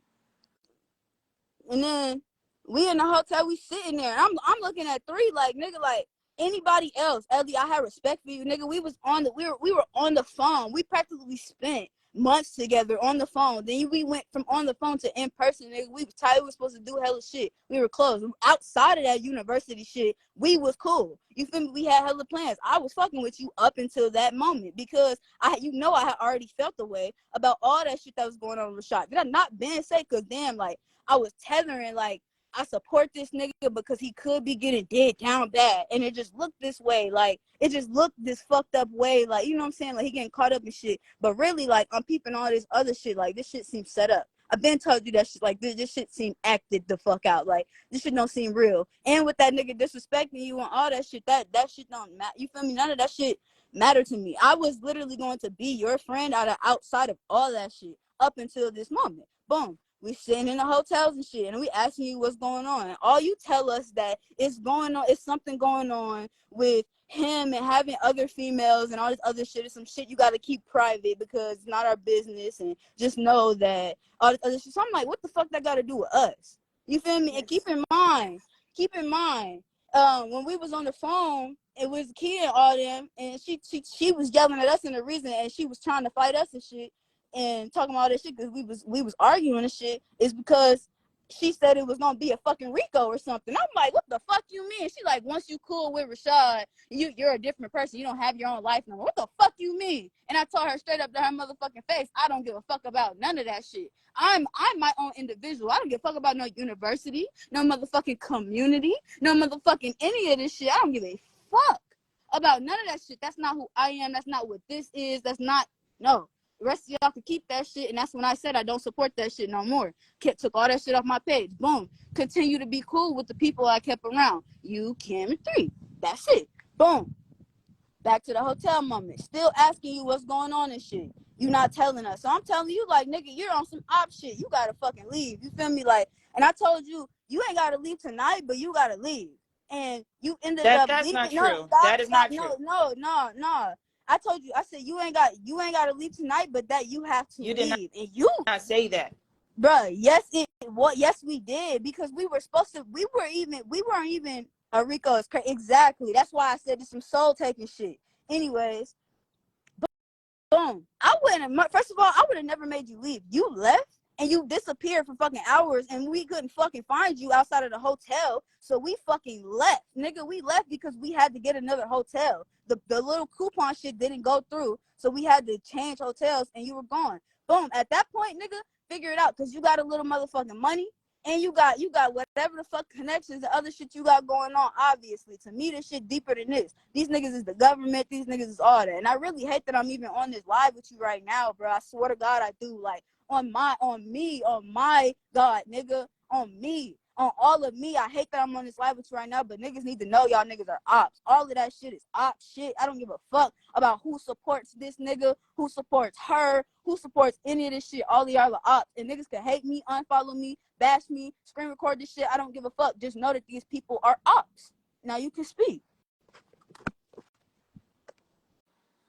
and then we in the hotel, we sitting there. I'm looking at 3 like, nigga, like anybody else. Ellie, I had respect for you, nigga. We were on the phone. We practically spent months together on the phone. Then we went from on the phone to in person, nigga. We was tired. We were supposed to do hella shit. We were close. Outside of that university shit, we was cool. You feel me? We had hella plans. I was fucking with you up until that moment because I had already felt the way about all that shit that was going on with Rashad. Did I not been say? Cause damn, like I was tethering, like I support this nigga because he could be getting dead down bad, and it just looked this way, like it just looked this fucked up way, like you know what I'm saying, like he getting caught up in shit. But really, like I'm peeping all this other shit, like this shit seems set up. I've been told you that shit, like this shit seem acted the fuck out, like this shit don't seem real. And with that nigga disrespecting you and all that shit, that shit don't matter. You feel me? None of that shit matter to me. I was literally going to be your friend outside of all that shit up until this moment. Boom. We sitting in the hotels and shit, and we asking you what's going on. And all you tell us that it's going on, it's something going on with him and having other females and all this other shit. Is some shit you got to keep private because it's not our business. And just know that all this other shit. So I'm like, what the fuck that got to do with us? You feel me? And keep in mind, when we was on the phone, it was Kia and all them, and she was yelling at us in the reason, and she was trying to fight us and shit. And talking about all this shit because we was arguing and shit is because she said it was gonna be a fucking Rico or something. I'm like, what the fuck you mean? She like, once you cool with Rashad, you're a different person. You don't have your own life no more. What the fuck you mean? And I told her straight up to her motherfucking face, I don't give a fuck about none of that shit. I'm my own individual. I don't give a fuck about no university, no motherfucking community, no motherfucking any of this shit. I don't give a fuck about none of that shit. That's not who I am. That's not what this is. That's not, no. The rest of y'all can keep that shit, and that's when I said I don't support that shit no more. Took all that shit off my page. Boom. Continue to be cool with the people I kept around. You, Kim, and 3. That's it. Boom. Back to the hotel moment. Still asking you what's going on and shit. You not telling us. So I'm telling you, like, nigga, you're on some op shit. You gotta fucking leave. You feel me? Like, and I told you, you ain't gotta leave tonight, but you gotta leave. And you ended up that's leaving. Not no, true. Stop, that is stop, not true. No. I told you, I said you ain't got to leave tonight, but that you have to leave. And you not say that. Bruh, yes we did, because we weren't even a Rico is crazy. Exactly. That's why I said it's some soul taking shit. Anyways, boom. First of all, I would have never made you leave. You left and you disappeared for fucking hours, and we couldn't fucking find you outside of the hotel. So we fucking left. Nigga, we left because we had to get another hotel. The little coupon shit didn't go through, so we had to change hotels, and you were gone. Boom. At that point, nigga, figure it out, because you got a little motherfucking money, and you got whatever the fuck connections and other shit you got going on. Obviously, to me, this shit deeper than this. These niggas is the government. These niggas is all that. And I really hate that I'm even on this live with you right now, bro. I swear to God, I do. Like, on my God, nigga, on me, on all of me. I hate that I'm on this live with you right now, but niggas need to know y'all niggas are ops. All of that shit is op shit. I don't give a fuck about who supports this nigga, who supports her, who supports any of this shit. All of y'all are ops, and niggas can hate me, unfollow me, bash me, screen record this shit. I don't give a fuck. Just know that these people are ops. Now you can speak.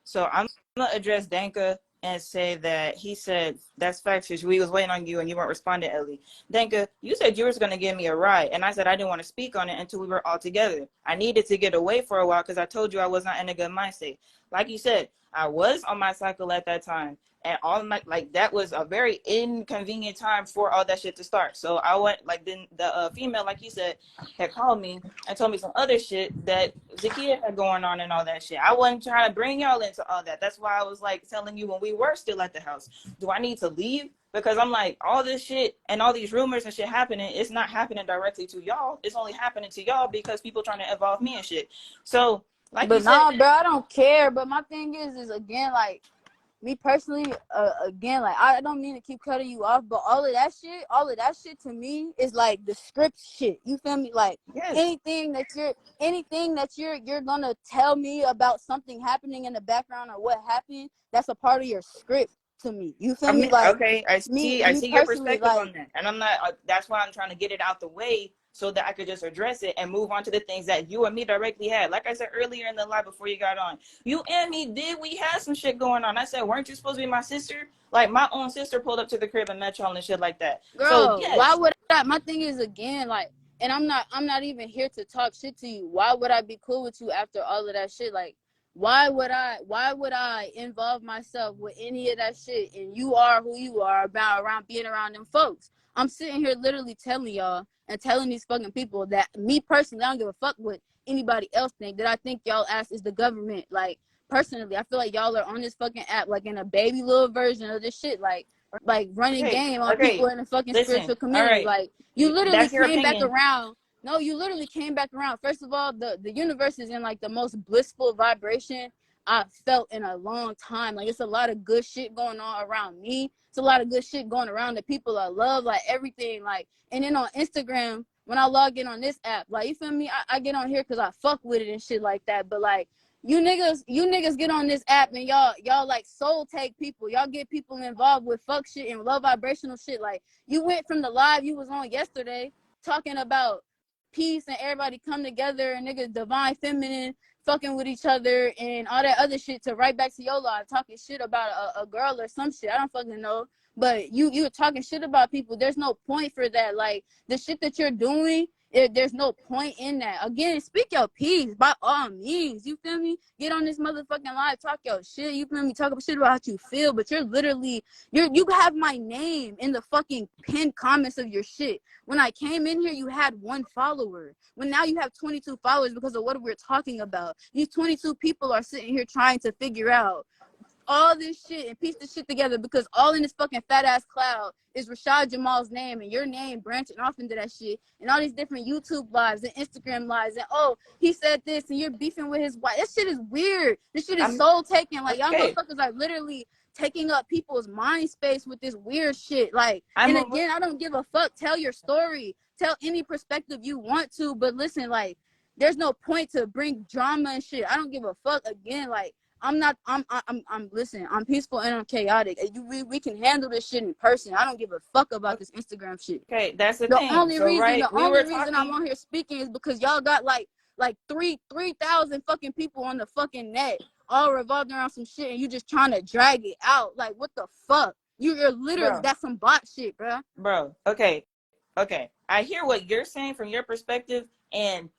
So I'm gonna address Danka and say that he said that's factious. We was waiting on you and you weren't responding, Ellie. Danka, you said you was gonna give me a ride, and I said I didn't want to speak on it until we were all together. I needed to get away for a while because I told you I was not in a good mindset. Like you said, I was on my cycle at that time, and all my that was a very inconvenient time for all that shit to start. So I went, like, then the female, like you said, had called me and told me some other shit that Zakia had going on and all that shit. I wasn't trying to bring y'all into all that. That's why I was like telling you when we were still at the house, do I need to leave? Because I'm like, all this shit and all these rumors and shit happening, it's not happening directly to y'all. It's only happening to y'all because people trying to involve me and shit. So, like, but you said, bro, I don't care. But my thing is again, like, me personally, again, like I don't mean to keep cutting you off, but all of that shit to me is like the script shit. You feel me? Like Yes. anything that you're gonna tell me about something happening in the background or what happened, that's a part of your script to me. You feel me? Like okay, I see your perspective on that, and I'm not. That's why I'm trying to get it out the way so that I could just address it and move on to the things that you and me directly had. Like I said earlier in the live before you got on, you and me we had some shit going on. I said, weren't you supposed to be my sister? Like my own sister pulled up to the crib and met y'all and shit like that. girl, So yes. why would I? My thing is, again, like, and I'm not even here to talk shit to you. Why would I be cool with you after all of that shit? Like, why would I involve myself with any of that shit? And you are who you are around being around them folks. I'm sitting here literally telling y'all and telling these fucking people that me personally, I don't give a fuck what anybody else think. That I think y'all ass is the government. Like, personally, I feel like y'all are on this fucking app like in a baby little version of this shit. Like running game on people in the fucking spiritual community. Right. Like, you literally came back around. No, you literally came back around. First of all, the universe is in like the most blissful vibration I've felt in a long time. Like, it's a lot of good shit going on around me. It's a lot of good shit going around the people I love, like everything. Like, and then on Instagram, when I log in on this app, like, you feel me? I get on here because I fuck with it and shit like that. But like, you niggas get on this app and y'all like soul take people. Y'all get people involved with fuck shit and low vibrational shit. Like, you went from the live you was on yesterday talking about peace and everybody come together and niggas divine feminine fucking with each other and all that other shit to right back to your life talking shit about a girl or some shit. I don't fucking know. But you were talking shit about people. There's no point for that. Like, the shit that you're doing, there's no point in that. Again, speak your piece by all means. You feel me? Get on this motherfucking live, talk your shit. You feel me? Talk shit about how you feel. But you're literally, you have my name in the fucking pinned comments of your shit. When I came in here, you had 1 follower. When now you have 22 followers because of what we're talking about. These 22 people are sitting here trying to figure out all this shit and piece this shit together because all in this fucking fat ass cloud is Rashad Jamal's name and your name branching off into that shit and all these different YouTube lives and Instagram lives and oh, he said this and you're beefing with his wife. This shit is weird. This shit is soul taking. Like, y'all motherfuckers are literally taking up people's mind space with this weird shit. Like, I don't give a fuck. Tell your story. Tell any perspective you want to, but listen, like, there's no point to bring drama and shit. I don't give a fuck. Again, like, listen, I'm peaceful and I'm chaotic. We can handle this shit in person. I don't give a fuck about this Instagram shit. Okay, that's the thing. The only reason I'm on here speaking is because y'all got like 3,000 fucking people on the fucking net all revolved around some shit and you just trying to drag it out. Like, what the fuck? You're literally, that's some bot shit, bro. Okay. I hear what you're saying from your perspective, and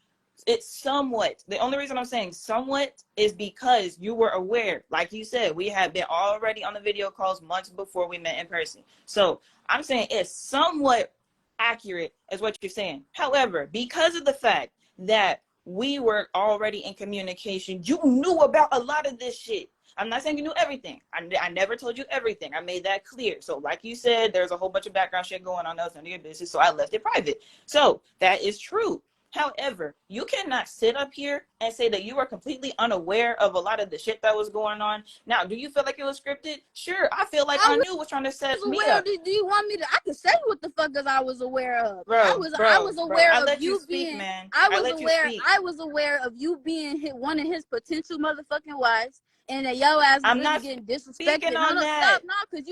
it's somewhat, the only reason I'm saying somewhat is because you were aware. Like you said, we had been already on the video calls months before we met in person. So I'm saying it's somewhat accurate as what you're saying. However, because of the fact that we were already in communication, you knew about a lot of this shit. I'm not saying you knew everything. I never told you everything. I made that clear. So like you said, there's a whole bunch of background shit going on. That was none of your business. So I left it private. So that is true. However, you cannot sit up here and say that you were completely unaware of a lot of the shit that was going on. Now, do you feel like it was scripted? Sure, I feel like I knew was trying to set me up. Do you want me to? I can say what the fuck I was aware of. I was aware of you being. Man. I was aware of you being one of his potential motherfucking wives. And that your ass was really getting disrespected. Stop, because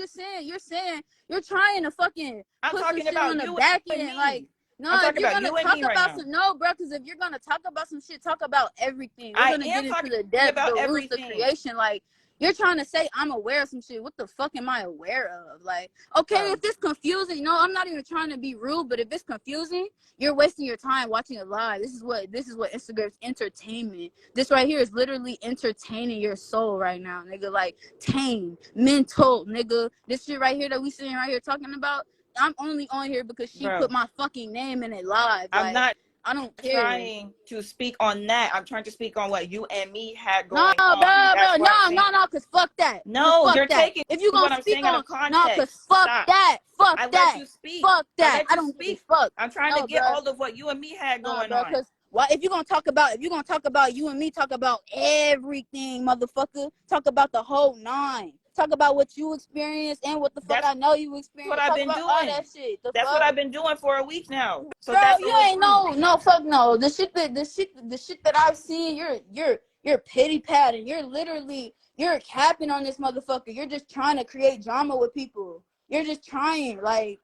you're trying to fucking put some shit on the back end, like. No, if you're gonna talk about some, no, bro. Because if you're gonna talk about some shit, talk about everything. We're gonna get into the depth, the roots, the creation. Like, you're trying to say I'm aware of some shit. What the fuck am I aware of? Like, okay, if it's confusing, no, I'm not even trying to be rude, but if it's confusing, you're wasting your time watching it live. This is what Instagram's entertainment. This right here is literally entertaining your soul right now, nigga. Like, tame, mental, nigga. This shit right here that we sitting right here talking about. I'm only on here because she put my fucking name in it live. Like, I don't care. Trying to speak on that. I'm trying to speak on what you and me had going on. No, because fuck that. No, fuck you're that. taking if you're gonna speak on context. No, because fuck that. Fuck I that. Let you speak. Fuck that. I don't speak. Fuck. I'm trying to get all of what you and me had going on. Why, if you're gonna talk about you and me, talk about everything, motherfucker. Talk about the whole 9. Talk about what you experienced and what the fuck I know you experienced. What I've Talk been about all doing. that shit. The That's fuck? what I've been doing for a week now. So Bro, that's the you whole ain't point. no fuck no. The shit that I've seen, you're pity patting. You're capping on this motherfucker. You're just trying to create drama with people. You're just trying, like,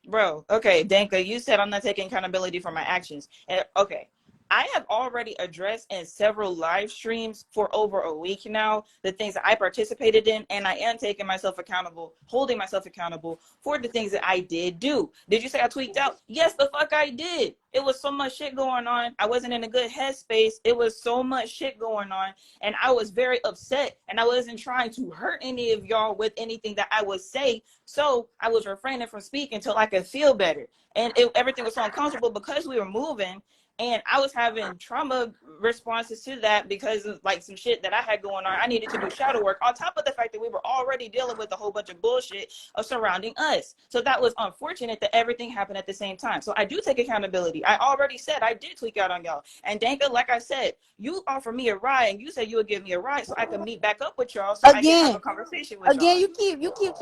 Bro, okay, Danka, you said I'm not taking accountability for my actions. And okay, I have already addressed in several live streams for over a week now the things that I participated in, and I am taking myself accountable, holding myself accountable for the things that I did do. Did you say I tweaked out? Yes, the fuck I did. It was so much shit going on. I wasn't in a good headspace. It was so much shit going on, and I was very upset, and I wasn't trying to hurt any of y'all with anything that I would say. So I was refraining from speaking until I could feel better. And everything was so uncomfortable because we were moving. And I was having trauma responses to that because of like some shit that I had going on. I needed to do shadow work on top of the fact that we were already dealing with a whole bunch of bullshit surrounding us. So that was unfortunate that everything happened at the same time. So I do take accountability. I already said I did tweak out on y'all. And Danka, like I said, you offered me a ride and you said you would give me a ride so I could meet back up with y'all so I could have a conversation with y'all. you keep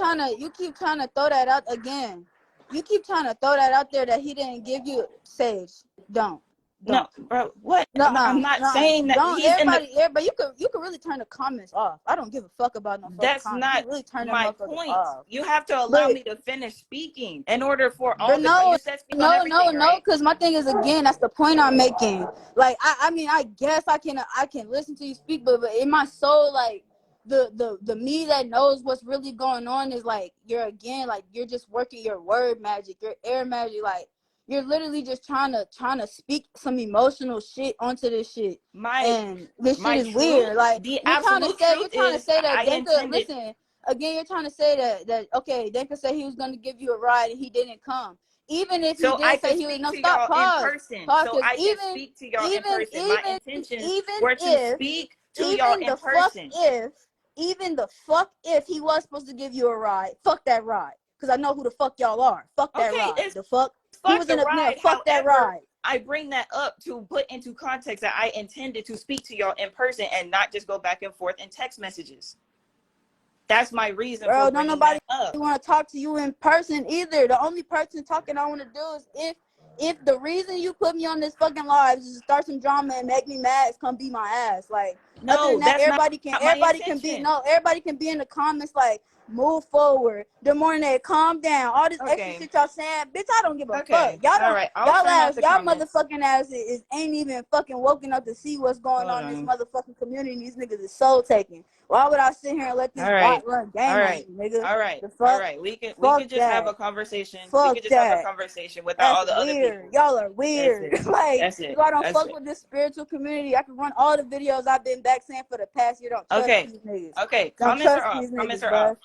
trying to throw that out again. You keep trying to throw that out there that he didn't give you. Sage, don't. No, bro, what? I'm not saying that don't. he's in the. Everybody, you could really turn the comments off. I don't give a fuck about no fucking That's comments. You not can really turn them my motherfuckers point. off. You have to allow me to finish speaking in order for all But the. You said speak on everything, right? because my thing is, again, that's the point I'm making. Like, I mean, I guess I can listen to you speak, but in my soul, like, the me that knows what's really going on is like, you're just working your word magic, your air magic, like, you're literally just trying to speak some emotional shit onto this shit. And this shit is weird. Like, the you're trying to absolute say truth is that I Denka, intended. listen, again, you're trying to say that okay, Denka said he was gonna give you a ride and he didn't come. Even if he So I did say could he was, speak no, to stop, y'all in pause, person. So because I can speak to y'all in person. My intentions even were to if speak to y'all in person. even the fuck if he was supposed to give you a ride, fuck that ride, because I know who the fuck y'all are. Fuck that Okay, ride. it's The fuck he fuck was the in a man. ride. Fuck that However, ride. I bring that up to put into context that I intended to speak to y'all in person and not just go back and forth in text messages. That's my reason for Bro, don't bringing nobody that up. want to talk to you in person either. The only person talking I want to do is if the reason you put me on this fucking live is to start some drama and make me mad, it's gonna be my ass. Like, other No, than that, that's not my intention. everybody can be in the comments like, move forward. The morning they calm down. All this extra Okay. shit y'all saying, bitch, I don't give a fuck. Okay. Y'all All don't. right. I'll Y'all turn off ass, the y'all comments. motherfucking ass is ain't even fucking woken up to see what's going Hold on in this on. motherfucking community. These niggas is soul taking. Why would I sit here and let this All right. bot run All game on right. me, nigga? All right. The All fuck? right. We Fuck can just have a that. conversation. We Fuck can just have a that. conversation without That's all the other weird. people. Y'all are That's weird. it. Like, That's it. if I don't That's fuck it. with this spiritual community, I can run all the videos I've been back saying for the past year. Don't trust Okay. these niggas. Okay. Don't Comments are trust off. these Comments niggas, are bro. off.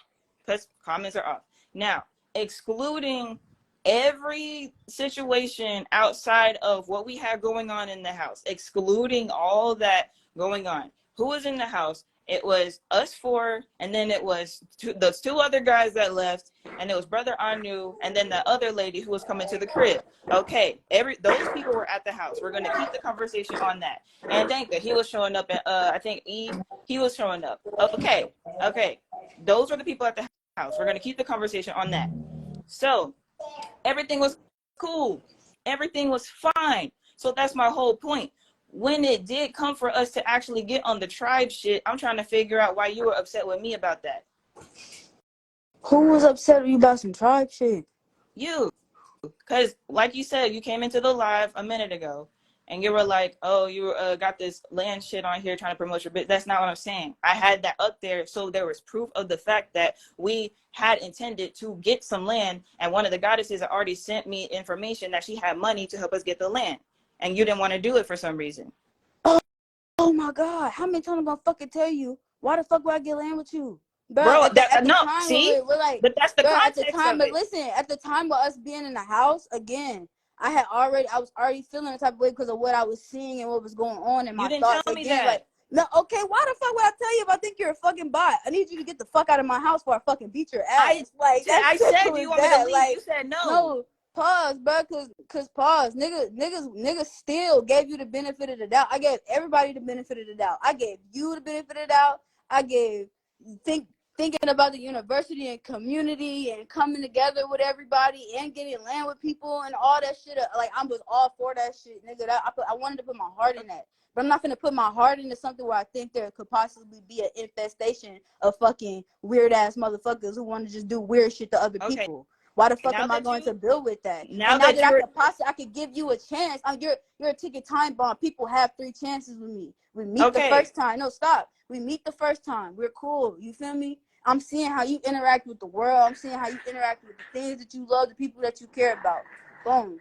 Because comments are off. Now, excluding every situation outside of what we have going on in the house, excluding all that going on. Who was in the house? It was us four, and then it was those two other guys that left, and it was brother Anu, and then the other lady who was coming to the crib. Okay, those people were at the house. We're gonna keep the conversation on that. And Danka, he was showing up, and I think E, he was showing up. Okay, those were the people at the house. We're gonna keep the conversation on that. So everything was cool. Everything was fine. So that's my whole point. When it did come for us to actually get on the tribe shit, I'm trying to figure out why you were upset with me about that. Who was upset with you about some tribe shit? You. Because, like you said, you came into the live a minute ago and you were like, oh, you got this land shit on here trying to promote your business. That's not what I'm saying. I had that up there so there was proof of the fact that we had intended to get some land, and one of the goddesses had already sent me information that she had money to help us get the land, and you didn't want to do it for some reason. Oh my God. How many times am I fucking tell you? Why the fuck would I get land with you? Bro, At the time, see? we're like, But that's the bro, at the context time, of but it. listen, at the time of us being in the house, again, I was already feeling the type of way because of what I was seeing and what was going on in You my didn't thoughts. tell me Again, that. like, no, okay, why the fuck would I tell you if I think you're a fucking bot? I need you to get the fuck out of my house before I fucking beat your ass. I said, do Simple you as want me to that. leave? Like, You said no. no, pause, bro, cause pause. Niggas still gave you the benefit of the doubt. I gave everybody the benefit of the doubt. I gave you the benefit of the doubt. I gave thinking about the university and community and coming together with everybody and getting land with people and all that shit. Like, I was all for that shit, nigga. I wanted to put my heart in that. But I'm not going to put my heart into something where I think there could possibly be an infestation of fucking weird-ass motherfuckers who want to just do weird shit to other people. Why the fuck am I going to build with that? Now that I could give you a chance. You're a ticket time bomb. People have 3 chances with me. We meet the first time. No, stop. We meet the first time. We're cool. You feel me? I'm seeing how you interact with the world. I'm seeing how you interact with the things that you love, the people that you care about. Boom.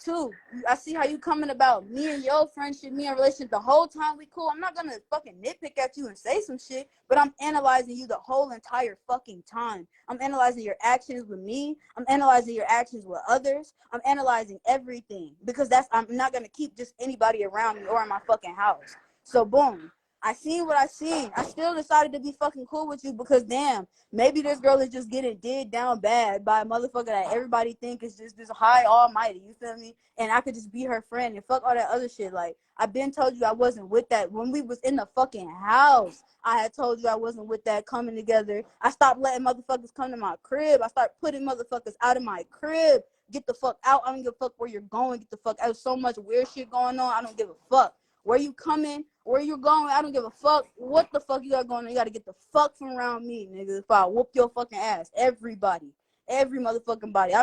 2, I see how you coming about me and your friendship, me and relationship. The whole time we cool. I'm not gonna fucking nitpick at you and say some shit, but I'm analyzing you the whole entire fucking time. I'm analyzing your actions with me. I'm analyzing your actions with others. I'm analyzing everything because I'm not gonna keep just anybody around me or in my fucking house. So boom. I seen what I seen. I still decided to be fucking cool with you because damn, maybe this girl is just getting did down bad by a motherfucker that everybody think is just this high almighty. You feel me? And I could just be her friend and fuck all that other shit. Like, I've been told you I wasn't with that when we was in the fucking house. I had told you I wasn't with that coming together. I stopped letting motherfuckers come to my crib. I started putting motherfuckers out of my crib. Get the fuck out. I don't give a fuck where you're going. Get the fuck out. There's so much weird shit going on. I don't give a fuck. Where you coming? Where you going? I don't give a fuck. What the fuck you got going on? You got to get the fuck from around me, nigga. If I whoop your fucking ass. Everybody. Every motherfucking body.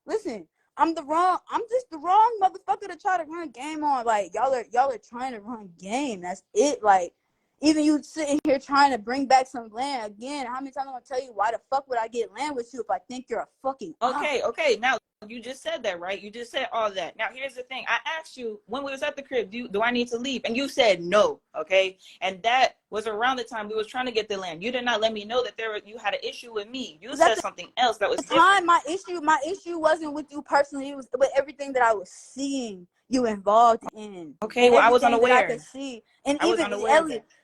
Listen, I'm just the wrong motherfucker to try to run game on. Like, y'all are trying to run game. That's it. Like, even you sitting here trying to bring back some land. Again, how many times I'm going to tell you why the fuck would I get land with you if I think you're a fucking Okay. Now, you just said that, right? You just said all that. Now, here's the thing. I asked you when we was at the crib, do I need to leave? And you said no, okay? And that was around the time we was trying to get the land. You did not let me know that you had an issue with me. You said something else that was different. My issue wasn't with you personally. It was with everything that I was seeing you involved in. Okay, well, I was unaware. That I could see. And I even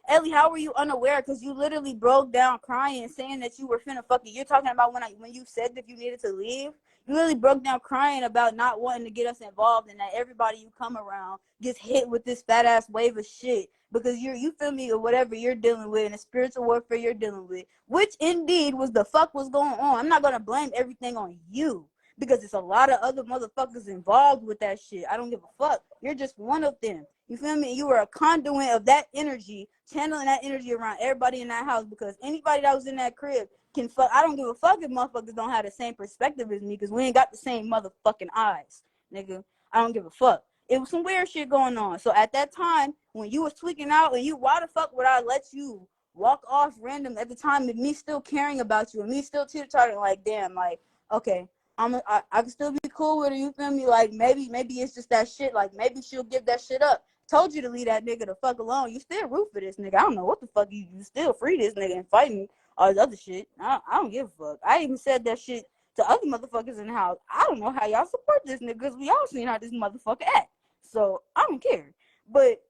Ellie, how were you unaware? Because you literally broke down crying, saying that you were finna fuck it. You're talking about when you said that you needed to leave. You really broke down crying about not wanting to get us involved and that everybody you come around gets hit with this fat ass wave of shit because you feel me, or whatever you're dealing with and the spiritual warfare you're dealing with, which indeed was the fuck was going on. I'm not gonna blame everything on you because it's a lot of other motherfuckers involved with that shit. I don't give a fuck. You're just one of them. You feel me? You were a conduit of that energy, channeling that energy around everybody in that house because anybody that was in that crib can fuck. I don't give a fuck if motherfuckers don't have the same perspective as me because we ain't got the same motherfucking eyes, nigga. I don't give a fuck. It was some weird shit going on. So at that time, when you was tweaking out and why the fuck would I let you walk off random at the time with me still caring about you and me still teeter-tottering like, damn, like, okay, I can still be cool with her, you feel me? Like, maybe it's just that shit. Like, maybe she'll give that shit up. Told you to leave that nigga the fuck alone. You still root for this nigga. I don't know what the fuck you still free this nigga and fight me. All this other shit. I don't give a fuck. I even said that shit to other motherfuckers in the house. I don't know how y'all support this nigga because we all seen how this motherfucker act. So I don't care. But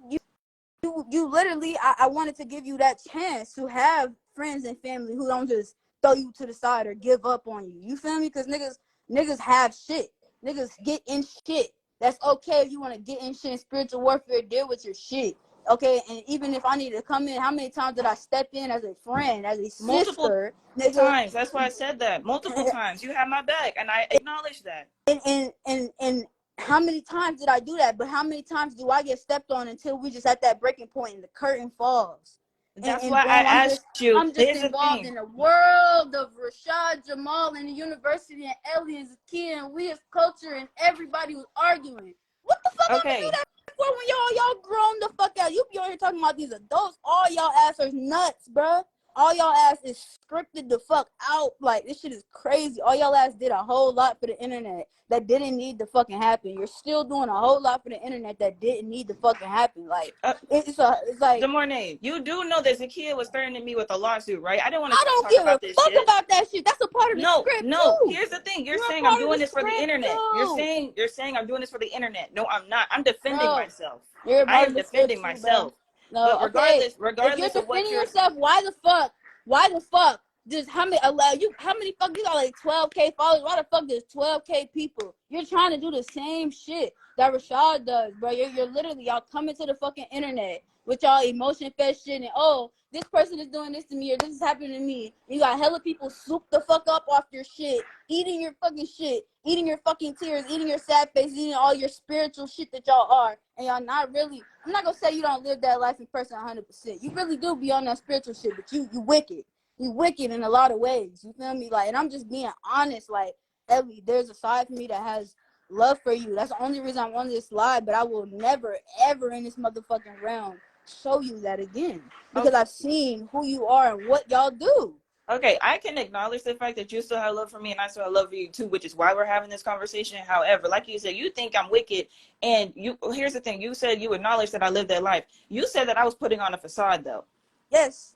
you literally, I wanted to give you that chance to have friends and family who don't just throw you to the side or give up on you. You feel me? Because niggas have shit. Niggas get in shit. That's okay if you want to get in shit in spiritual warfare, deal with your shit. Okay, and even if I need to come in, how many times did I step in as a friend, as a sister? Multiple times. That's why I said that. Multiple times. You have my back, and I acknowledge that. And how many times did I do that? But how many times do I get stepped on until we just at that breaking point and the curtain falls? That's why I asked you. I'm just involved in the world of Rashad, Jamal, and the university, and aliens, Kia, and we as culture, and everybody was arguing. What the fuck am I do that for when y'all grown the fuck out? You be on here talking about these adults. All y'all ass are nuts, bruh. All y'all ass is scripted the fuck out. Like, this shit is crazy. All y'all ass did a whole lot for the internet that didn't need to fucking happen. You're still doing a whole lot for the internet that didn't need to fucking happen. Like, it's like... Demorne, you do know that Zakia was threatening me with a lawsuit, right? I don't give a fuck about that shit. That's a part of the script, No, too. Here's the thing. You're saying I'm doing this for the internet. Too. You're saying I'm doing this for the internet. No, I'm not. I'm defending myself. I am defending myself. No, but regardless if you're of what defending yourself, why the fuck Just how many allow you? How many fuck you got like 12K followers? Why the fuck there's 12K people? You're trying to do the same shit that Rashad does, bro. You're literally y'all coming to the fucking internet with y'all emotion fest shit and oh, this person is doing this to me or this is happening to me. You got hella people swoop the fuck up off your shit, eating your fucking shit, eating your fucking tears, eating your sad face, eating all your spiritual shit that y'all are, and y'all not really. I'm not gonna say you don't live that life in person 100%. You really do be on that spiritual shit, but you wicked. You wicked in a lot of ways. You feel me? Like, and I'm just being honest. Like, Ellie, there's a side of me that has love for you. That's the only reason I'm on this live. But I will never, ever in this motherfucking realm show you that again because Okay. I've seen who you are and what y'all do. Okay, I can acknowledge the fact that you still have love for me and I still have love for you too, which is why we're having this conversation. However, like you said, you think I'm wicked, and here's the thing, you said you acknowledge that I lived that life. You said that I was putting on a facade though. Yes,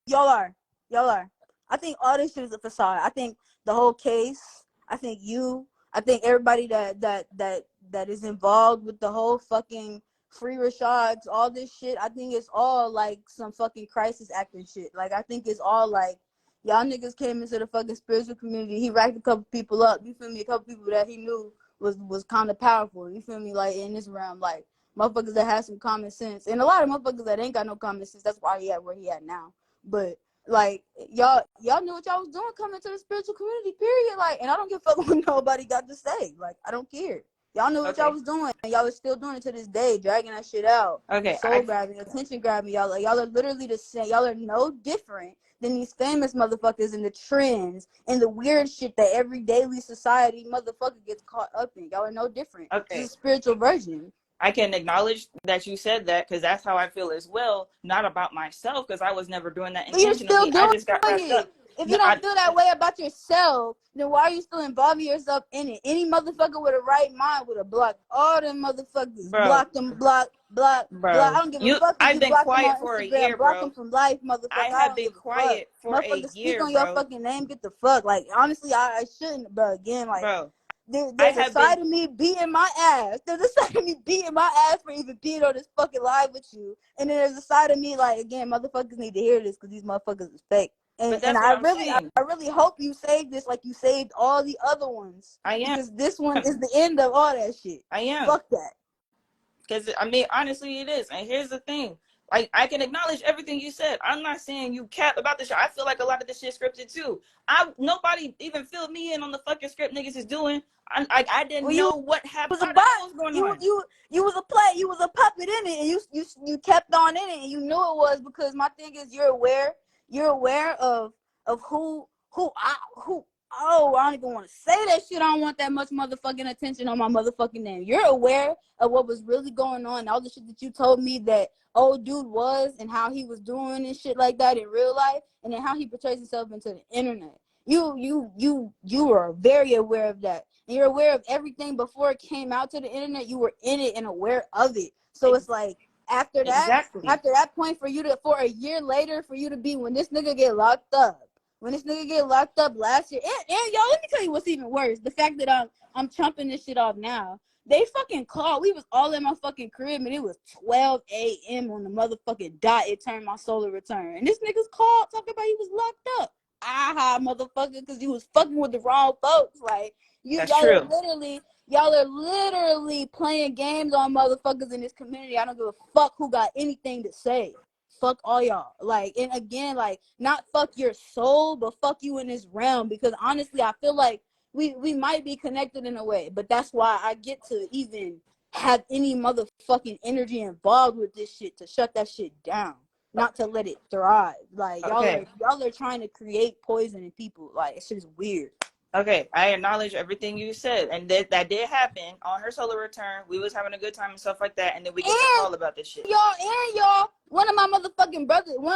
y'all are. Y'all are. I think all this shit is a facade. I think the whole case, I think everybody that is involved with the whole fucking free Rashads, all this shit, I think it's all like some fucking crisis acting shit. Like, I think it's all like, y'all niggas came into the fucking spiritual community. He racked a couple people up. You feel me? A couple people that he knew was kind of powerful. You feel me? Like, in this realm, like, motherfuckers that have some common sense. And a lot of motherfuckers that ain't got no common sense. That's why he at where he at now. But, like, y'all knew what y'all was doing coming to the spiritual community, period. Like, and I don't give a fuck what nobody got to say. Like, I don't care. Y'all knew what y'all was doing, and y'all are still doing it to this day, dragging that shit out. Okay. Soul grabbing, attention grabbing. Y'all are literally the same. Y'all are no different than these famous motherfuckers and the trends and the weird shit that every daily society motherfucker gets caught up in. Y'all are no different. Okay. This is a spiritual version. I can acknowledge that you said that because that's how I feel as well. Not about myself because I was never doing that But you're still intentionally. doing I just got wrapped it. up. If No, you don't feel that way about yourself, then why are you still involving yourself in it? Any motherfucker with a right mind would have blocked all them motherfuckers. bro, Block them, block. I don't give a fuck if I've you been block them quiet on for a Instagram. year, Block bro. them from life, motherfucker. I I have don't been give a fuck. quiet for a Motherfucker, speak year, on your bro. fucking name. Get the fuck. Like, honestly, I shouldn't, but again, like, Bro, there's a side of me beating my ass. There's a side of me beating my ass for even being on this fucking live with you. And then there's a side of me, like, again, motherfuckers need to hear this because these motherfuckers is fake. And I really hope you saved this like you saved all the other ones. I am. Because this one is the end of all that shit. I am. Fuck that. Because, I mean, honestly, it is. And here's the thing. Like, I can acknowledge everything you said. I'm not saying you cap about this shit. I feel like a lot of this shit scripted, too. Nobody even filled me in on the fucking script niggas is doing. I didn't know what happened. Was a bot. You was a play. You was a puppet in it. And you kept on in it. And you knew it was because my thing is you're aware of who oh, I don't even want to say that shit. I don't want that much motherfucking attention on my motherfucking name. You're aware of what was really going on, all the shit that you told me that old dude was and how he was doing and shit like that in real life, and then how he portrays himself into the internet. You are very aware of that. And you're aware of everything before it came out to the internet. You were in it and aware of it. So it's like after that point for a year later for you to be when this nigga get locked up. When this nigga get locked up last year, and y'all, let me tell you what's even worse. The fact that I'm chumping this shit off now. They fucking called. We was all in my fucking crib, and it was 12 a.m. on the motherfucking dot. It turned my solar return. And this nigga's called talking about he was locked up. Aha, motherfucker, because you was fucking with the wrong folks. Like, y'all are literally playing games on motherfuckers in this community. I don't give a fuck who got anything to say. Fuck all y'all. Like, and again, like, not fuck your soul, but fuck you in this realm. Because honestly, I feel like we might be connected in a way, but that's why I get to even have any motherfucking energy involved with this shit to shut that shit down, not to let it thrive. Like, y'all are trying to create poison in people. Like, it's just weird. Okay, I acknowledge everything you said, and that did happen on her solar return. We was having a good time and stuff like that, and then we get a call about this shit. Y'all, one of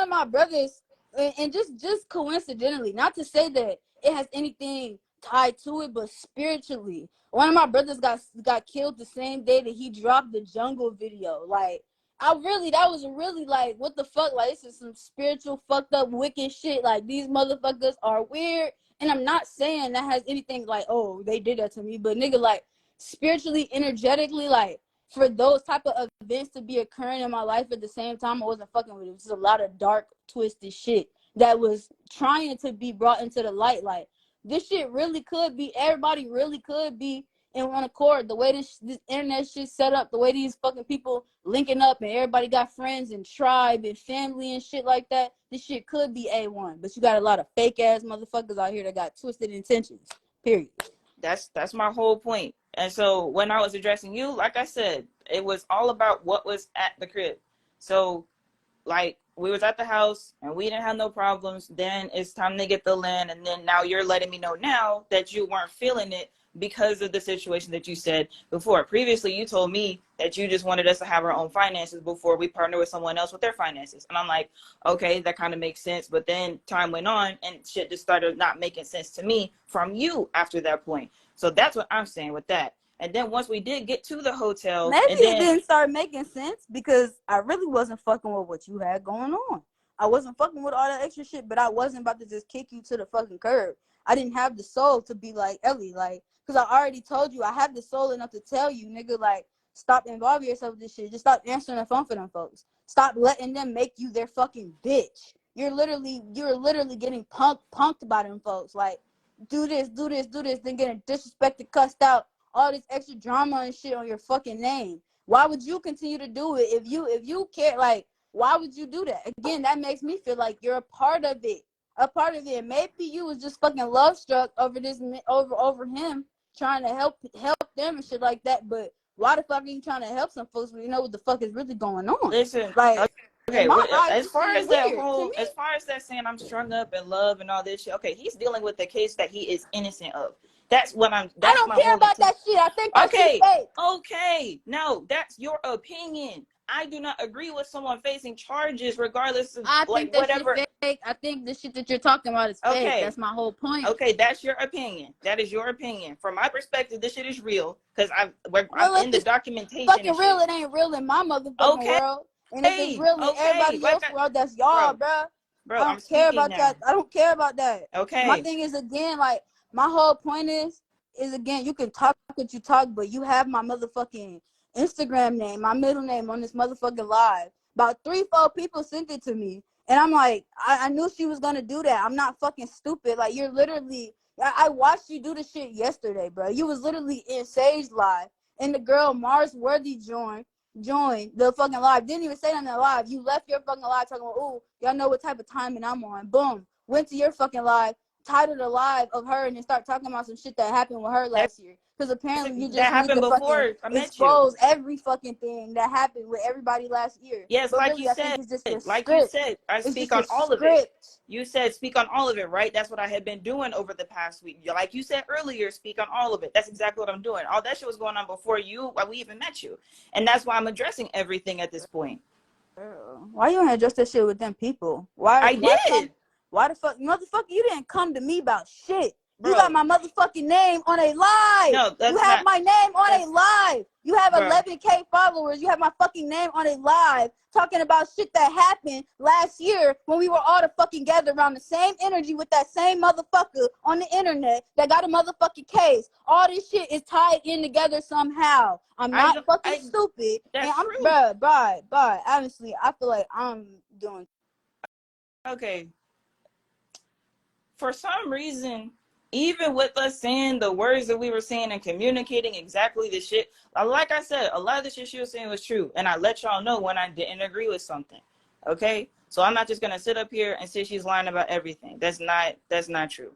my brothers, and just coincidentally, not to say that it has anything tied to it, but spiritually, one of my brothers got killed the same day that he dropped the jungle video. Like, that was really like, what the fuck? Like, this is some spiritual fucked up wicked shit. Like, these motherfuckers are weird. And I'm not saying that has anything like, oh, they did that to me. But nigga, like, spiritually, energetically, like, for those type of events to be occurring in my life at the same time, I wasn't fucking with it. It was just a lot of dark, twisted shit that was trying to be brought into the light. Like, this shit really could be, everybody really could be in one accord. The way this internet shit set up, the way these fucking people linking up and everybody got friends and tribe and family and shit like that, this shit could be A1. But you got a lot of fake ass motherfuckers out here that got twisted intentions. Period. That's my whole point. And so when I was addressing you, like I said, it was all about what was at the crib. So like, we was at the house and we didn't have no problems. Then it's time to get the land. And then now you're letting me know now that you weren't feeling it because of the situation that you said before. Previously, you told me that you just wanted us to have our own finances before we partner with someone else with their finances. And I'm like, okay, that kind of makes sense. But then time went on and shit just started not making sense to me from you after that point. So that's what I'm saying with that. And then once we did get to the hotel, maybe and then it didn't start making sense because I really wasn't fucking with what you had going on. I wasn't fucking with all that extra shit, but I wasn't about to just kick you to the fucking curb. I didn't have the soul to be like, Ellie, like, because I already told you I have the soul enough to tell you, nigga, like, stop involving yourself with this shit. Just stop answering the phone for them folks. Stop letting them make you their fucking bitch. You're literally getting punked by them folks. Like, do this, then getting disrespected, cussed out, all this extra drama and shit on your fucking name. Why would you continue to do it if you care? Like, why would you do that? Again, that makes me feel like you're a part of it. Maybe you was just fucking love struck over this over him trying to help them and shit like that. But why the fuck are you trying to help some folks when you know what the fuck is really going on? listen, Like, okay, as far as that weird whole, as far as that saying I'm strung up in love and all this shit, okay, he's dealing with the case that he is innocent of. That's what I'm. That's I don't my care whole about that shit. I think that shit's fake. Okay, no, that's your opinion. I do not agree with someone facing charges regardless of like whatever. Fake. I think the shit that you're talking about is fake. Okay. That's my whole point. Okay, that's your opinion. That is your opinion. From my perspective, this shit is real because I'm in the documentation. Fucking real, it ain't real in my motherfucking world. And if it's real in everybody else's world, that's y'all, bro. Bro, I don't care about that. I don't care about that. Okay. My thing is, again, like, my whole point is again, you can talk what you talk, but you have my motherfucking Instagram name, my middle name on this motherfucking live. About 3-4 people sent it to me. And I'm like, I knew she was gonna do that. I'm not fucking stupid. Like, you're literally, I watched you do the shit yesterday, bro. You was literally in Sage live, and the girl Mars Worthy joined the fucking live. Didn't even say nothing live. You left your fucking live talking about, ooh, y'all know what type of timing I'm on. Boom. Went to your fucking live, titled a live of her, and then start talking about some shit that happened with her last year. Because apparently you just need to fucking expose every fucking thing that happened with everybody last year. Yes, but like really, you said, I speak on all of it. You said speak on all of it, right? That's what I had been doing over the past week. Like you said earlier, speak on all of it. That's exactly what I'm doing. All that shit was going on before we even met you. And that's why I'm addressing everything at this point. Why you ain't address that shit with them people? Why the fuck, motherfucker, you didn't come to me about shit. Bro. You got my motherfucking name on a live. No, you have my name on a live. You have 11K followers. You have my fucking name on a live talking about shit that happened last year when we were all to fucking gather around the same energy with that same motherfucker on the internet that got a motherfucking case. All this shit is tied in together somehow. I'm not fucking stupid. That's and true. Bye. Honestly, I feel like I'm doing. Okay. For some reason, even with us saying the words that we were saying and communicating exactly the shit, like I said, a lot of the shit she was saying was true. And I let y'all know when I didn't agree with something. Okay? So I'm not just going to sit up here and say she's lying about everything. That's not true.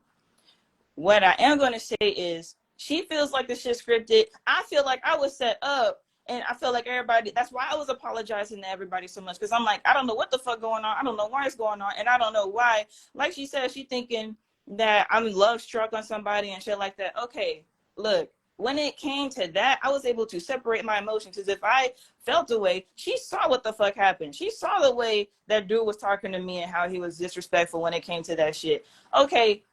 What I am going to say is she feels like the shit scripted. I feel like I was set up. And I feel like everybody, that's why I was apologizing to everybody so much. Because I'm like, I don't know what the fuck going on. I don't know why it's going on. And I don't know why. Like she said, she thinking that I'm love struck on somebody and shit like that. Okay, look, when it came to that, I was able to separate my emotions. Because if I felt the way, she saw what the fuck happened. She saw the way that dude was talking to me and how he was disrespectful when it came to that shit. Okay,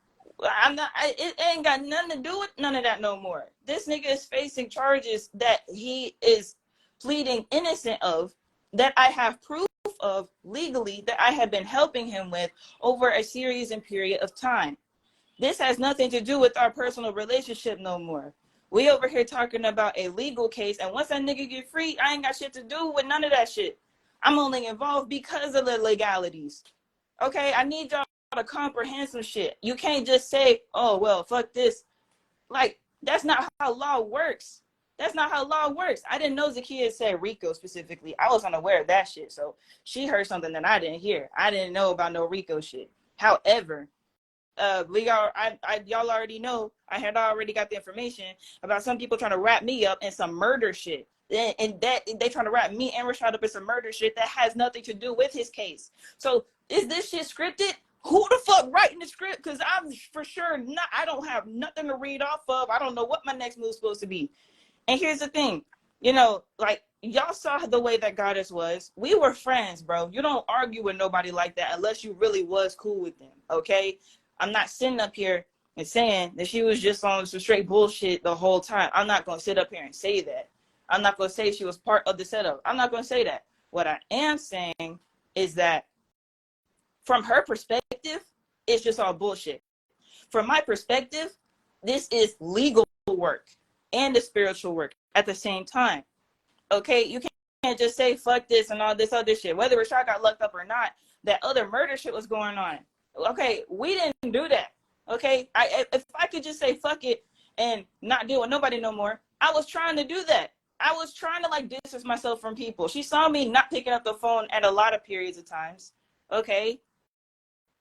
it ain't got nothing to do with none of that no more. This nigga is facing charges that he is pleading innocent of, that I have proof of legally, that I have been helping him with over a series and period of time. This has nothing to do with our personal relationship no more. We over here talking about a legal case, and once that nigga get free, I ain't got shit to do with none of that shit. I'm only involved because of the legalities. Okay, I need y'all to comprehend some shit. You can't just say, oh, well, fuck this. Like, that's not how law works. That's not how law works. I didn't know Zakiya said Rico specifically. I was unaware of that shit. So she heard something that I didn't hear. I didn't know about no Rico shit. However, y'all already know I had already got the information about some people trying to wrap me up in some murder shit. And that they trying to wrap me and Rashad up in some murder shit that has nothing to do with his case. So is this shit scripted? Who the fuck writing the script? Because I'm for sure not. I don't have nothing to read off of. I don't know what my next move's supposed to be. And here's the thing, like y'all saw the way that Goddess was. We were friends, bro. You don't argue with nobody like that unless you really was cool with them, okay? I'm not sitting up here and saying that she was just on some straight bullshit the whole time. I'm not going to sit up here and say that. I'm not going to say she was part of the setup. I'm not going to say that. What I am saying is that from her perspective, it's just all bullshit. From my perspective, this is legal work and the spiritual work at the same time. Okay, you can't just say fuck this and all this other shit. Whether Rashad got locked up or not, that other murder shit was going on. Okay, we didn't do that. Okay, if I could just say fuck it and not deal with nobody no more, I was trying to do that. I was trying to like distance myself from people. She saw me not picking up the phone at a lot of periods of times. Okay,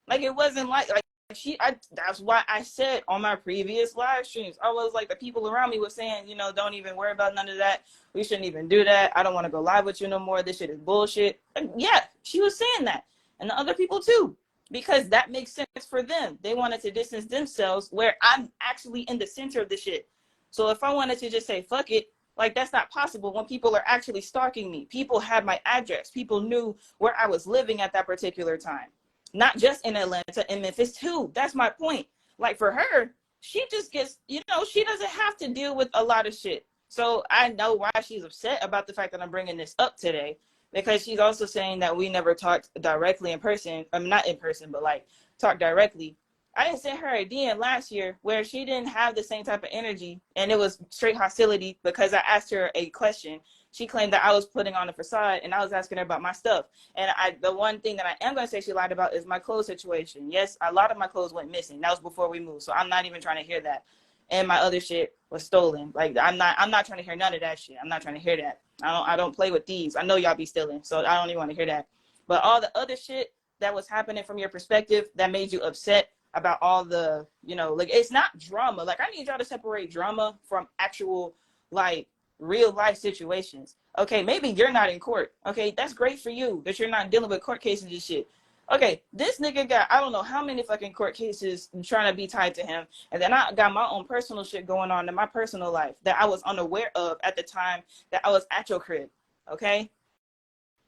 like it wasn't like that's why I said on my previous live streams, I was like, the people around me were saying, don't even worry about none of that. We shouldn't even do that. I don't want to go live with you no more. This shit is bullshit. And yeah, she was saying that. And the other people too, because that makes sense for them. They wanted to distance themselves where I'm actually in the center of the shit. So if I wanted to just say, fuck it, like that's not possible when people are actually stalking me. People had my address. People knew where I was living at that particular time. Not just in Atlanta, in Memphis too. That's my point. Like for her, she just gets, she doesn't have to deal with a lot of shit. So I know why she's upset about the fact that I'm bringing this up today, because she's also saying that we never talked directly in person. I mean, not in person, but like talk directly. I didn't send her a DM last year where she didn't have the same type of energy, and it was straight hostility because I asked her a question. She claimed that I was putting on a facade, and I was asking her about my stuff. And the one thing that I am going to say she lied about is my clothes situation. Yes, a lot of my clothes went missing. That was before we moved, so I'm not even trying to hear that. And my other shit was stolen. Like I'm not trying to hear none of that shit. I'm not trying to hear that. I don't play with thieves. I know y'all be stealing, so I don't even want to hear that. But all the other shit that was happening from your perspective that made you upset about all the, like it's not drama. Like I need y'all to separate drama from actual like real life situations. Okay, maybe you're not in court. Okay, that's great for you that you're not dealing with court cases and shit. Okay, this nigga got I don't know how many fucking court cases trying to be tied to him, and then I got my own personal shit going on in my personal life that I was unaware of at the time that I was at your crib. Okay,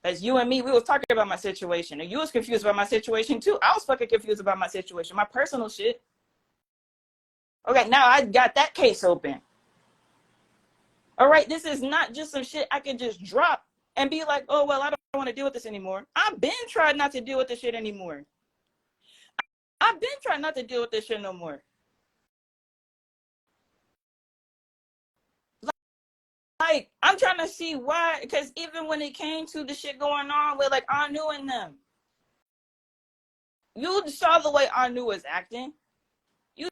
as you and me, we was talking about my situation, and you was confused about my situation too. I was fucking confused about my situation, my personal shit. Okay, now I got that case open. All right, this is not just some shit I can just drop and be like, oh, well, I don't want to deal with this anymore. I've been trying not to deal with this shit anymore. I've been trying not to deal with this shit no more. Like, I'm trying to see why, because even when it came to the shit going on with, like, Anu and them, you saw the way Anu was acting. You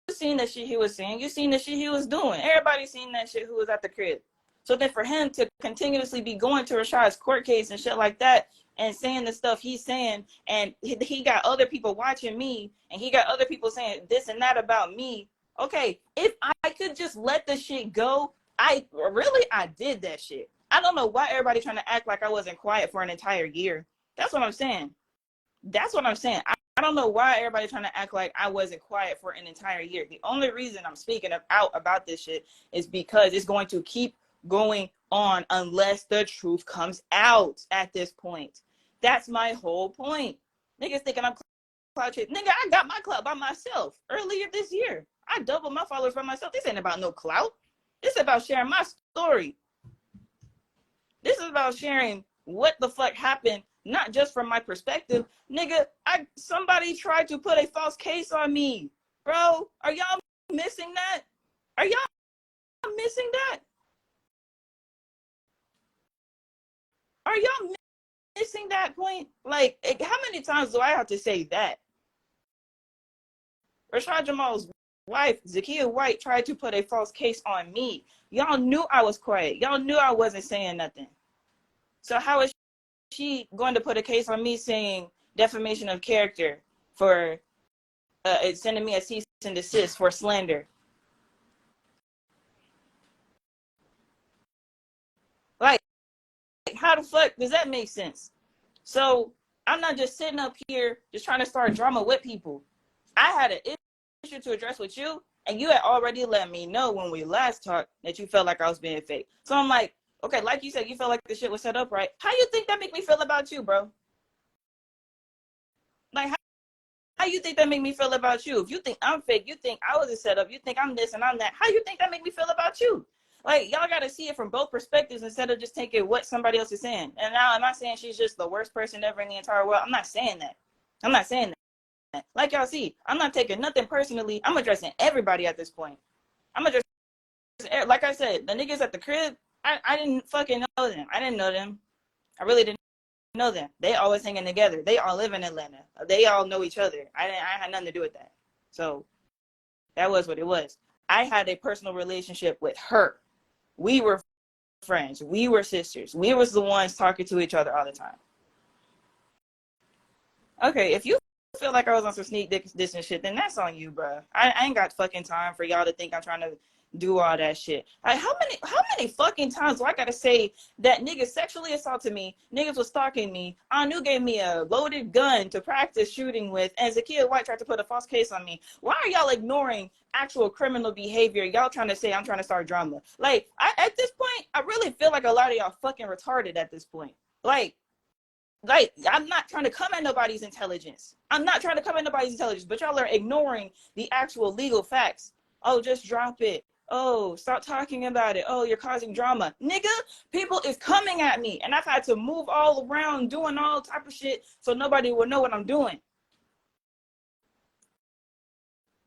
seen the shit he was saying. You seen the shit he was doing. Everybody seen that shit who was at the crib. So then for him to continuously be going to Rashad's court case and shit like that and saying the stuff he's saying, and he got other people watching me, and he got other people saying this and that about me. Okay, if I could just let the shit go, I did that shit. I don't know why everybody trying to act like I wasn't quiet for an entire year. That's what I'm saying. That's what I'm saying. I don't know why everybody trying to act like I wasn't quiet for an entire year. The only reason I'm speaking out about this shit is because it's going to keep going on unless the truth comes out at this point. That's my whole point. Niggas thinking I'm clout chasing. Nigga, I got my clout by myself earlier this year. I doubled my followers by myself. This ain't about no clout. This is about sharing my story. This is about sharing what the fuck happened, not just from my perspective. Nigga, somebody tried to put a false case on me. Bro, are y'all missing that? Are y'all missing that? Are y'all missing that point? Like, how many times do I have to say that? Rashad Jamal's wife, Zakiya White, tried to put a false case on me. Y'all knew I was quiet. Y'all knew I wasn't saying nothing. So how is she going to put a case on me saying defamation of character for sending me a cease and desist for slander? Like, how the fuck does that make sense? So I'm not just sitting up here just trying to start drama with people. I had an issue to address with you, and you had already let me know when we last talked that you felt like I was being fake. So I'm like, okay, like you said, you felt like the shit was set up right. How you think that make me feel about you, bro? Like, how you think that make me feel about you? If you think I'm fake, you think I was a setup, you think I'm this and I'm that, how you think that make me feel about you? Like, y'all got to see it from both perspectives instead of just taking what somebody else is saying. And now, am I saying she's just the worst person ever in the entire world? I'm not saying that. I'm not saying that. Like y'all see, I'm not taking nothing personally. I'm addressing everybody at this point. I'm addressing, like I said, the niggas at the crib, I didn't fucking know them. I didn't know them. I really didn't know them. They always hanging together. They all live in Atlanta. They all know each other. I had nothing to do with that. So that was what it was. I had a personal relationship with her. We were friends. We were sisters. We was the ones talking to each other all the time. Okay, if you feel like I was on some sneak this and shit, then that's on you, bro. I ain't got fucking time for y'all to think I'm trying to do all that shit. Like, how many fucking times do I gotta say that niggas sexually assaulted me, niggas was stalking me, Anu gave me a loaded gun to practice shooting with, and Zakiya White tried to put a false case on me? Why are y'all ignoring actual criminal behavior? Y'all trying to say I'm trying to start drama. Like, at this point, I really feel like a lot of y'all fucking retarded at this point. Like, I'm not trying to come at nobody's intelligence. But y'all are ignoring the actual legal facts. Oh, just drop it. Oh, stop talking about it. Oh, you're causing drama. Nigga, people is coming at me, and I've had to move all around doing all type of shit so nobody will know what I'm doing.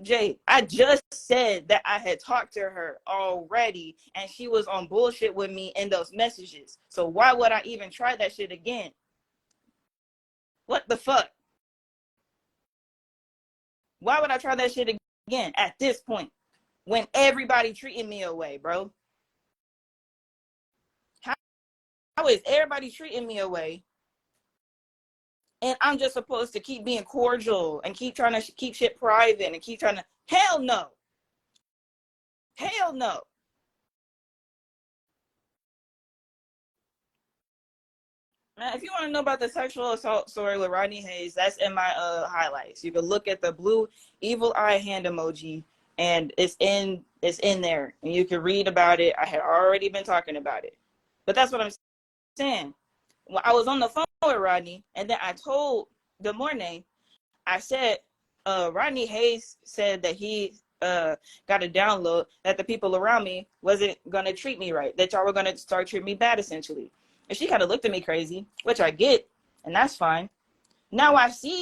Jay, I just said that I had talked to her already, and she was on bullshit with me in those messages. So why would I even try that shit again? What the fuck? Why would I try that shit again at this point when everybody treating me away, bro? How is everybody treating me away? And I'm just supposed to keep being cordial and keep trying to keep shit private and keep trying to. Hell no. Hell no. Man, if you want to know about the sexual assault story with Rodney Hayes, that's in my highlights. You can look at the blue evil eye hand emoji, and it's in there, and you can read about it. I had already been talking about it, but that's what I'm saying. Well, I was on the phone with Rodney, and then I told Good Morning. I said, Rodney Hayes said that he got a download that the people around me wasn't gonna treat me right, that y'all were gonna start treating me bad, essentially. And she kind of looked at me crazy, which I get, and that's fine. Now I see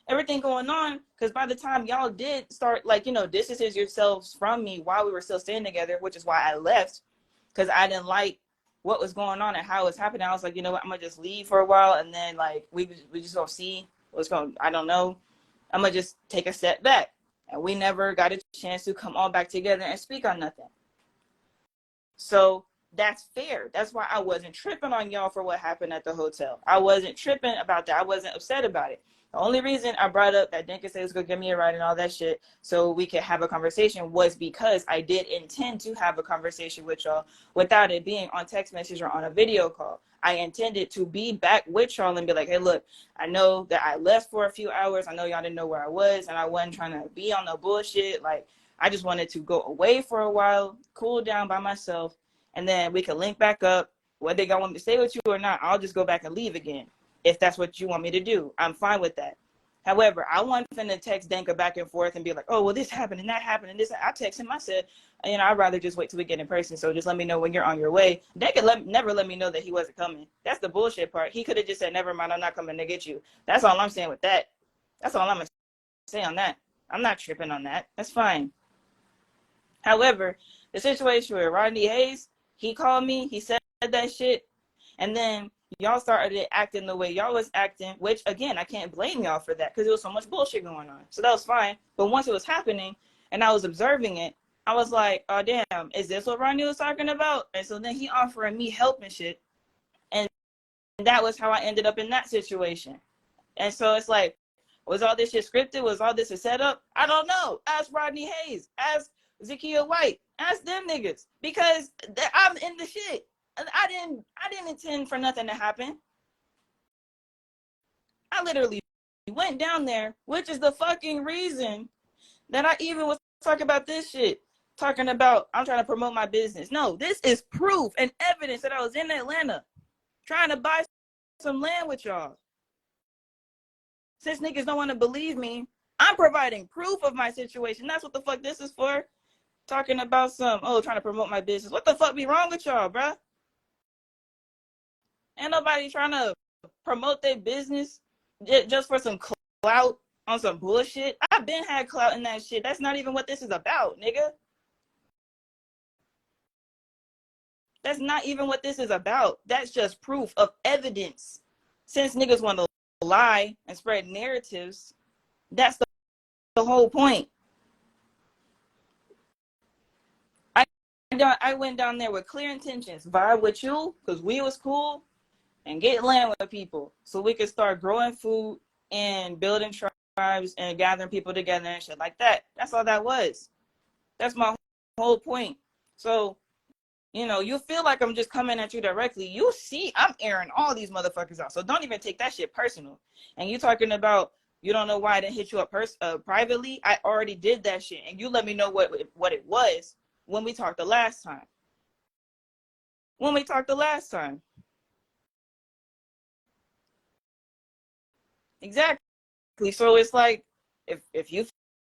everything going on, because by the time y'all did start, like, distancing yourselves from me while we were still staying together, which is why I left, because I didn't like what was going on and how it was happening. I was like, you know what, I'm gonna just leave for a while, and then like we just gonna see what's going. I don't know. I'm gonna just take a step back, and we never got a chance to come all back together and speak on nothing. So that's fair. That's why I wasn't tripping on y'all for what happened at the hotel. I wasn't tripping about that. I wasn't upset about it. The only reason I brought up that Dinka said he was going to give me a ride and all that shit so we could have a conversation was because I did intend to have a conversation with y'all without it being on text message or on a video call. I intended to be back with y'all and be like, hey, look, I know that I left for a few hours. I know y'all didn't know where I was, and I wasn't trying to be on the bullshit. Like, I just wanted to go away for a while, cool down by myself, and then we could link back up. Whether y'all want me to stay with you or not, I'll just go back and leave again. If that's what you want me to do, I'm fine with that. However, I want to text Danka back and forth and be like, oh, well, this happened and that happened and this. I text him. I said, I'd rather just wait till we get in person. So just let me know when you're on your way. Danka never let me know that he wasn't coming. That's the bullshit part. He could have just said, never mind, I'm not coming to get you. That's all I'm saying with that. That's all I'm going to say on that. I'm not tripping on that. That's fine. However, the situation with Rodney Hayes, he called me, he said that shit, and then y'all started acting the way y'all was acting, which again, I can't blame y'all for that because there was so much bullshit going on. So that was fine. But once it was happening and I was observing it, I was like, oh damn, is this what Rodney was talking about? And so then he offering me help and shit. And that was how I ended up in that situation. And so it's like, was all this shit scripted? Was all this a setup? I don't know. Ask Rodney Hayes. Ask Zakiya White. Ask them niggas. Because I'm in the shit. I didn't intend for nothing to happen. I literally went down there, which is the fucking reason that I even was talking about this shit. Talking about I'm trying to promote my business. No, this is proof and evidence that I was in Atlanta trying to buy some land with y'all. Since niggas don't want to believe me, I'm providing proof of my situation. That's what the fuck this is for. Talking about some, trying to promote my business. What the fuck be wrong with y'all, bruh? Ain't nobody trying to promote their business just for some clout on some bullshit. I've been had clout in that shit. That's not even what this is about, nigga. That's not even what this is about. That's just proof of evidence. Since niggas want to lie and spread narratives, that's the whole point. I went down there with clear intentions. Vibe with you because we was cool and get land with people so we could start growing food and building tribes and gathering people together and shit like that. That's all that was. That's my whole point. So, you feel like I'm just coming at you directly. You see, I'm airing all these motherfuckers out. So don't even take that shit personal. And you talking about you don't know why I didn't hit you up privately. I already did that shit. And you let me know what it was when we talked the last time. Exactly. So it's like, if you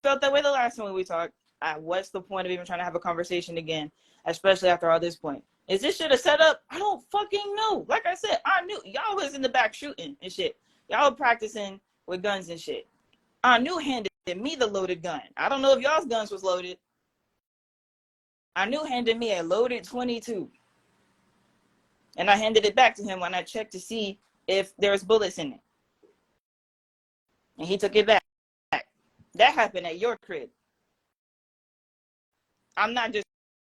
felt that way the last time we talked, what's the point of even trying to have a conversation again, especially after all this point? Is this shit a setup? I don't fucking know. Like I said, I knew y'all was in the back shooting and shit. Y'all practicing with guns and shit. I knew handed me the loaded gun. I don't know if y'all's guns was loaded. I knew handed me a loaded 22. And I handed it back to him when I checked to see if there was bullets in it. And he took it back. That happened at your crib. I'm not just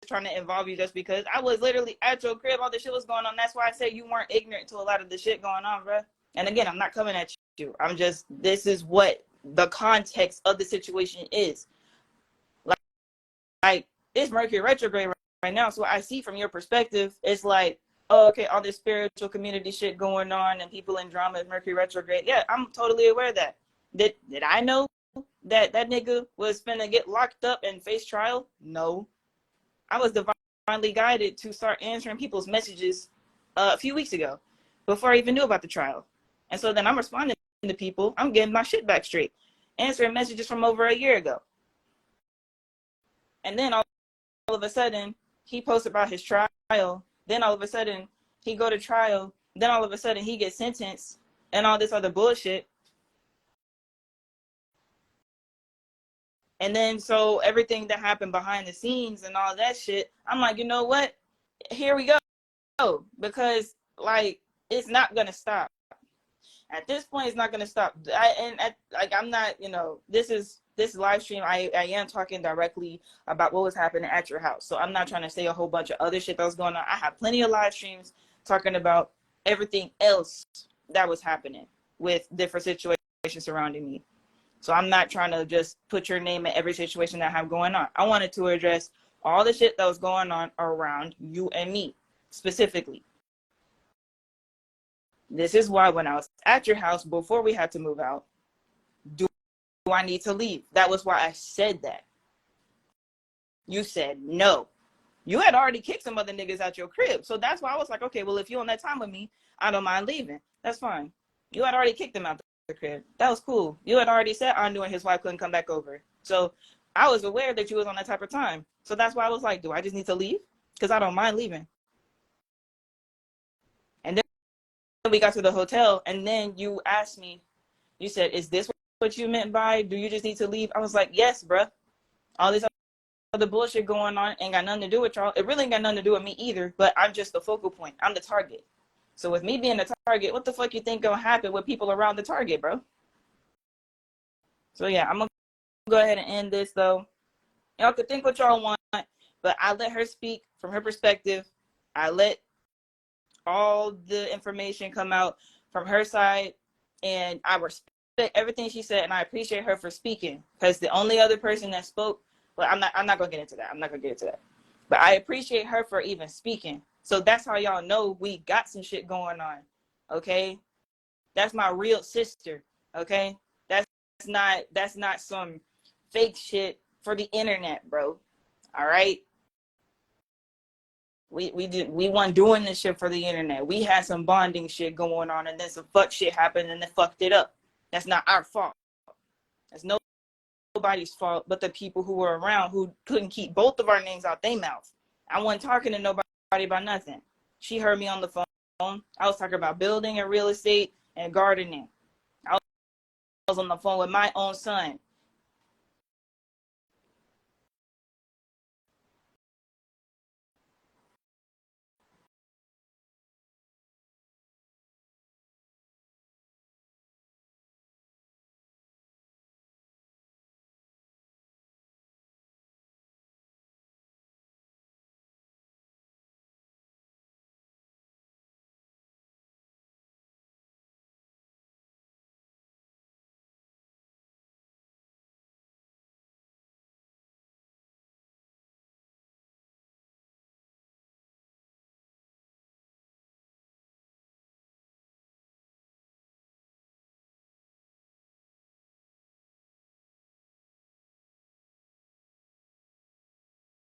trying to involve you just because I was literally at your crib. All the shit was going on. That's why I say you weren't ignorant to a lot of the shit going on, bro. And again, I'm not coming at you. This is what the context of the situation is. Like it's Mercury retrograde right now. So what I see from your perspective is like, oh, okay, all this spiritual community shit going on and people in drama is Mercury retrograde. Yeah, I'm totally aware of that. Did I know that nigga was finna get locked up and face trial? No. I was divinely guided to start answering people's messages a few weeks ago before I even knew about the trial. And so then I'm responding to people. I'm getting my shit back straight. Answering messages from over a year ago. And then all of a sudden, he posts about his trial. Then all of a sudden, he go to trial. Then all of a sudden, he gets sentenced and all this other bullshit. And then so everything that happened behind the scenes and all that shit, I'm like, you know what? Here we go. Because like it's not gonna stop. At this point, it's not gonna stop. I'm not, this live stream. I am talking directly about what was happening at your house. So I'm not trying to say a whole bunch of other shit that was going on. I have plenty of live streams talking about everything else that was happening with different situations surrounding me. So I'm not trying to just put your name in every situation that I have going on. I wanted to address all the shit that was going on around you and me, specifically. This is why when I was at your house before we had to move out, do I need to leave? That was why I said that. You said no. You had already kicked some other niggas out your crib. So that's why I was like, okay, well, if you're on that time with me, I don't mind leaving. That's fine. You had already kicked them out the crib. That was cool. You had already said Anu and his wife couldn't come back over. So I was aware that you was on that type of time. So that's why I was like, do I just need to leave? Because I don't mind leaving. And then we got to the hotel and then you asked me, you said, is this what you meant by, do you just need to leave? I was like, yes, bruh. All this other bullshit going on ain't got nothing to do with y'all. It really ain't got nothing to do with me either, but I'm just the focal point. I'm the target. So with me being the target, what the fuck you think gonna happen with people around the target, bro? So yeah, I'm gonna go ahead and end this though. Y'all could think what y'all want, but I let her speak from her perspective. I let all the information come out from her side, and I respect everything she said, and I appreciate her for speaking, because the only other person that spoke, well, I'm not gonna get into that. I'm not gonna get into that. But I appreciate her for even speaking. So that's how y'all know we got some shit going on. Okay? That's my real sister. Okay? That's not some fake shit for the internet, bro. All right? We weren't doing this shit for the internet. We had some bonding shit going on, and then some fuck shit happened and then fucked it up. That's not our fault. That's nobody's fault but the people who were around who couldn't keep both of our names out their mouth. I wasn't talking to nobody about nothing. She heard me on the phone. I was talking about building and real estate and gardening. I was on the phone with my own son.